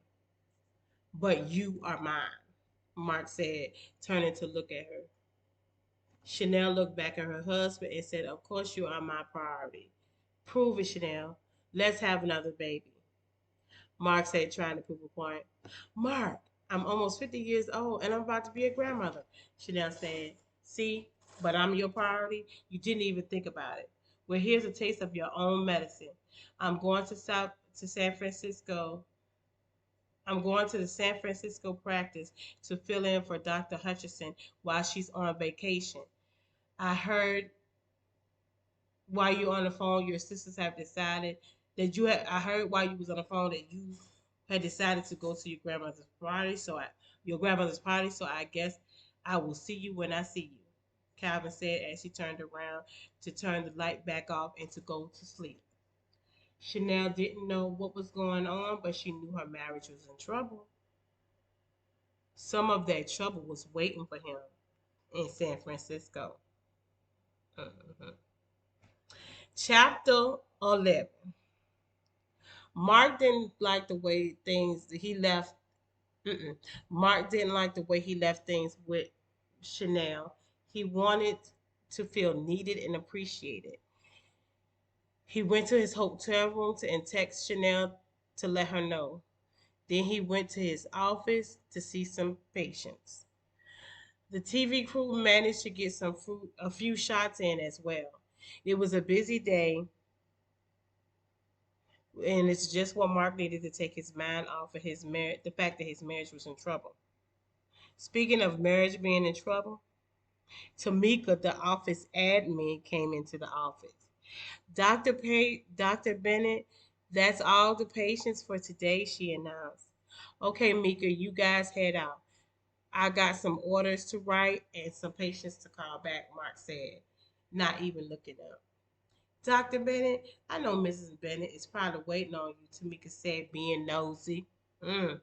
but you are mine, Mark said, turning to look at her. Chanel looked back at her husband and said, of course you are my priority. Prove it, Chanel. Let's have another baby. Mark said, trying to prove a point. Mark, I'm almost 50 years old and I'm about to be a grandmother. Chanel said, see, but I'm your priority. You didn't even think about it. Well, here's a taste of your own medicine. I'm going to San Francisco. I'm going to the San Francisco practice to fill in for Dr. Hutchinson while she's on vacation. I heard while you're on the phone, your sisters have decided that you had. I heard while you was on the phone that you had decided to go to your grandmother's party. So I guess I will see you when I see you. Calvin said as she turned around to turn the light back off and to go to sleep. Chanel didn't know what was going on, but she knew her marriage was in trouble. Some of that trouble was waiting for him in San Francisco. Mhm. Chapter 11. Mark didn't like the way things he left. Mm-mm. Mark didn't like the way he left things with Chanel. He wanted to feel needed and appreciated. He went to his hotel room and text Chanel to let her know. Then he went to his office to see some patients. The TV crew managed to get a few shots in as well. It was a busy day, and it's just what Mark needed to take his mind off of the fact that his marriage was in trouble. Speaking of marriage being in trouble, Tamika, the office admin, came into the office. Dr. Bennett, that's all the patients for today, she announced. Okay, Mika, you guys head out. I got some orders to write and some patients to call back, Mark said, not even looking up. Dr. Bennett, I know Mrs. Bennett is probably waiting on you, Tamika said, being nosy. Mm.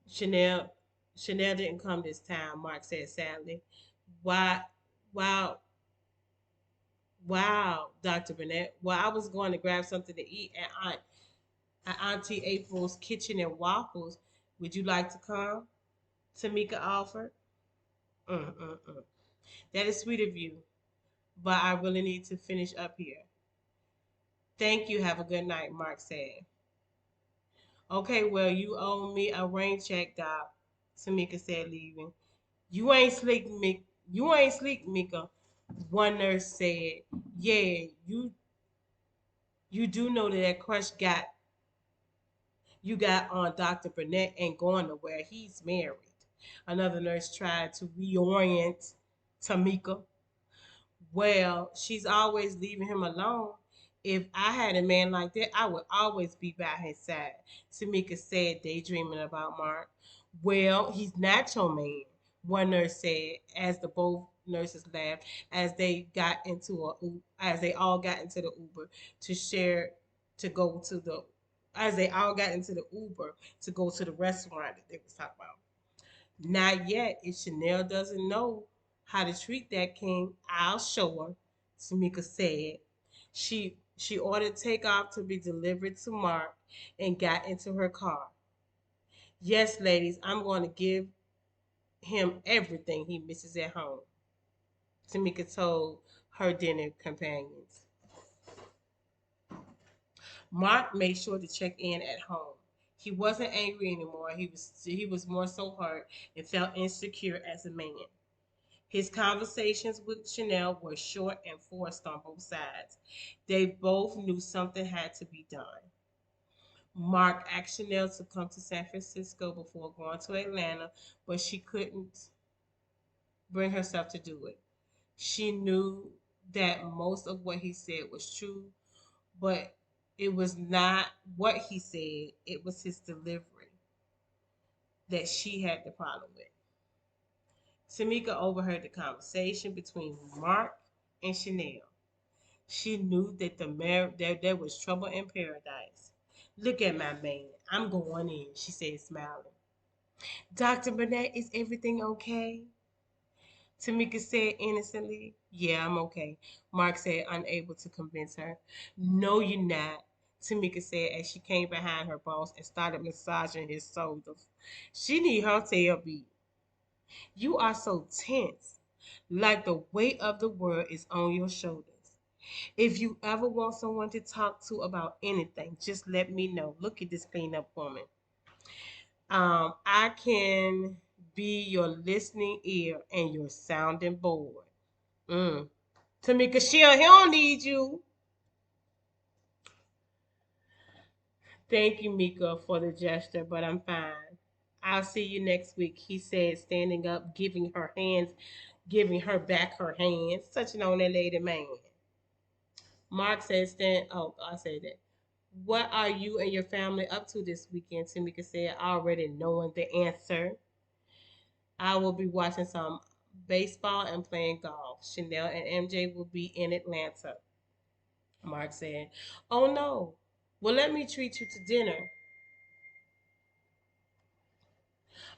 Chanel Chanel didn't come this time, Mark said sadly. Why wow wow, Dr. Bennett. Well, I was going to grab something to eat at Auntie April's Kitchen and Waffles. Would you like to come? Tamika offered. Mm-mm-mm. That is sweet of you, but I really need to finish up here. Thank you. Have a good night, Mark said. Okay, well, you owe me a rain check, Doc, Tamika said, leaving. You ain't sleek, Mick. You ain't sleek, Mika. One nurse said, "Yeah, you do know that crush got on Dr. Burnett ain't going nowhere. He's married." Another nurse tried to reorient Tamika. Well, she's always leaving him alone. If I had a man like that, I would always be by his side, Tamika said, daydreaming about Mark. Well, he's not your man, one nurse said, as the both nurses laughed as they all got into the Uber to share to go to the as they all got into the Uber to go to the restaurant that they was talking about. Not yet. If Chanel doesn't know how to treat that king, I'll show her, Tamika said. She ordered takeoff to be delivered to Mark and got into her car. Yes, ladies, I'm going to give him everything he misses at home, Tamika told her dinner companions. Mark made sure to check in at home. He wasn't angry anymore. He was more so hurt and felt insecure as a man. His conversations with Chanel were short and forced on both sides. They both knew something had to be done. Mark asked Chanel to come to San Francisco before going to Atlanta, but she couldn't bring herself to do it. She knew that most of what he said was true, but it was not what he said, it was his delivery that she had the problem with. Tamika overheard the conversation between Mark and Chanel. She knew that there was trouble in paradise. Look at my man. I'm going in, she said, smiling. Dr. Burnett, is everything okay? Tamika said innocently. Yeah, I'm okay. Mark said, unable to convince her. No, you're not, Tamika said as she came behind her boss and started massaging his shoulders. She need her tail beat. You are so tense, like the weight of the world is on your shoulders. If you ever want someone to talk to about anything, just let me know. Look at this cleanup woman. I can be your listening ear and your sounding board. Mm. Tamika Shield, he don't need you. Thank you, Mika, for the gesture, but I'm fine. I'll see you next week, he said, standing up, giving her back her hands, touching on that lady man. Mark said, stand, oh, I said that. What are you and your family up to this weekend? Tamika said, already knowing the answer. I will be watching some baseball and playing golf. Chanel and MJ will be in Atlanta. Mark said, oh no. Well, let me treat you to dinner.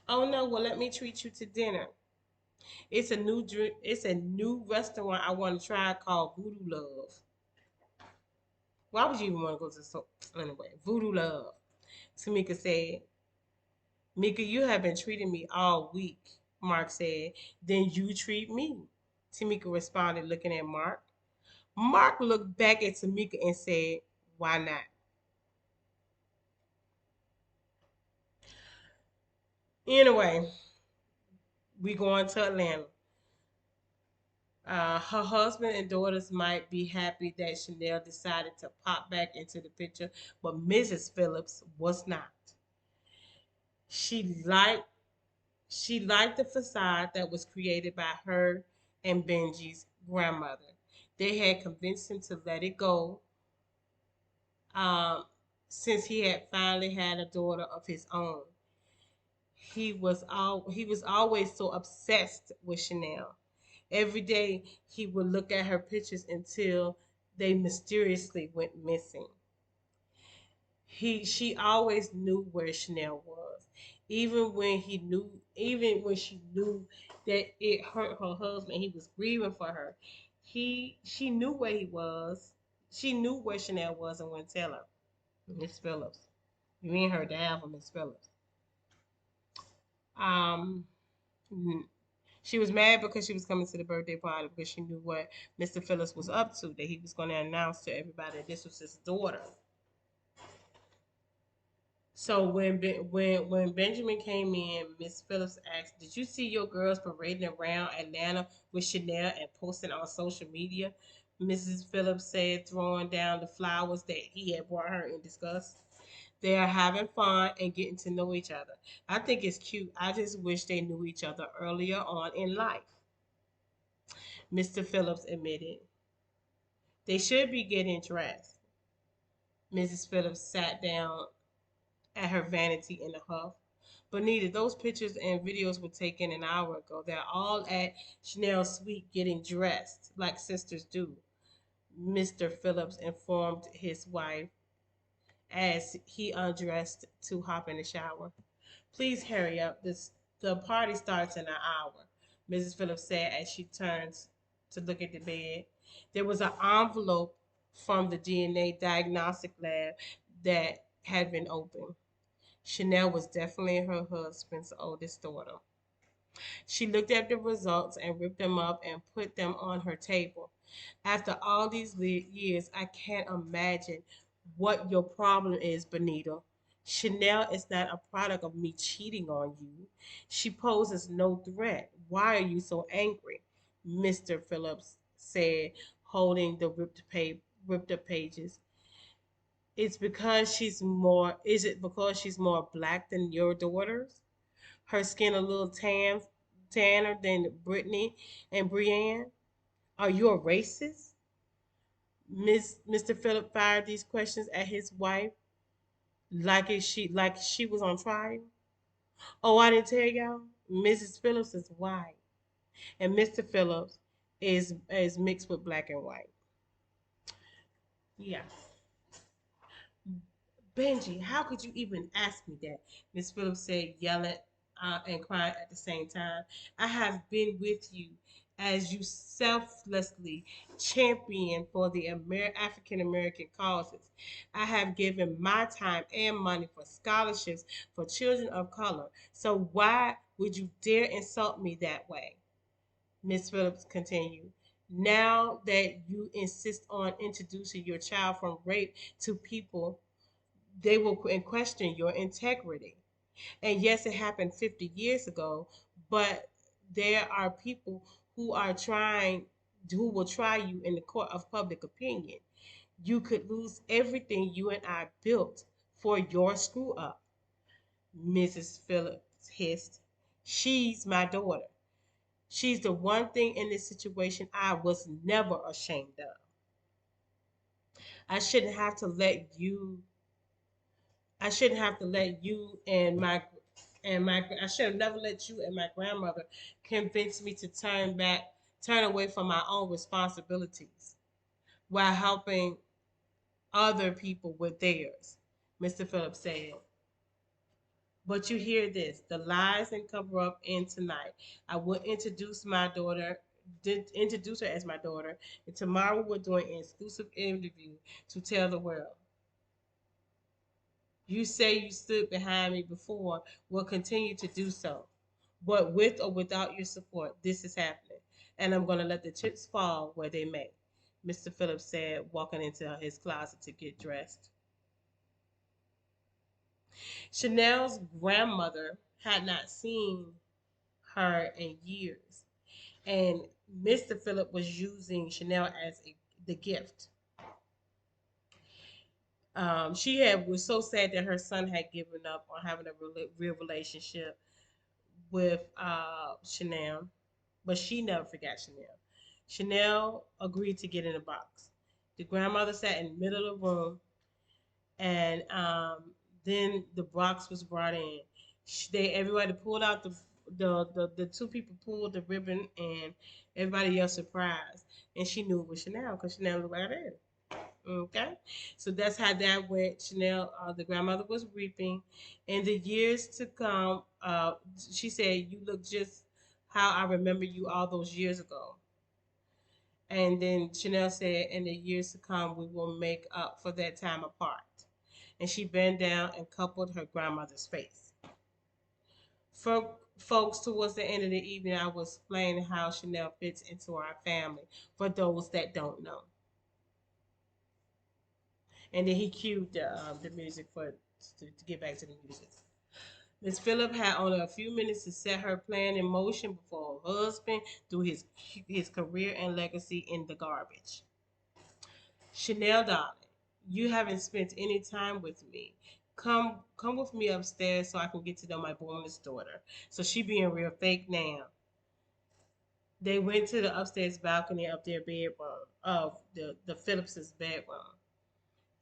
Oh no, well, let me treat you to dinner. It's a new restaurant I want to try called Voodoo Love. Why would you even want to go to anyway? Voodoo Love. Tamika said, Mika, you have been treating me all week, Mark said. Then you treat me. Tamika responded, looking at Mark. Mark looked back at Tamika and said, why not? Anyway, we going to Atlanta. Her husband and daughters might be happy that Chanel decided to pop back into the picture, but Mrs. Phillips was not. She liked she liked the facade that was created by her and Benji's grandmother. They had convinced him to let it go, um, since he had finally had a daughter of his own. He was always so obsessed with Chanel. Every day he would look at her pictures until they mysteriously went missing. She always knew where Chanel was. Even when she knew that it hurt her husband, he was grieving for her. She knew where he was. She knew where Chanel was and wouldn't tell her. Miss Phillips. You ain't heard that from Miss Phillips. Um, she was mad because she was coming to the birthday party because she knew what Mr. Phillips was up to, that he was going to announce to everybody that this was his daughter. So when Benjamin came in, Miss Phillips asked, "Did you see your girls parading around Atlanta with Chanel and posting on social media?" Mrs. Phillips said, throwing down the flowers that he had brought her in disgust. They are having fun and getting to know each other. I think it's cute. I just wish they knew each other earlier on in life, Mr. Phillips admitted. They should be getting dressed. Mrs. Phillips sat down at her vanity in a huff. Bonita, those pictures and videos were taken an hour ago. They're all at Chanel's suite getting dressed like sisters do, Mr. Phillips informed his wife as he undressed to hop in the shower. Please hurry up. The party starts in an hour, Mrs. Phillips said as she turns to look at the bed. There was an envelope from the DNA diagnostic lab that had been opened. Chanel was definitely her husband's oldest daughter. She looked at the results and ripped them up and put them on her table. After all these years, I can't imagine what your problem is, Benita. Chanel is not a product of me cheating on you. She poses no threat. Why are you so angry? Mr. Phillips said, holding the ripped up pages. Is it because she's more black than your daughters? Her skin a little tanner than Brittany and Brienne? Are you a racist? Mr. Phillip fired these questions at his wife like she was on trial. Oh, I didn't tell y'all. Mrs. Phillips is white. and Mr. Phillips is mixed with black and white. Yeah. Benji, how could you even ask me that? Miss Phillips said, yelling and crying at the same time. I have been with you as you selflessly champion for the African American causes. I have given my time and money for scholarships for children of color. So why would you dare insult me that way? Miss Phillips continued. Now that you insist on introducing your child from rape to people, they will question your integrity. And yes, it happened 50 years ago, but there are people who are trying, who will try you in the court of public opinion. You could lose everything you and I built for your screw up. Mrs. Phillips hissed. She's my daughter. She's the one thing in this situation I was never ashamed of. I shouldn't have to let you I shouldn't have to let you and my I should have never let you and my grandmother convince me to turn away from my own responsibilities while helping other people with theirs, Mr. Phillips said. But you hear this, the lies and cover up end tonight. I will introduce her as my daughter, and tomorrow we're doing an exclusive interview to tell the world. You say you stood behind me before, will continue to do so. But with or without your support, this is happening. And I'm going to let the chips fall where they may, Mr. Phillips said, walking into his closet to get dressed. Chanel's grandmother had not seen her in years, and Mr. Phillips was using Chanel as the gift. Was so sad that her son had given up on having a real relationship with Chanel, but she never forgot Chanel. Chanel agreed to get in the box. The grandmother sat in the middle of the room, and then the box was brought in. Everybody pulled out the two people pulled the ribbon, and everybody else surprised, and she knew it was Chanel because Chanel looked like that. Okay, so that's how that went. Chanel, the grandmother was weeping. In the years to come, she said, "You look just how I remember you all those years ago." And then Chanel said, "In the years to come, we will make up for that time apart." And she bent down and coupled her grandmother's face. For folks, towards the end of the evening, I was explaining how Chanel fits into our family for those that don't know. And then he cued the music to get back to the music. Miss Phillip had only a few minutes to set her plan in motion before her husband threw his career and legacy in the garbage. Chanel, darling, you haven't spent any time with me. Come with me upstairs so I can get to know my bonus daughter. So she being real fake now. They went to the upstairs balcony of their bedroom, of the Phillips's bedroom.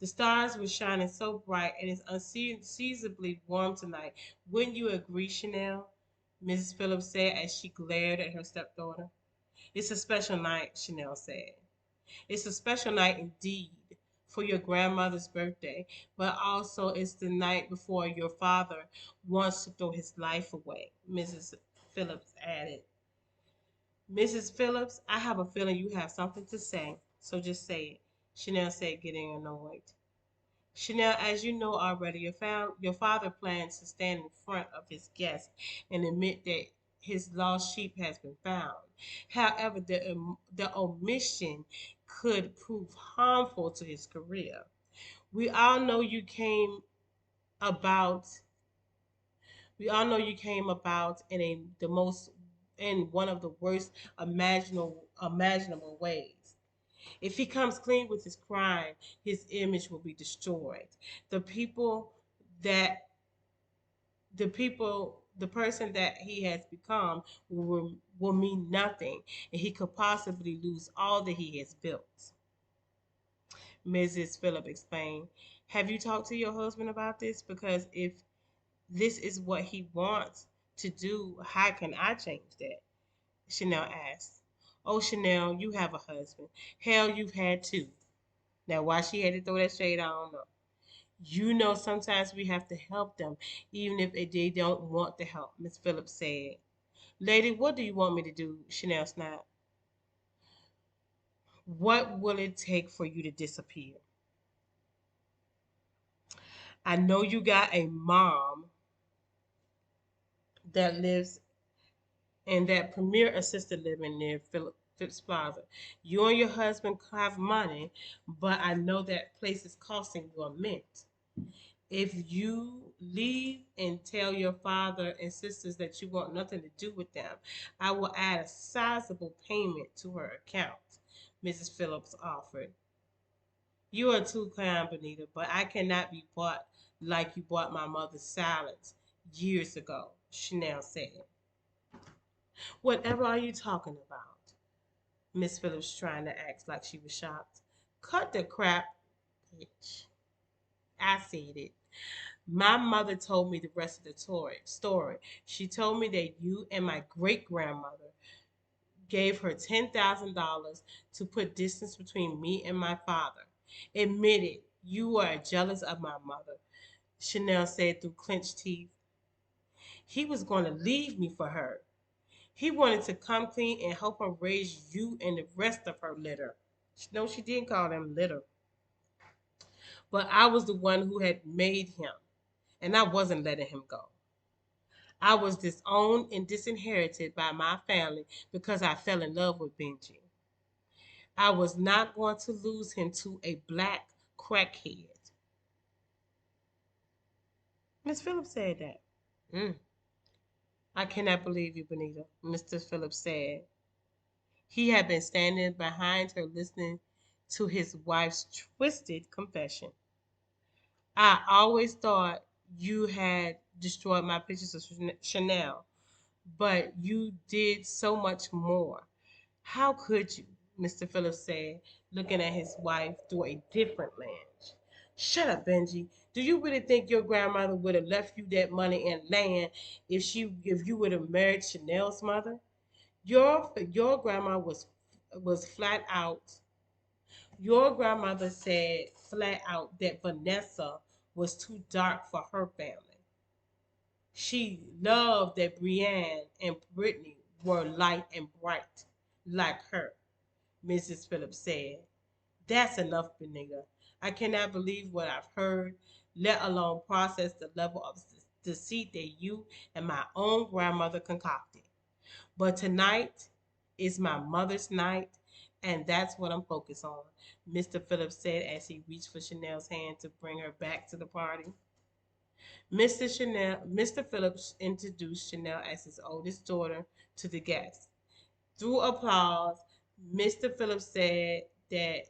The stars were shining so bright and it's unseasonably warm tonight. Wouldn't you agree, Chanel? Mrs. Phillips said as she glared at her stepdaughter. It's a special night, Chanel said. It's a special night indeed for your grandmother's birthday, but also it's the night before your father wants to throw his life away, Mrs. Phillips added. Mrs. Phillips, I have a feeling you have something to say, so just say it, Chanel said, getting annoyed. Chanel, as you know already, your father plans to stand in front of his guests and admit that his lost sheep has been found. However, the omission could prove harmful to his career. We all know you came about. We all know you came about in one of the worst imaginable ways. If he comes clean with his crime, his image will be destroyed. The people that the person that he has become will mean nothing, and he could possibly lose all that he has built. Mrs. Phillip explained. Have you talked to your husband about this? Because if this is what he wants to do, how can I change that? Chanel asked. Oh, Chanel, you have a husband. Hell, you've had two. Now, why she had to throw that shade, I don't know. You know, sometimes we have to help them, even if they don't want the help, Miss Phillips said. Lady, what do you want me to do? Chanel snapped. What will it take for you to disappear? I know you got a mom that lives in that premier assisted living near Phillips Plaza. You and your husband have money, but I know that place is costing you a mint. If you leave and tell your father and sisters that you want nothing to do with them, I will add a sizable payment to her account, Mrs. Phillips offered. You are too kind, Benita, but I cannot be bought like you bought my mother's salads years ago, Chanel said. Whatever are you talking about? Miss Phillips trying to act like she was shocked. Cut the crap, bitch. I said it. My mother told me the rest of the story. She told me that you and my great grandmother gave her $10,000 to put distance between me and my father. Admit it, you are jealous of my mother, Chanel said through clenched teeth. He was going to leave me for her. He wanted to come clean and help her raise you and the rest of her litter. No, she didn't call them litter. But I was the one who had made him, and I wasn't letting him go. I was disowned and disinherited by my family because I fell in love with Benji. I was not going to lose him to a black crackhead. Miss Phillips said that. Mm. I cannot believe you, Benita, Mr. Phillips said. He had been standing behind her listening to his wife's twisted confession. I always thought you had destroyed my pictures of Chanel, but you did so much more. How could you? Mr. Phillips said, looking at his wife through a different lens. Shut up, Benji. Do you really think your grandmother would have left you that money and land if you would have married Chanel's mother? Your grandma was flat out. Your grandmother said flat out that Vanessa was too dark for her family. She loved that Brienne and Brittany were light and bright like her, Mrs. Phillips said. That's enough, Benita. I cannot believe what I've heard, let alone process the level of deceit that you and my own grandmother concocted. But tonight is my mother's night, and that's what I'm focused on, Mr. Phillips said as he reached for Chanel's hand to bring her back to the party. Mr. Phillips introduced Chanel as his oldest daughter to the guests. Through applause, Mr. Phillips said that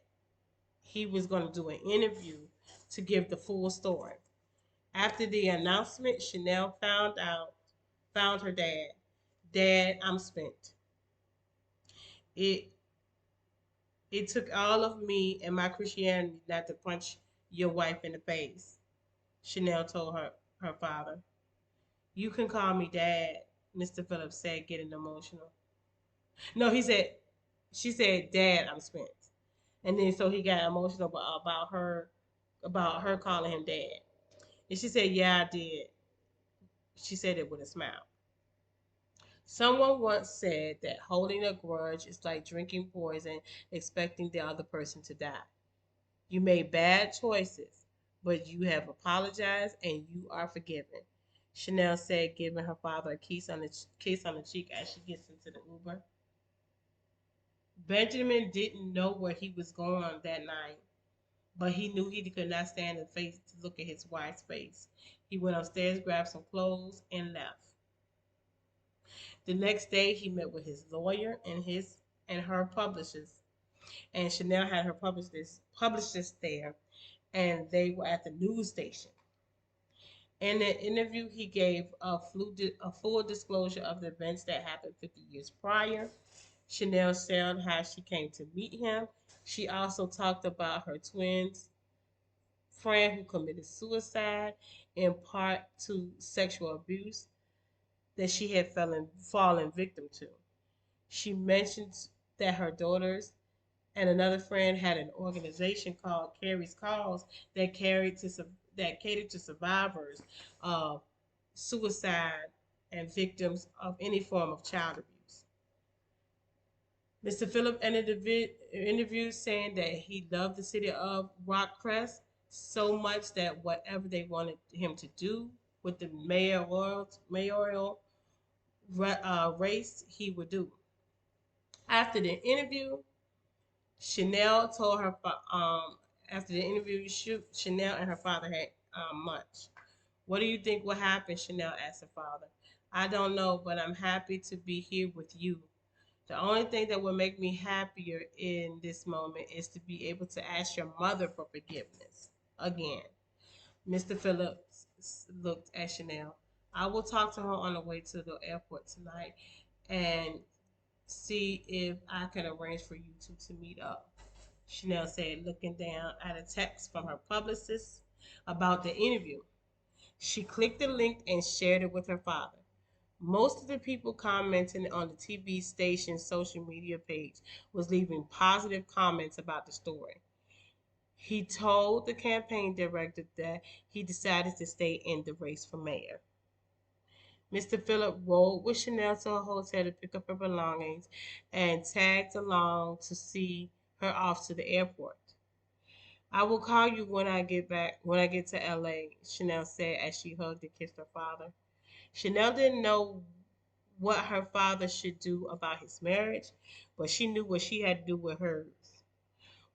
he was going to do an interview to give the full story. After the announcement, Chanel found her dad. Dad, I'm spent. It it took all of me and my Christianity not to punch your wife in the face, Chanel told her father. You can call me dad, Mr. Phillips said, getting emotional. No, she said, Dad, I'm spent. And then so he got emotional about her calling him dad. And she said, Yeah, I did. She said it with a smile. Someone once said that holding a grudge is like drinking poison, expecting the other person to die. You made bad choices, but you have apologized and you are forgiven, Chanel said, giving her father a kiss on the cheek as she gets into the Uber. Benjamin didn't know where he was going that night, but he knew he could not stand the face to look at his wife's face. He went upstairs, grabbed some clothes, and left. The next day, he met with his lawyer and her publishers, and Chanel had her publishers there, and they were at the news station. In an interview, he gave a full disclosure of the events that happened 50 years prior. Chanel shared how she came to meet him. She also talked about her twins friend who committed suicide in part to sexual abuse that she had fallen victim to. She mentions that her daughters and another friend had an organization called Carrie's Calls that that catered to survivors of suicide and victims of any form of child abuse. Mr. Phillip ended the interview saying that he loved the city of Rockcrest so much that whatever they wanted him to do with the mayoral race, he would do. After the interview, Chanel told her, after the interview, Chanel and her father had much. What do you think will happen? Chanel asked her father. I don't know, but I'm happy to be here with you. The only thing that will make me happier in this moment is to be able to ask your mother for forgiveness again. Mr. Phillips looked at Chanel. I will talk to her on the way to the airport tonight and see if I can arrange for you two to meet up. Chanel said, looking down at a text from her publicist about the interview. She clicked the link and shared it with her father. Most of the people commenting on the TV station's social media page was leaving positive comments about the story. He told the campaign director that he decided to stay in the race for mayor. Mr. Phillip rode with Chanel to a hotel to pick up her belongings and tagged along to see her off to the airport. I will call you when I get to LA, Chanel said as she hugged and kissed her father. Chanel didn't know what her father should do about his marriage, but she knew what she had to do with hers.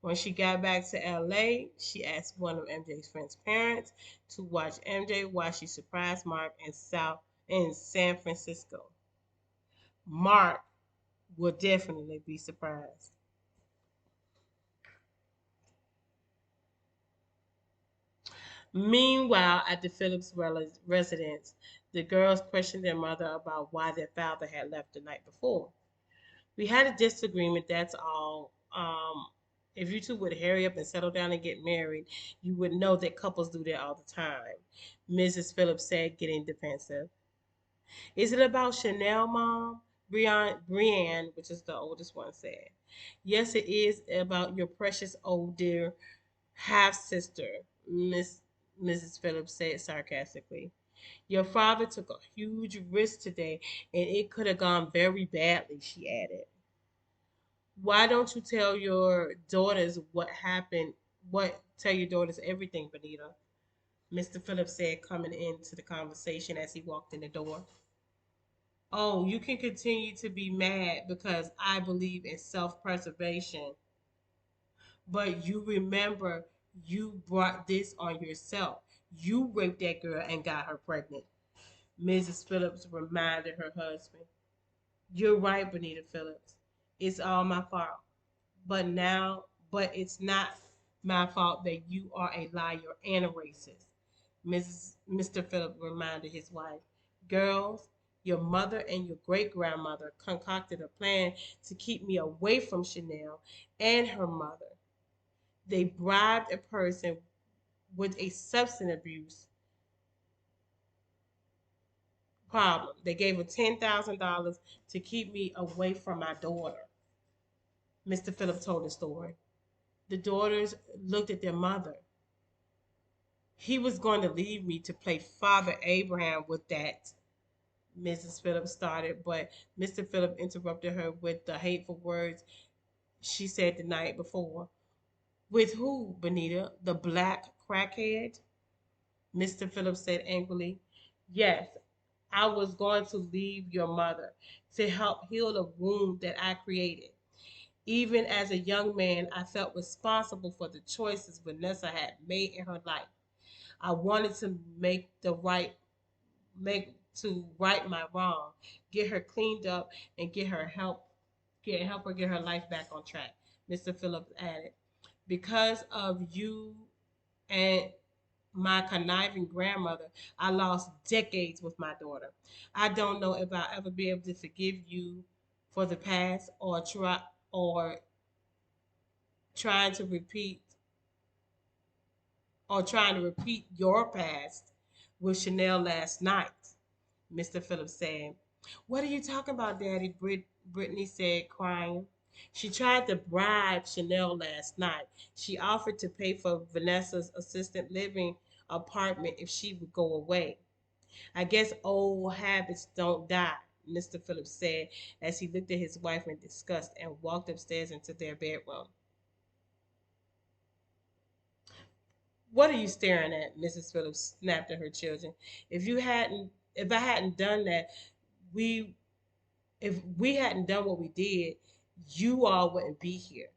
When she got back to LA, she asked one of MJ's friend's parents to watch MJ while she surprised Mark in San Francisco. Mark will definitely be surprised. Meanwhile, at the Phillips residence, the girls questioned their mother about why their father had left the night before. We had a disagreement, that's all. If you two would hurry up and settle down and get married, you would know that couples do that all the time, Mrs. Phillips said, getting defensive. Is it about Chanel, Mom? Brienne, which is the oldest one, said. Yes, it is about your precious old dear half sister, Mrs. Phillips said sarcastically. Your father took a huge risk today, and it could have gone very badly, she added. Why don't you tell your daughters what happened? Tell your daughters everything, Benita? Mr. Phillips said, coming into the conversation as he walked in the door. Oh, you can continue to be mad because I believe in self preservation, but you remember you brought this on yourself. You raped that girl and got her pregnant, Mrs. Phillips reminded her husband. You're right, Benita Phillips. It's all my fault. But it's not my fault that you are a liar and a racist. Mr. Phillips reminded his wife. Girls, your mother and your great grandmother concocted a plan to keep me away from Chanel and her mother. They bribed a person with a substance abuse problem. They gave her $10,000 to keep me away from my daughter. Mr. Phillips told the story. The daughters looked at their mother. He was going to leave me to play Father Abraham with that, Mrs. Phillips started, but Mr. Phillips interrupted her with the hateful words she said the night before. With who, Benita? The black crackhead? Mr. Phillips said angrily. Yes, I was going to leave your mother to help heal the wound that I created. Even as a young man, I felt responsible for the choices Vanessa had made in her life. I wanted to make to right my wrong, get her cleaned up, and help her get her life back on track. Mr. Phillips added, because of you and my conniving grandmother, I lost decades with my daughter. I don't know if I'll ever be able to forgive you for the past or trying to repeat trying to repeat your past with Chanel last night, Mr. Phillips said. What are you talking about, Daddy? Brittany said, crying. She tried to bribe Chanel last night. She offered to pay for Vanessa's assisted living apartment if she would go away. I guess old habits don't die, Mr. Phillips said as he looked at his wife in disgust and walked upstairs into their bedroom. What are you staring at? Mrs. Phillips snapped at her children. If I hadn't done that, we if we hadn't done what we did, you all wouldn't be here,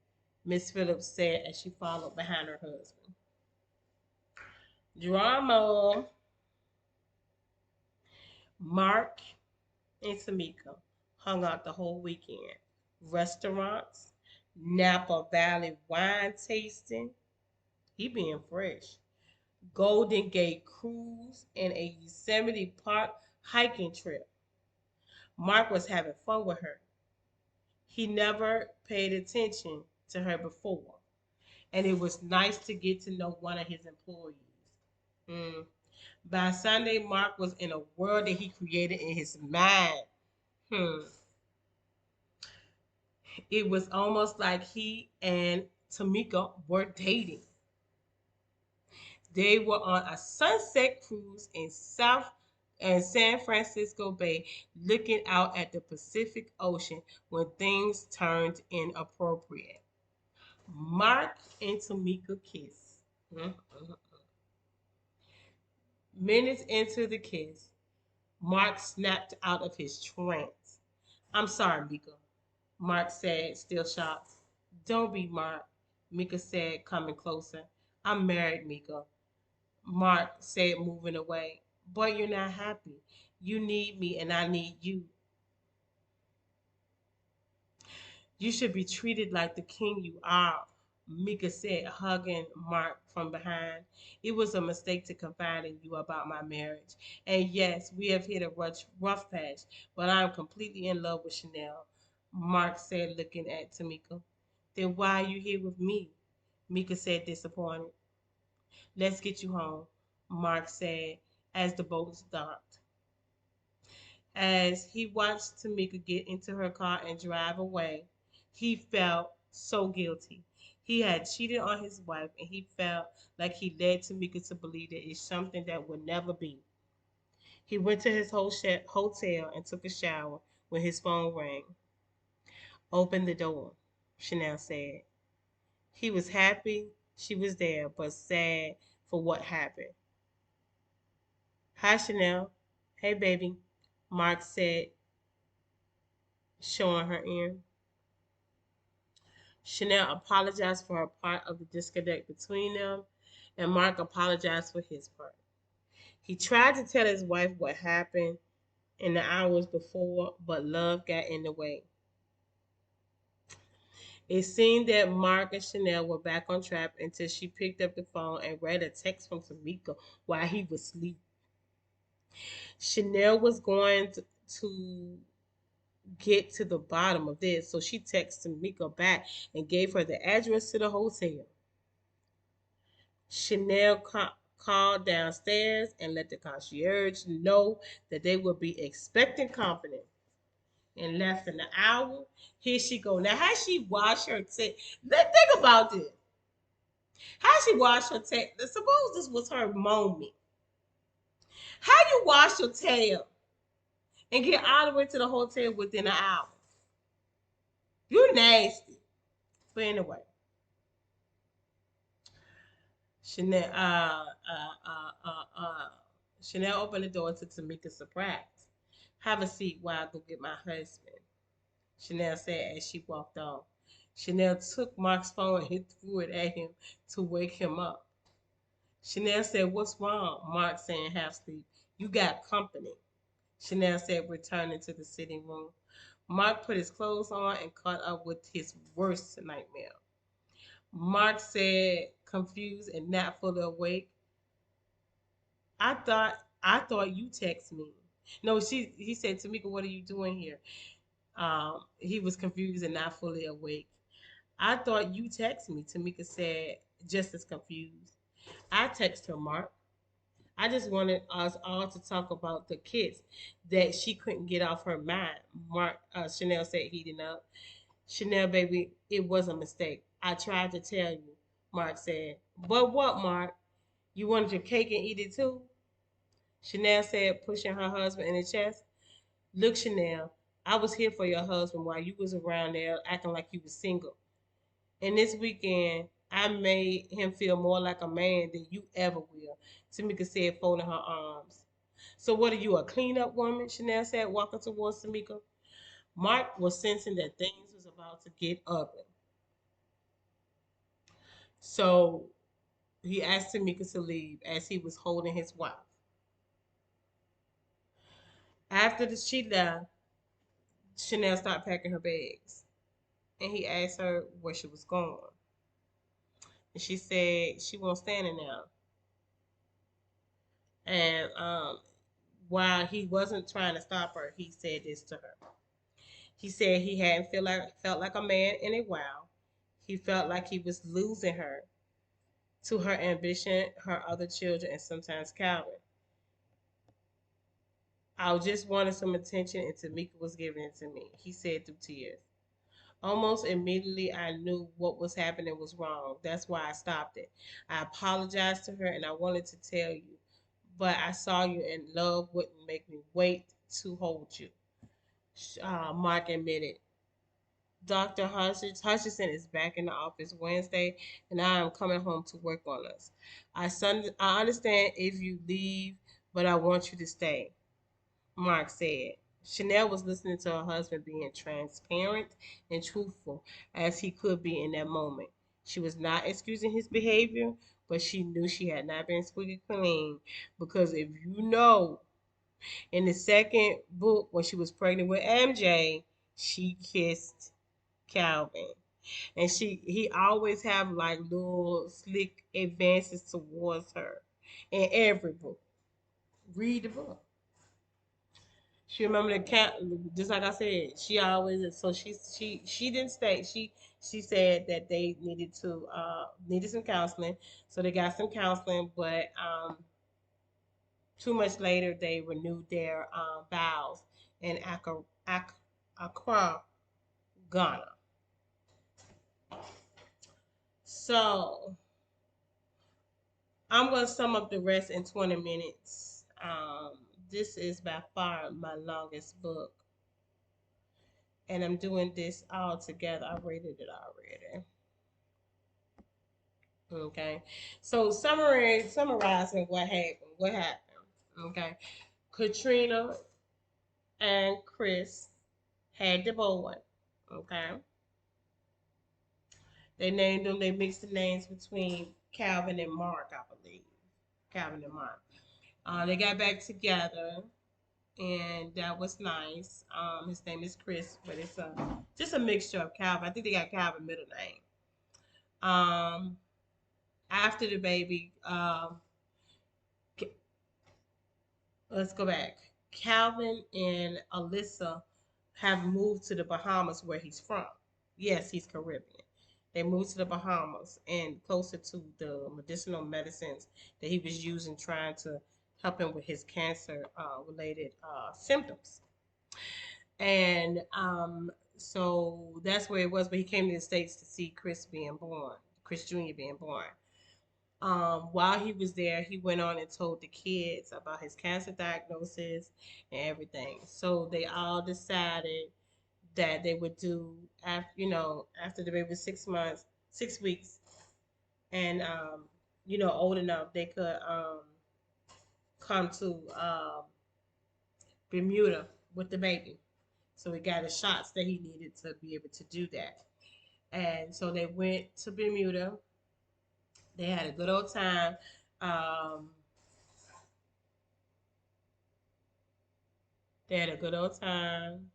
Miss Phillips said as she followed behind her husband. Drama. Mark and Tamika hung out the whole weekend. Restaurants, Napa Valley wine tasting, he being fresh. Golden Gate cruise and a Yosemite Park hiking trip. Mark was having fun with her. He never paid attention to her before, and it was nice to get to know one of his employees. Mm. By Sunday, Mark was in a world that he created in his mind. Hmm. It was almost like he and Tamika were dating. They were on a sunset cruise in South and San Francisco Bay, looking out at the Pacific Ocean when things turned inappropriate. Mark and Tamika kiss. Mhm. Minutes into the kiss, Mark snapped out of his trance. I'm sorry, Mika, Mark said, still shocked. Don't be, Mark, Mika said, coming closer. I'm married, Mika, Mark said, moving away. But you're not happy. You need me and I need you. You should be treated like the king you are, Mika said, hugging Mark from behind. It was a mistake to confide in you about my marriage. And yes, we have hit a rough patch, but I'm completely in love with Chanel, Mark said, looking at Tamika. Then why are you here with me? Mika said, disappointed. Let's get you home, Mark said as the boat docked. As he watched Tamika get into her car and drive away, he felt so guilty. He had cheated on his wife and he felt like he led Tamika to believe that it's something that would never be. He went to his hotel and took a shower when his phone rang. Open the door, Chanel said. He was happy she was there, but sad for what happened. Hi, Chanel. Hey, baby, Mark said, showing her in. Chanel apologized for her part of the disconnect between them, and Mark apologized for his part. He tried to tell his wife what happened in the hours before, but love got in the way. It seemed that Mark and Chanel were back on track until she picked up the phone and read a text from Tamika while he was asleep. Chanel was going to get to the bottom of this, so she texted Tamika back and gave her the address to the hotel. Chanel called downstairs and let the concierge know that they would be expecting company. In less than an hour, here she go. Now, how she wash her tail? Let's think about this. How she wash her tail? Suppose this was her moment. How you wash your tail and get all the way to the hotel within an hour? You nasty. But anyway, Chanel, Chanel opened the door to Tamika's surprise. Have a seat while I go get my husband, Chanel said as she walked off. Chanel took Mark's phone and threw it at him to wake him up. Chanel said, what's wrong? Mark saying half sleep. You got company, Chanel said, returning to the sitting room. Mark put his clothes on and caught up with his worst nightmare. Mark said, confused and not fully awake, I thought you text me. No, he said, Tamika, what are you doing here? He was confused and not fully awake. I thought you texted me, Tamika said, just as confused. I text her, Mark. I just wanted us all to talk about the kids that she couldn't get off her mind. Chanel said, heating up. Chanel, baby, it was a mistake. I tried to tell you, Mark said. But what, Mark? You wanted your cake and eat it too? Chanel said, pushing her husband in the chest. Look, Chanel, I was here for your husband while you was around there acting like you was single. And this weekend, I made him feel more like a man than you ever will. Tamika said, folding her arms. So what are you, a cleanup woman? Chanel said, walking towards Tamika. Mark was sensing that things was about to get ugly. So he asked Tamika to leave as he was holding his wife. After she left, Chanel started packing her bags. And he asked her where she was going. And she said she won't stand it now. And while he wasn't trying to stop her, he said this to her. He said he hadn't felt like a man in a while. He felt like he was losing her to her ambition, her other children, and sometimes Calvin. I just wanted some attention, and Tamika was giving it to me, he said through tears. Almost immediately, I knew what was happening was wrong. That's why I stopped it. I apologized to her and I wanted to tell you, but I saw you and love wouldn't make me wait to hold you. Mark admitted. Dr. Hutchinson is back in the office Wednesday, and I am coming home to work on us. I understand if you leave, but I want you to stay. Mark said. Chanel was listening to her husband being transparent and truthful as he could be in that moment. She was not excusing his behavior, but she knew she had not been squeaky clean. Because if you know, in the second book, when she was pregnant with MJ, she kissed Calvin. And he always have like little slick advances towards her in every book. Read the book. She remember the cat, just like I said. She always so she didn't stay. She said that they needed some counseling, so they got some counseling. But 2 months later, they renewed their vows in Accra, Ghana. So I'm gonna sum up the rest in 20 minutes. This is by far my longest book, and I'm doing this all together. I rated it already. Okay. So summarizing what happened. What happened. Okay. Katrina and Chris had the boy. Okay. They named them, they mixed the names between Calvin and Mark, I believe. Calvin and Mark. They got back together and that was nice. His name is Chris, but it's just a mixture of Calvin. I think they got Calvin middle name. Um, After the baby, let's go back. Calvin and Alyssa have moved to the Bahamas where he's from. Yes, he's Caribbean. They moved to the Bahamas and closer to the medicinal medicines that he was using trying to help him with his cancer related symptoms. And so that's where it was. But he came to the States to see Chris being born, Chris Jr. being born. While he was there, he went on and told the kids about his cancer diagnosis and everything. So they all decided that they would do after the baby was 6 months, 6 weeks, and old enough, they could come to Bermuda with the baby. So he got the shots that he needed to be able to do that. And so they went to Bermuda. They had a good old time. Um, they had a good old time.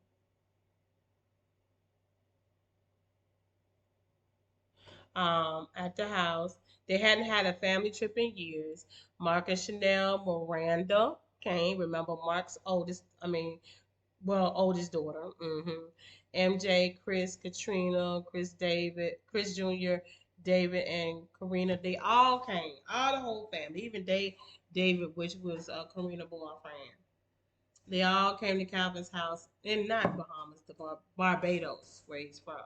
At the house. They hadn't had a family trip in years. Mark and Chanel, Miranda came. Remember Mark's oldest daughter. MJ, Chris, Katrina, Chris David, Chris Jr., David and Karina, they all came, all the whole family, even David, which was Karina boyfriend. They all came to Calvin's house in not Bahamas, the Barbados, where he's from.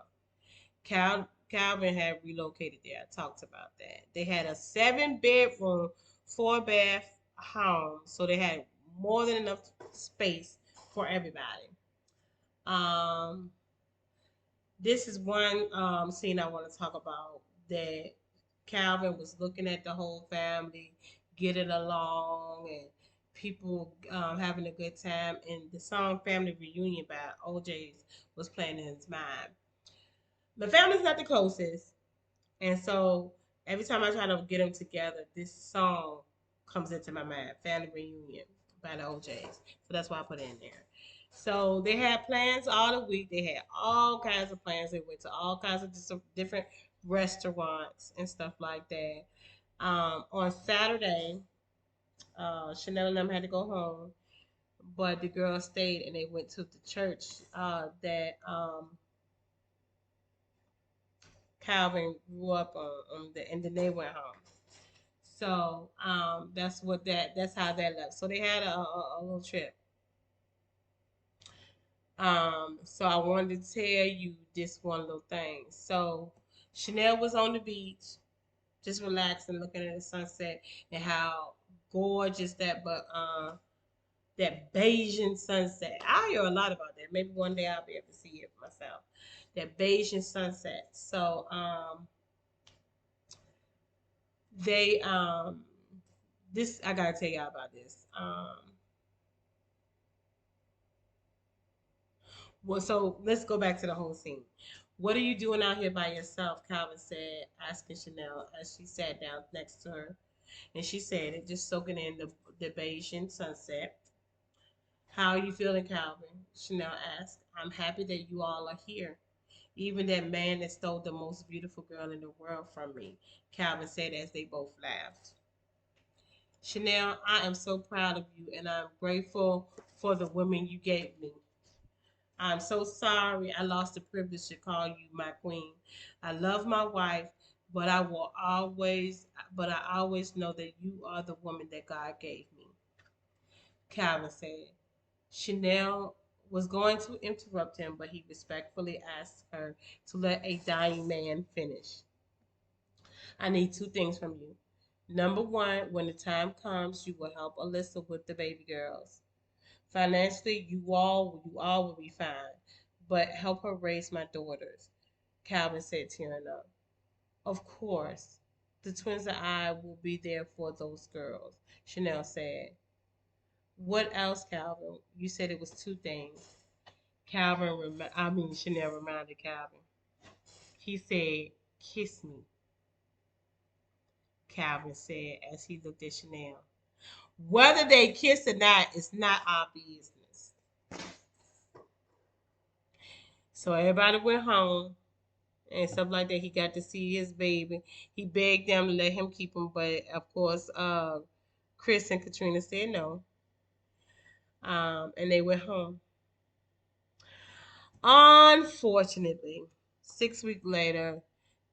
Calvin had relocated there. I talked about that. They had a 7 bedroom, 4 bath home, so they had more than enough space for everybody. Um, this is one scene I want to talk about that Calvin was looking at the whole family getting along and people having a good time. And the song "Family Reunion" by OJ's was playing in his mind. The family's not the closest, and so every time I try to get them together, this song comes into my mind, Family Reunion by the OJs. So that's why I put it in there. So they had plans all the week. They had all kinds of plans. They went to all kinds of different restaurants and stuff like that. On Saturday, Chanel and them had to go home, but the girls stayed and they went to the church that Calvin grew up and then they went home. So that's how that left. So they had a little trip. So I wanted to tell you this one little thing. So Chanel was on the beach, just relaxing, looking at the sunset and how gorgeous that Bayesian sunset. I hear a lot about that. Maybe one day I'll be able to see it myself. That Bayesian sunset. So they this I gotta tell y'all about this. Well, so let's go back to the whole scene. What are you doing out here by yourself? Calvin said, asking Chanel as she sat down next to her. And she said it, just soaking in the Bayesian sunset. How are you feeling, Calvin? Chanel asked. I'm happy that you all are here. Even that man that stole the most beautiful girl in the world from me, Calvin said as they both laughed. Chanel, I am so proud of you and I'm grateful for the women you gave me. I'm so sorry I lost the privilege to call you my queen. I love my wife, but but I always know that you are the woman that God gave me. Calvin said. Chanel was going to interrupt him, but he respectfully asked her to let a dying man finish. I need 2 things from you. Number one, when the time comes, you will help Alyssa with the baby girls. Financially, you all will be fine, but help her raise my daughters. Calvin said, tearing up. Of course, the twins and I will be there for those girls. Chanel said. What else, Calvin? You said it was 2 things. Chanel reminded Calvin. He said, kiss me, Calvin said as he looked at Chanel. Whether they kiss or not is not our business. So everybody went home and stuff like that. He got to see his baby. He begged them to let him keep him, but of course, Chris and Katrina said no. And they went home. Unfortunately, 6 weeks later,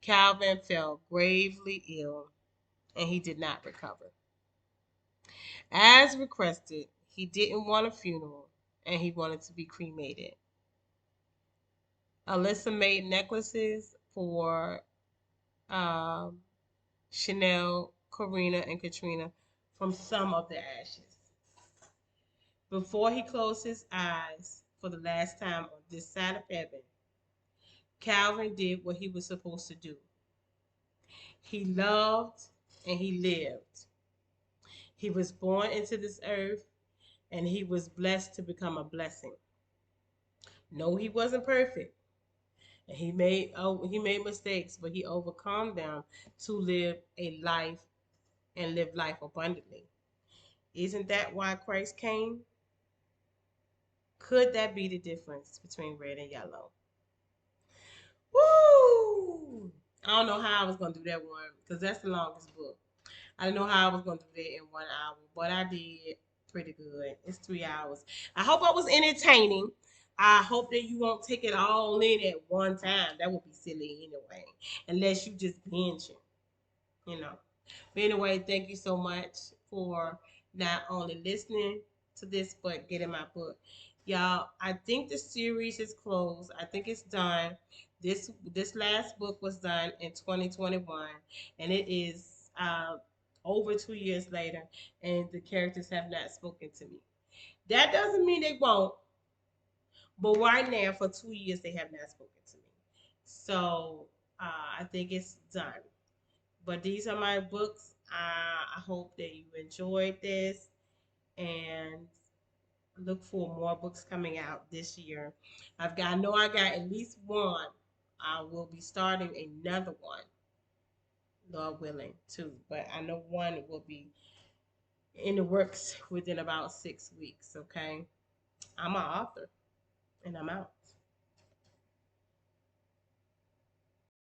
Calvin fell gravely ill and he did not recover. As requested, he didn't want a funeral and he wanted to be cremated. Alyssa made necklaces for um, Chanel, Karina, and Katrina from some of the ashes. Before he closed his eyes for the last time on this side of heaven, Calvin did what he was supposed to do. He loved and he lived. He was born into this earth and he was blessed to become a blessing. No, he wasn't perfect. And he made mistakes, but he overcome them to live a life and live life abundantly. Isn't that why Christ came? Could that be the difference between red and yellow? Woo! I don't know how I was gonna do that one because that's the longest book. I didn't know how I was gonna do that in 1 hour, but I did pretty good. It's 3 hours. I hope I was entertaining. I hope that you won't take it all in at one time. That would be silly anyway, unless you just binge it, you know. But anyway, thank you so much for not only listening to this, but getting my book. Y'all, I think the series is closed. I think it's done. This last book was done in 2021, and it is over 2 years later, and the characters have not spoken to me. That doesn't mean they won't, but right now, for 2 years, they have not spoken to me. So I think it's done. But these are my books. I hope that you enjoyed this and look for more books coming out this year. I know I got at least one. I will be starting another one, Lord willing, too. But I know one will be in the works within about 6 weeks. Okay, I'm an author, and I'm out.